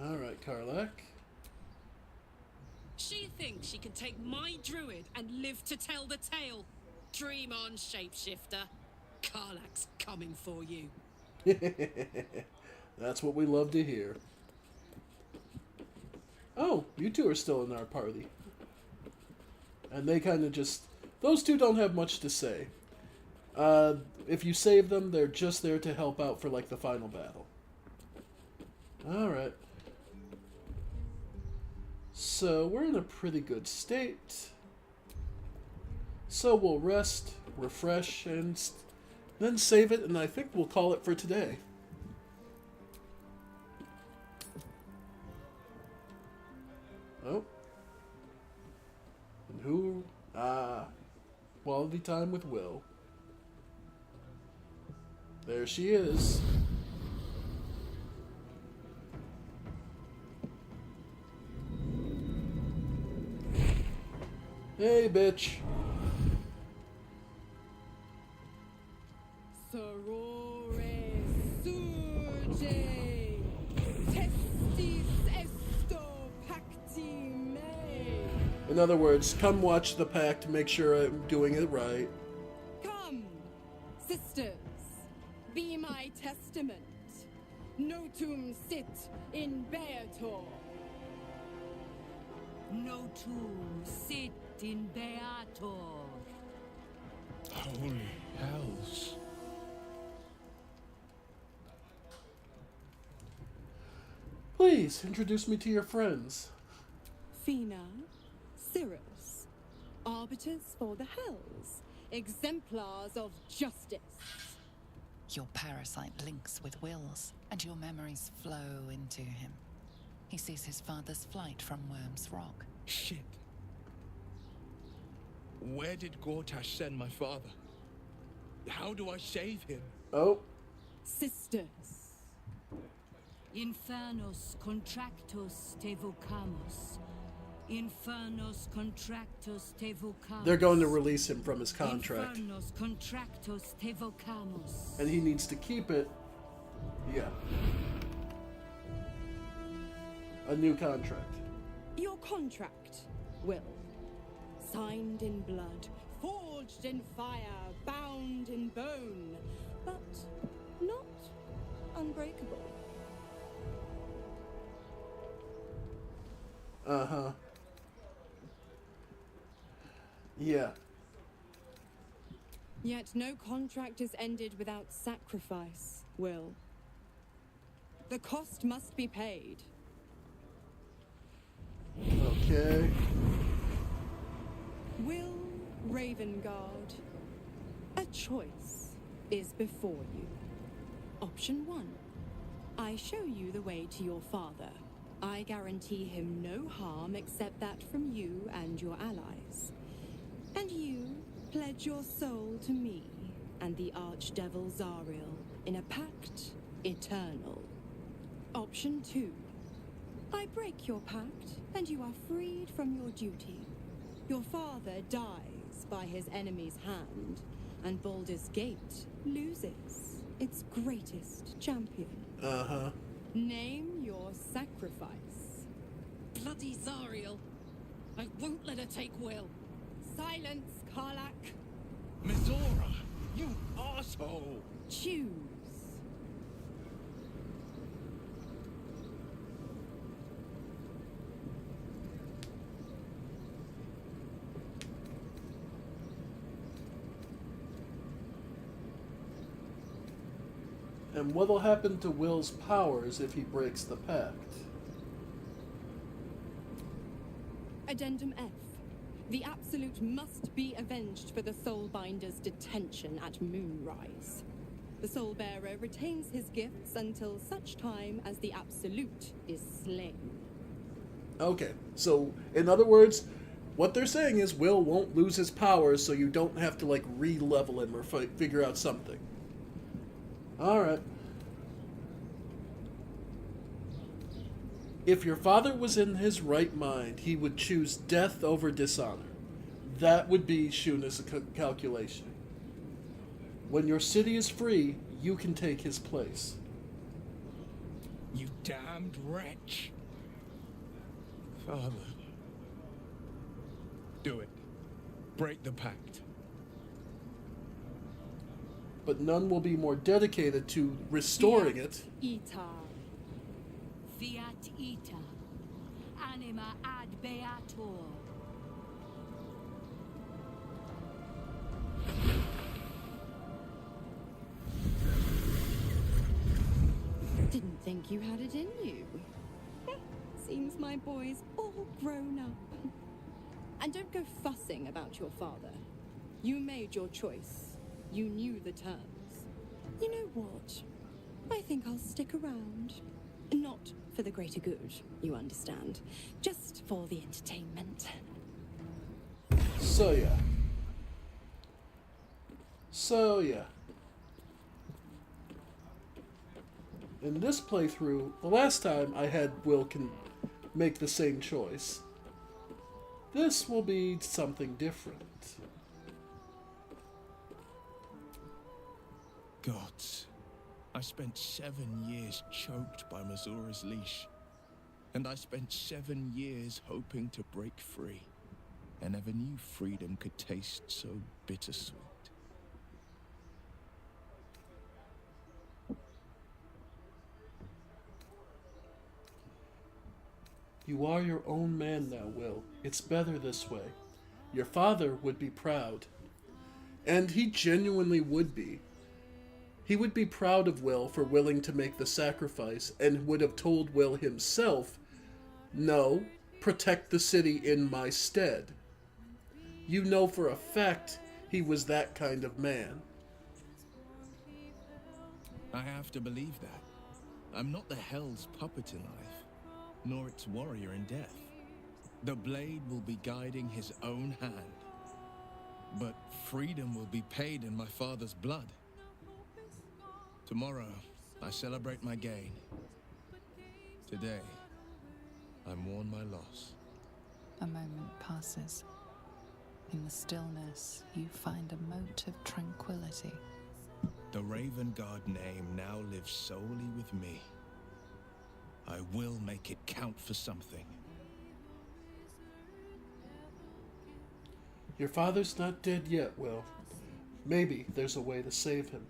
Alright, Karlak. She thinks she can take my druid and live to tell the tale. Dream on, shapeshifter. Karlak's coming for you. That's what we love to hear. Oh, you two are still in our party. And they kind of just... Those two don't have much to say. If you save them, they're just there to help out for, like, the final battle. Alright. So, we're in a pretty good state. So we'll rest, refresh, and then save it, and I think we'll call it for today. Oh. And who? Quality time with Will. There she is. Hey, bitch. Sorore surge, testis esto pacti me. In other words, come watch the pact, make sure I'm doing it right. Come, sisters, be my testament. Notum sit in Beator. Notum sit in Beator. Holy hells. Please, introduce me to your friends. Fina, Cyrus, arbiters for the hells, exemplars of justice. Your parasite links with Will's, and your memories flow into him. He sees his father's flight from Worm's Rock. Shit. Where did Gortash send my father? How do I save him? Oh. Sisters. Infernos contractus te vocamus. Infernos contractus te vocamus. They're going to release him from his contract. Infernos contractus te vocamus. And he needs to keep it. Yeah. A new contract. Your contract, Will. Signed in blood, forged in fire, bound in bone, but not unbreakable. Uh-huh. Yeah. Yet no contract is ended without sacrifice, Will. The cost must be paid. Okay. Will Ravengard, a choice is before you. Option 1. I show you the way to your father. I guarantee him no harm except that from you and your allies. And you pledge your soul to me and the Archdevil Zariel in a pact eternal. Option 2. I break your pact and you are freed from your duty. Your father dies by his enemy's hand, and Baldur's Gate loses its greatest champion. Uh-huh. Name your sacrifice. Bloody Zariel. I won't let her take Will. Silence, Karlak. Mizora, you asshole! Choose. And what'll happen to Will's powers if he breaks the pact? Addendum F. The Absolute must be avenged for the Soulbinder's detention at Moonrise. The Soulbearer retains his gifts until such time as the Absolute is slain. Okay, so in other words, what they're saying is Will won't lose his powers, so you don't have to like re-level him or figure out something. Alright. If your father was in his right mind, he would choose death over dishonor. That would be Shuna's calculation. When your city is free, you can take his place. You damned wretch. Father. Do it. Break the pact. But none will be more dedicated to restoring it. Ita. Fiat ita. Anima ad beator. Didn't think you had it in you. Seems my boy's all grown up. And don't go fussing about your father. You made your choice. You knew the terms. You know what? I think I'll stick around. Not for the greater good, you understand. Just for the entertainment. So yeah. In this playthrough, the last time I had Will can make the same choice. This will be something different. Gods, I spent 7 years choked by Mazora's leash. And I spent 7 years hoping to break free. I never knew freedom could taste so bittersweet. You are your own man now, Will. It's better this way. Your father would be proud. And he genuinely would be. He would be proud of Will for willing to make the sacrifice and would have told Will himself, no, protect the city in my stead. You know for a fact he was that kind of man. I have to believe that. I'm not the Hell's puppet in life, nor its warrior in death. The blade will be guiding his own hand. But freedom will be paid in my father's blood. Tomorrow, I celebrate my gain. Today, I mourn my loss. A moment passes. In the stillness, you find a mote of tranquility. The Ravengard name now lives solely with me. I will make it count for something. Your father's not dead yet, Will. Maybe there's a way to save him.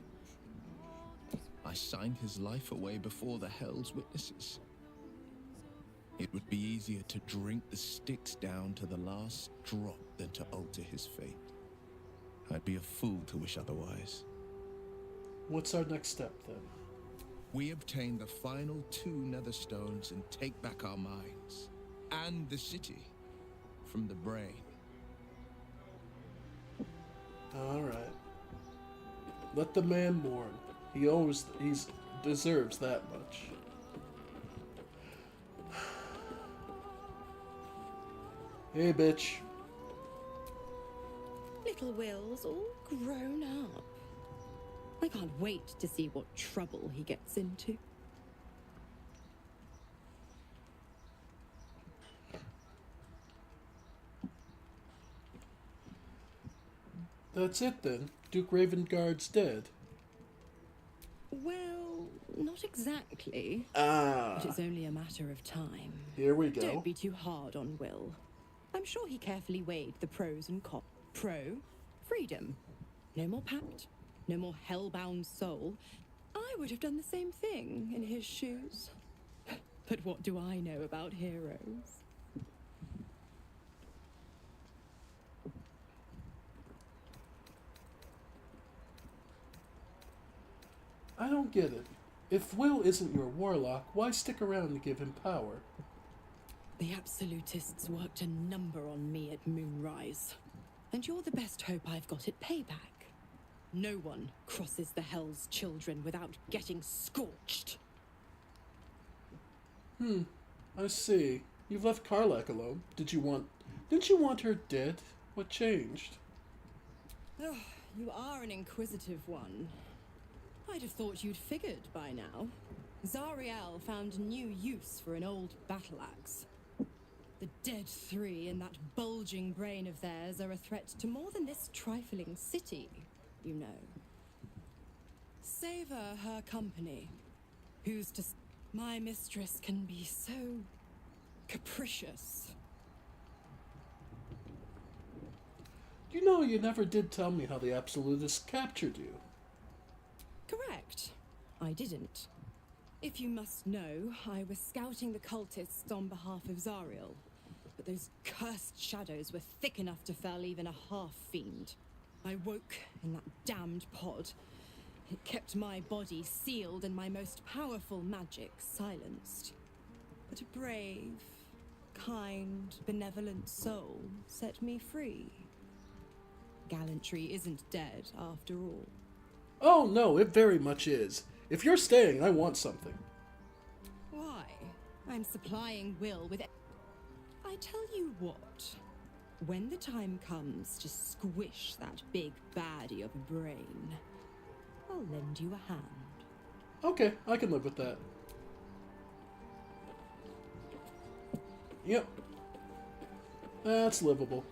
I signed his life away before the Hell's witnesses. It would be easier to drink the sticks down to the last drop than to alter his fate. I'd be a fool to wish otherwise. What's our next step, then? We obtain the final 2 Netherstones and take back our minds. And the city. From the brain. Let the man mourn. He's deserves that much. Hey, bitch. Little Will's all grown up. I can't wait to see what trouble he gets into. That's it then. Duke Ravengard's dead. Well, not exactly. Ah. But it's only a matter of time. Here we go. Don't be too hard on Will. I'm sure he carefully weighed the pros and cons. Pro, freedom. No more pact. No more hellbound soul. I would have done the same thing in his shoes. But what do I know about heroes? I don't get it. If Will isn't your warlock, why stick around to give him power? The absolutists worked a number on me at Moonrise. And you're the best hope I've got at payback. No one crosses the Hell's Children without getting scorched. I see. You've left Karlach alone. Didn't you want her dead? What changed? Oh, you are an inquisitive one. I'd have thought you'd figured by now. Zariel found new use for an old battle axe. The dead three in that bulging brain of theirs are a threat to more than this trifling city, you know. Savor her company. Who's to... My mistress can be so... capricious. You know, you never did tell me how the Absolutists captured you. Correct. I didn't. If you must know, I was scouting the cultists on behalf of Zariel. But those cursed shadows were thick enough to fell even a half-fiend. I woke in that damned pod. It kept my body sealed and my most powerful magic silenced. But a brave, kind, benevolent soul set me free. Gallantry isn't dead, after all. Oh no, it very much is. If you're staying, I want something. Why? I'm supplying Will with... I tell you what. When the time comes to squish that big baddie of a brain, I'll lend you a hand. Okay, I can live with that. Yep. That's livable.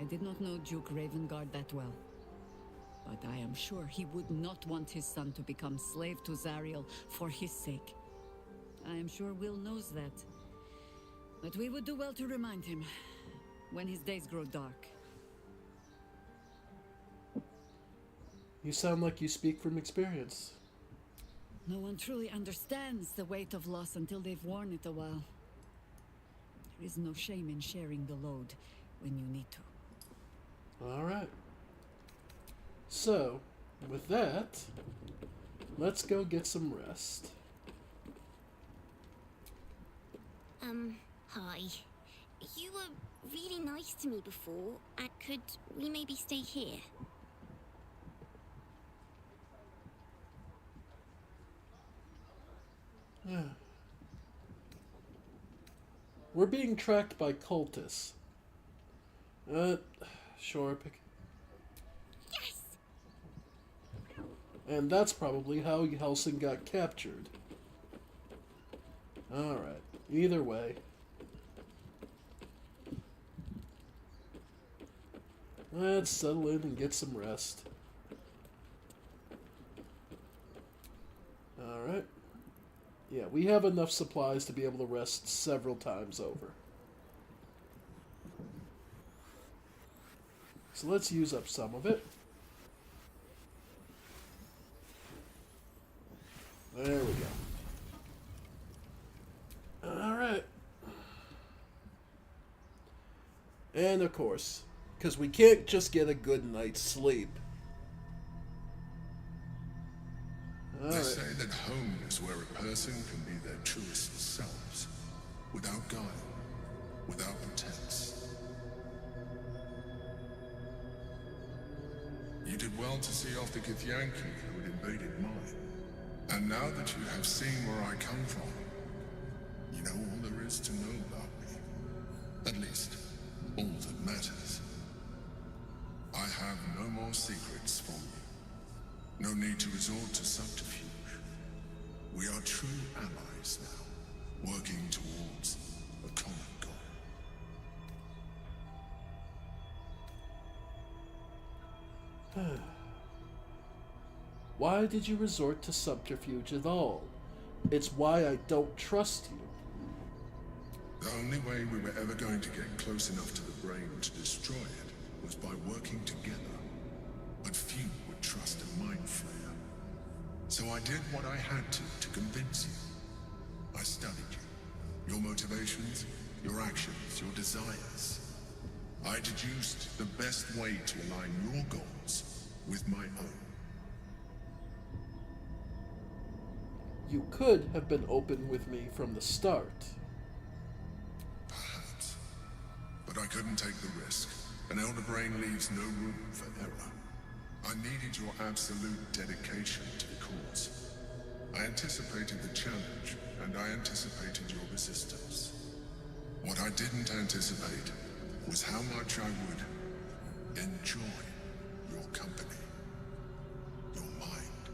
I did not know Duke Ravengard that well. But I am sure he would not want his son to become slave to Zariel for his sake. I am sure Will knows that. But we would do well to remind him when his days grow dark. You sound like you speak from experience. No one truly understands the weight of loss until they've worn it a while. There is no shame in sharing the load when you need to. Alright. So, with that, let's go get some rest. Hi. You were really nice to me before. Could we maybe stay here? We're being tracked by cultists. Sure, pick. Yes! And that's probably how Helsing got captured. Alright, either way. Let's settle in and get some rest. Alright. Yeah, we have enough supplies to be able to rest several times over. So let's use up some of it. There we go. Alright. And of course, because we can't just get a good night's sleep. They say that home is where a person can be their truest selves, without guile, without pretense. did well to see off the Githyanki who had invaded mine. And now that you have seen where I come from, you know all there is to know about me. At least, all that matters. I have no more secrets from you. No need to resort to subterfuge. We are true allies now, working towards a common goal. Why did you resort to subterfuge at all? It's why I don't trust you. The only way we were ever going to get close enough to the brain to destroy it was by working together. But few would trust a mind flayer. So I did what I had to convince you. I studied you. Your motivations, your actions, your desires. I deduced the best way to align your goals with my own. You could have been open with me from the start. Perhaps. But I couldn't take the risk. An Elder Brain leaves no room for error. I needed your absolute dedication to the cause. I anticipated the challenge, and I anticipated your resistance. What I didn't anticipate was how much I would enjoy your company. Your mind.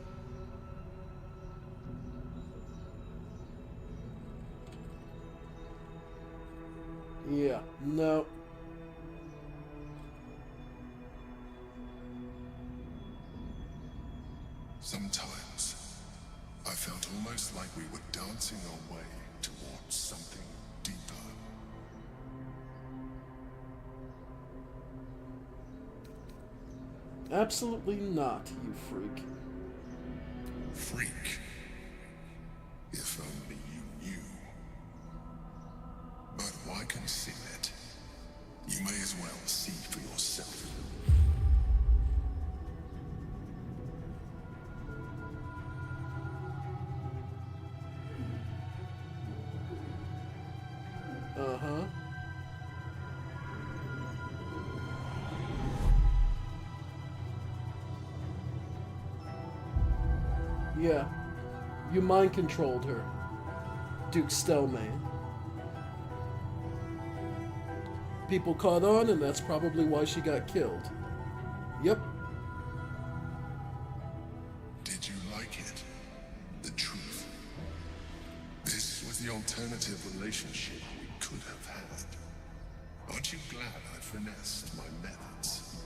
Yeah, no. Sometimes, I felt almost like we were dancing our way towards something deeper. Absolutely not, you freak. Freak? If only you knew. But why conceal it? You may as well see for yourself. Uh-huh. Yeah. You mind-controlled her, Duke Stellmain. People caught on, and that's probably why she got killed. Yep. Did you like it? The truth. This was the alternative relationship we could have had. Aren't you glad I finessed my methods?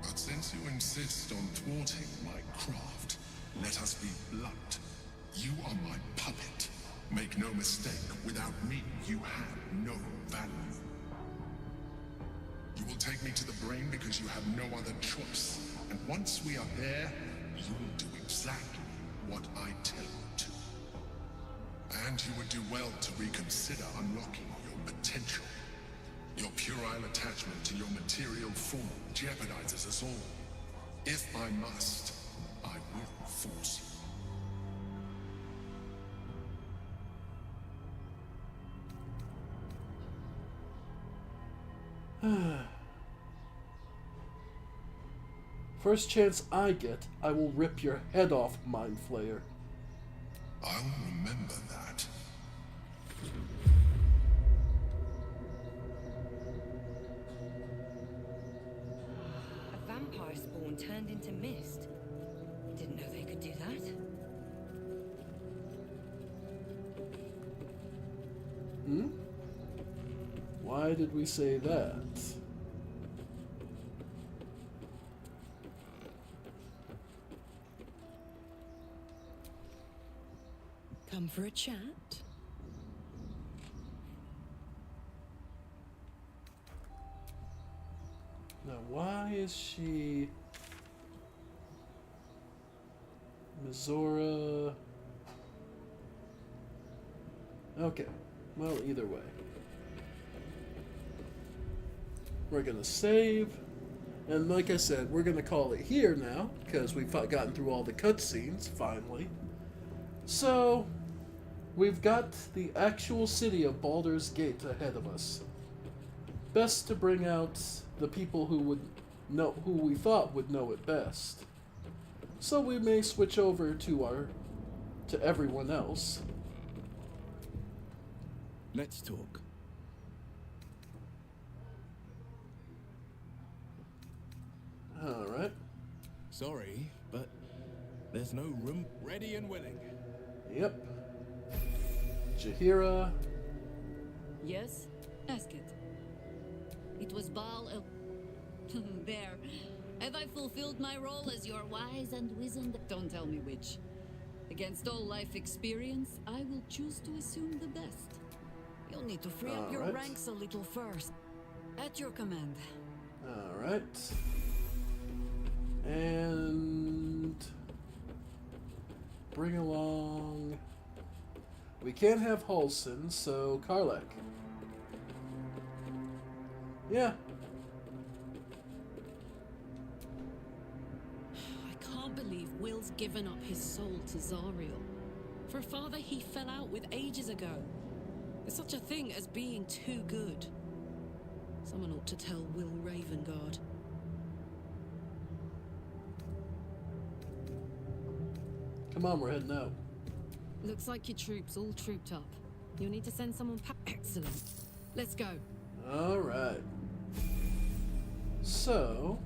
But since you insist on thwarting my craft, let us be blunt. You are my puppet. Make no mistake, without me, you have no value. You will take me to the brain because you have no other choice. And once we are there, you will do exactly what I tell you to. And you would do well to reconsider unlocking your potential. Your puerile attachment to your material form jeopardizes us all. If I must, I will force you. First chance I get, I will rip your head off, Mind Flayer. I'll remember that. A vampire spawn turned into mist. Didn't know they could do that. Hmm? Why did we say that? Come for a chat? Now, why is she... Mizora... Okay, well, either way. We're gonna save, and like I said, we're gonna call it here now, because we've gotten through all the cutscenes, finally. So, we've got the actual city of Baldur's Gate ahead of us. Best to bring out the people who would know who we thought would know it best. So we may switch over to everyone else. Let's talk. Alright. Sorry, but there's no room. Ready and willing. Yep. Jahira. Yes? Ask it. It was Baal El... There. Have I fulfilled my role as your wise and wizened... Don't tell me which. Against all life experience, I will choose to assume the best. You'll need to free up your ranks a little first. At your command. Alright. And... bring along... We can't have Halson, so Karlek. Yeah. I can't believe Will's given up his soul to Zariel. For a father he fell out with ages ago. There's such a thing as being too good. Someone ought to tell Will Ravengard. Come on, we're heading out. Looks like your troops all trooped up. You'll need to send someone Excellent. Let's go. Alright. So,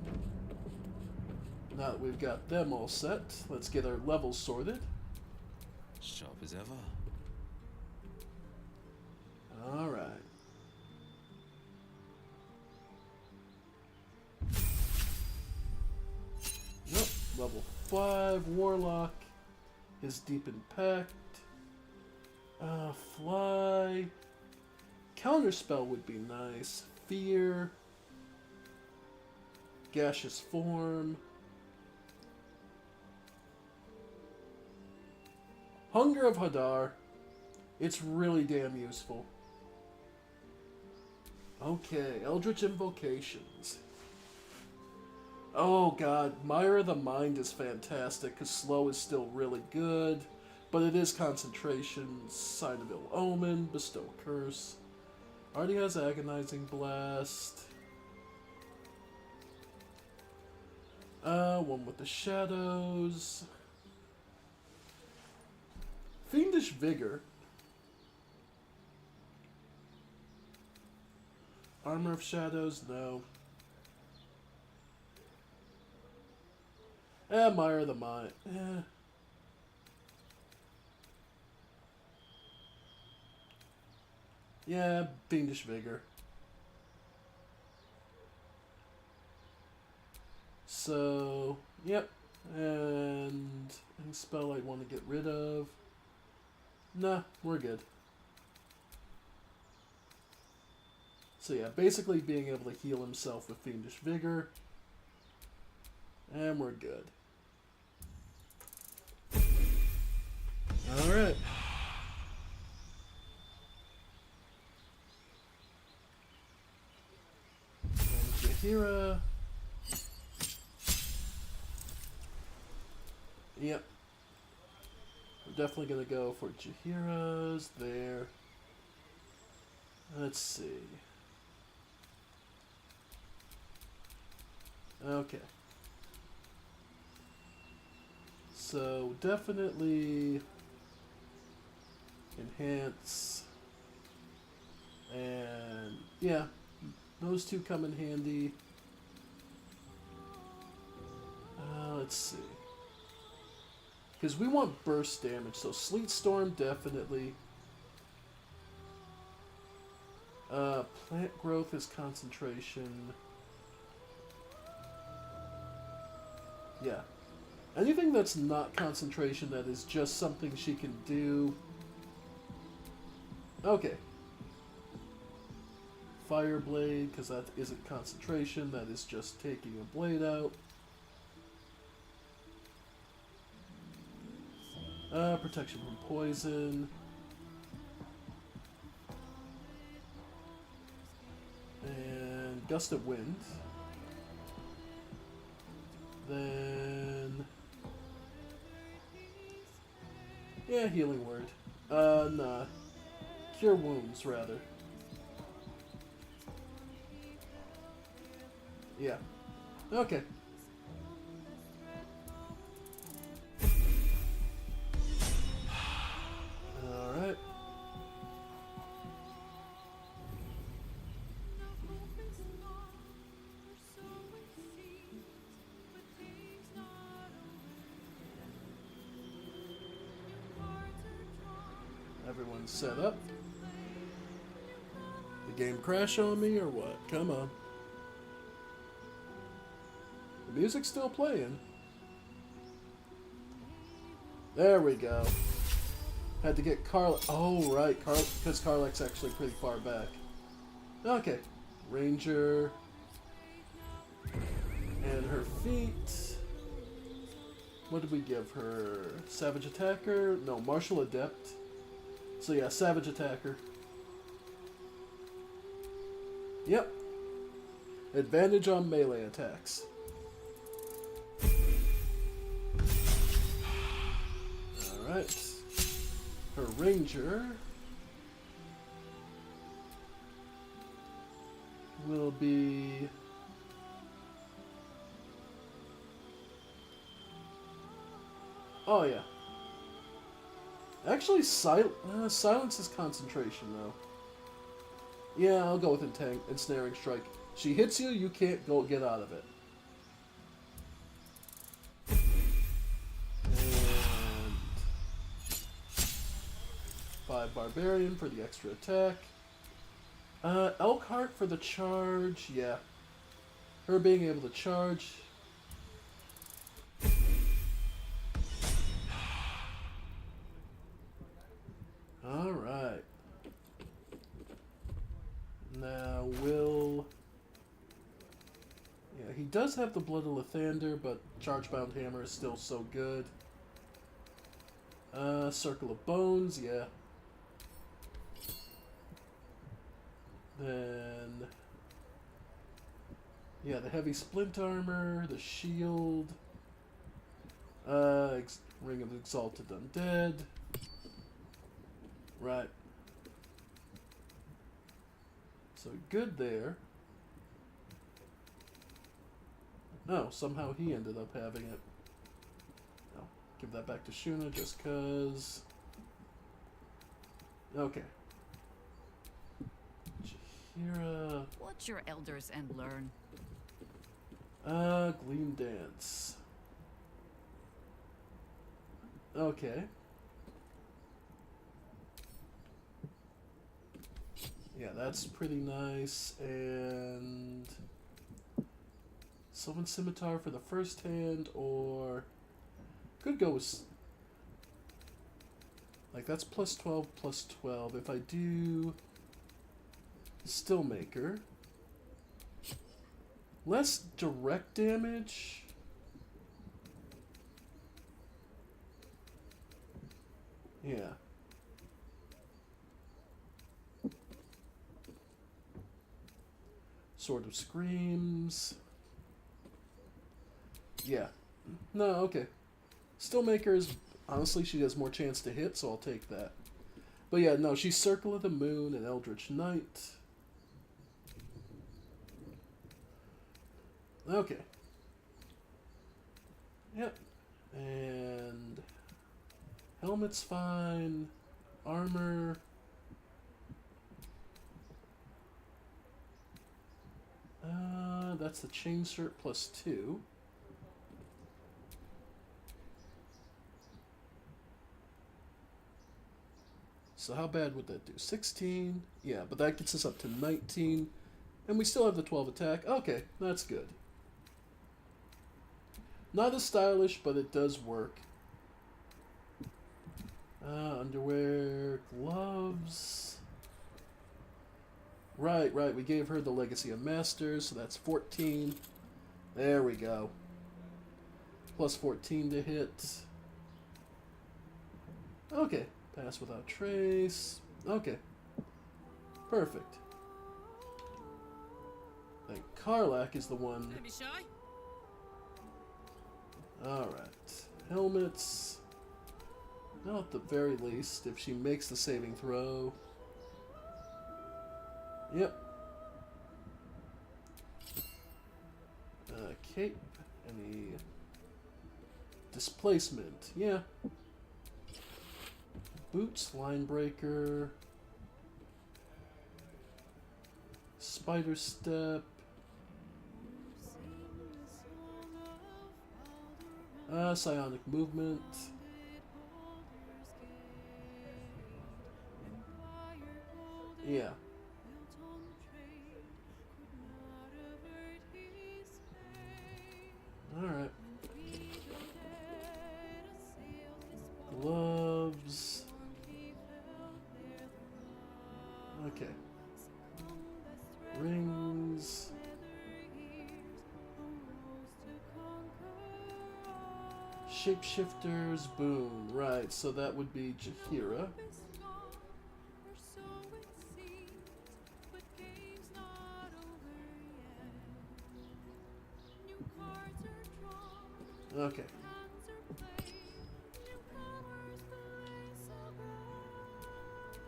now that we've got them all set, let's get our levels sorted. Sharp as ever. Alright. Yep, level 5, Warlock is Deep Impact. Fly. Counterspell would be nice. Fear. Gaseous Form. Hunger of Hadar. It's really damn useful. Okay, Eldritch Invocations. Oh god, Mire of the Mind is fantastic, because slow is still really good, but it is concentration, Sign of Ill Omen, Bestow Curse. Already has Agonizing Blast. One with the Shadows. Fiendish Vigor. Armor of Shadows, no. Mire of the Mind. Yeah, Fiendish Vigor. So, yep. And any spell I want to get rid of. Nah, we're good. So yeah, basically being able to heal himself with Fiendish Vigor. And we're good. Alright. And Jahira. Yep. We're definitely going to go for Jahira's there. Let's see. Okay. So definitely enhance, and yeah, those two come in handy. Let's see, because we want burst damage, so Sleet Storm definitely. Plant growth is concentration. Yeah. Anything that's not concentration, that is just something she can do. Okay. Fire Blade, because that isn't concentration, that is just taking a blade out. Protection from poison. And Gust of Wind. Then... yeah, Healing Word. Nah. Cure Wounds, rather. Yeah. Okay. Alright. Everyone's set up. The game crash on me or what? Come on. The music's still playing. There we go. Had to get Carl. Oh, right. Because Karlach's actually pretty far back. Okay. Ranger. And her feat. What did we give her? Savage Attacker? No, Martial Adept. So yeah, Savage Attacker. Yep. Advantage on melee attacks. Alright. Her Ranger will be... Oh yeah. Actually, silence is concentration, though. Yeah, I'll go with Ensnaring Strike. She hits you, you can't go get out of it. And 5 Barbarian for the extra attack. Elkhart for the charge, yeah. Her being able to charge. Alright. Now, Will... Yeah, he does have the Blood of Lathander, but Chargebound Hammer is still so good. Circle of Bones, yeah. Then... Yeah, the Heavy Splint Armor, the Shield... Ring of Exalted Undead... Right. So good there. No, somehow he ended up having it. No, give that back to Shuna just cause. Okay. Jahira. Watch your elders and learn. Gleam Dance. Okay. Yeah, that's pretty nice, and Sylvan Scimitar for the first hand, or could go with, like, that's plus 12, plus 12. If I do Stillmaker, less direct damage. Yeah. Sword of Screams. Yeah. No, okay. Stillmaker is... Honestly, she has more chance to hit, so I'll take that. But yeah, no, she's Circle of the Moon and Eldritch Knight. Okay. Yep. And... Helmet's fine. Armor... that's the chain shirt plus 2. So how bad would that do? 16? Yeah, but that gets us up to 19. And we still have the 12 attack. Okay, that's good. Not as stylish, but it does work. Underwear, gloves... Right, we gave her the Legacy of Masters, so that's 14. There we go. Plus 14 to hit. Okay, pass without trace. Okay. Perfect. I think Karlach is the one... Don't be shy. Alright. Helmets. Well, at the very least, if she makes the saving throw... Yep. Cape. Any displacement? Yeah. Boots, line breaker. Spider step. Psionic movement. Yeah. Alright. Gloves. Okay. Rings. Shapeshifters, boom. Right, so that would be Jahira. Okay.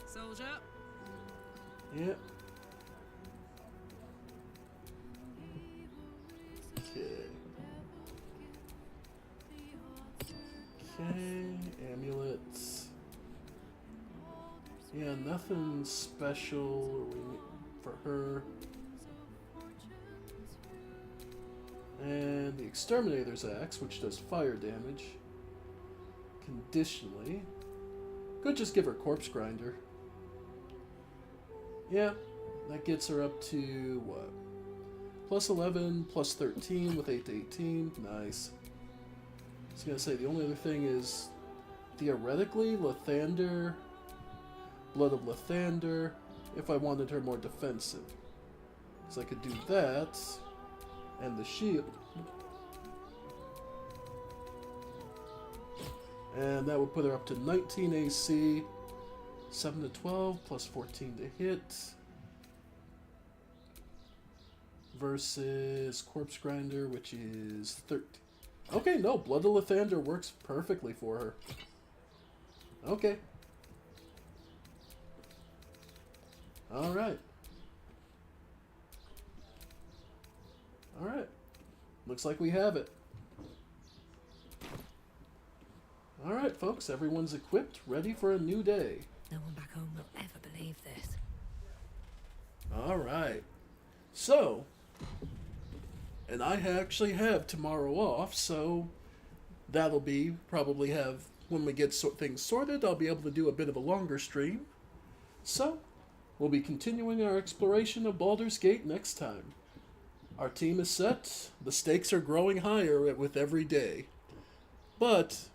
Soldier. Yep. Okay. Okay, amulets. Yeah, nothing special for her. And the Exterminator's Axe, which does fire damage. Conditionally. Could just give her Corpse Grinder. Yeah, that gets her up to, what? Plus 11, plus 13 with 8 to 18. Nice. I was going to say, the only other thing is, theoretically, Lathander, Blood of Lathander, if I wanted her more defensive. Because I could do that, and the shield. And that would put her up to 19 AC, 7 to 12, plus 14 to hit. Versus Corpse Grinder, which is 13. Okay, no, Blood of Lathander works perfectly for her. Okay. Alright. Alright. Looks like we have it. Alright, folks, everyone's equipped, ready for a new day. No one back home will ever believe this. Alright. So, and I actually have tomorrow off, so that'll be, probably have, when we get things sorted, I'll be able to do a bit of a longer stream. So, we'll be continuing our exploration of Baldur's Gate next time. Our team is set, the stakes are growing higher with every day. But,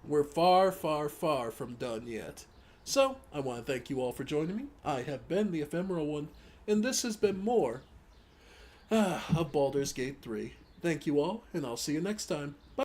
we're far, far, far from done yet. So, I want to thank you all for joining me. I have been the Ephemeral One, and this has been more of Baldur's Gate 3. Thank you all, and I'll see you next time. Bye.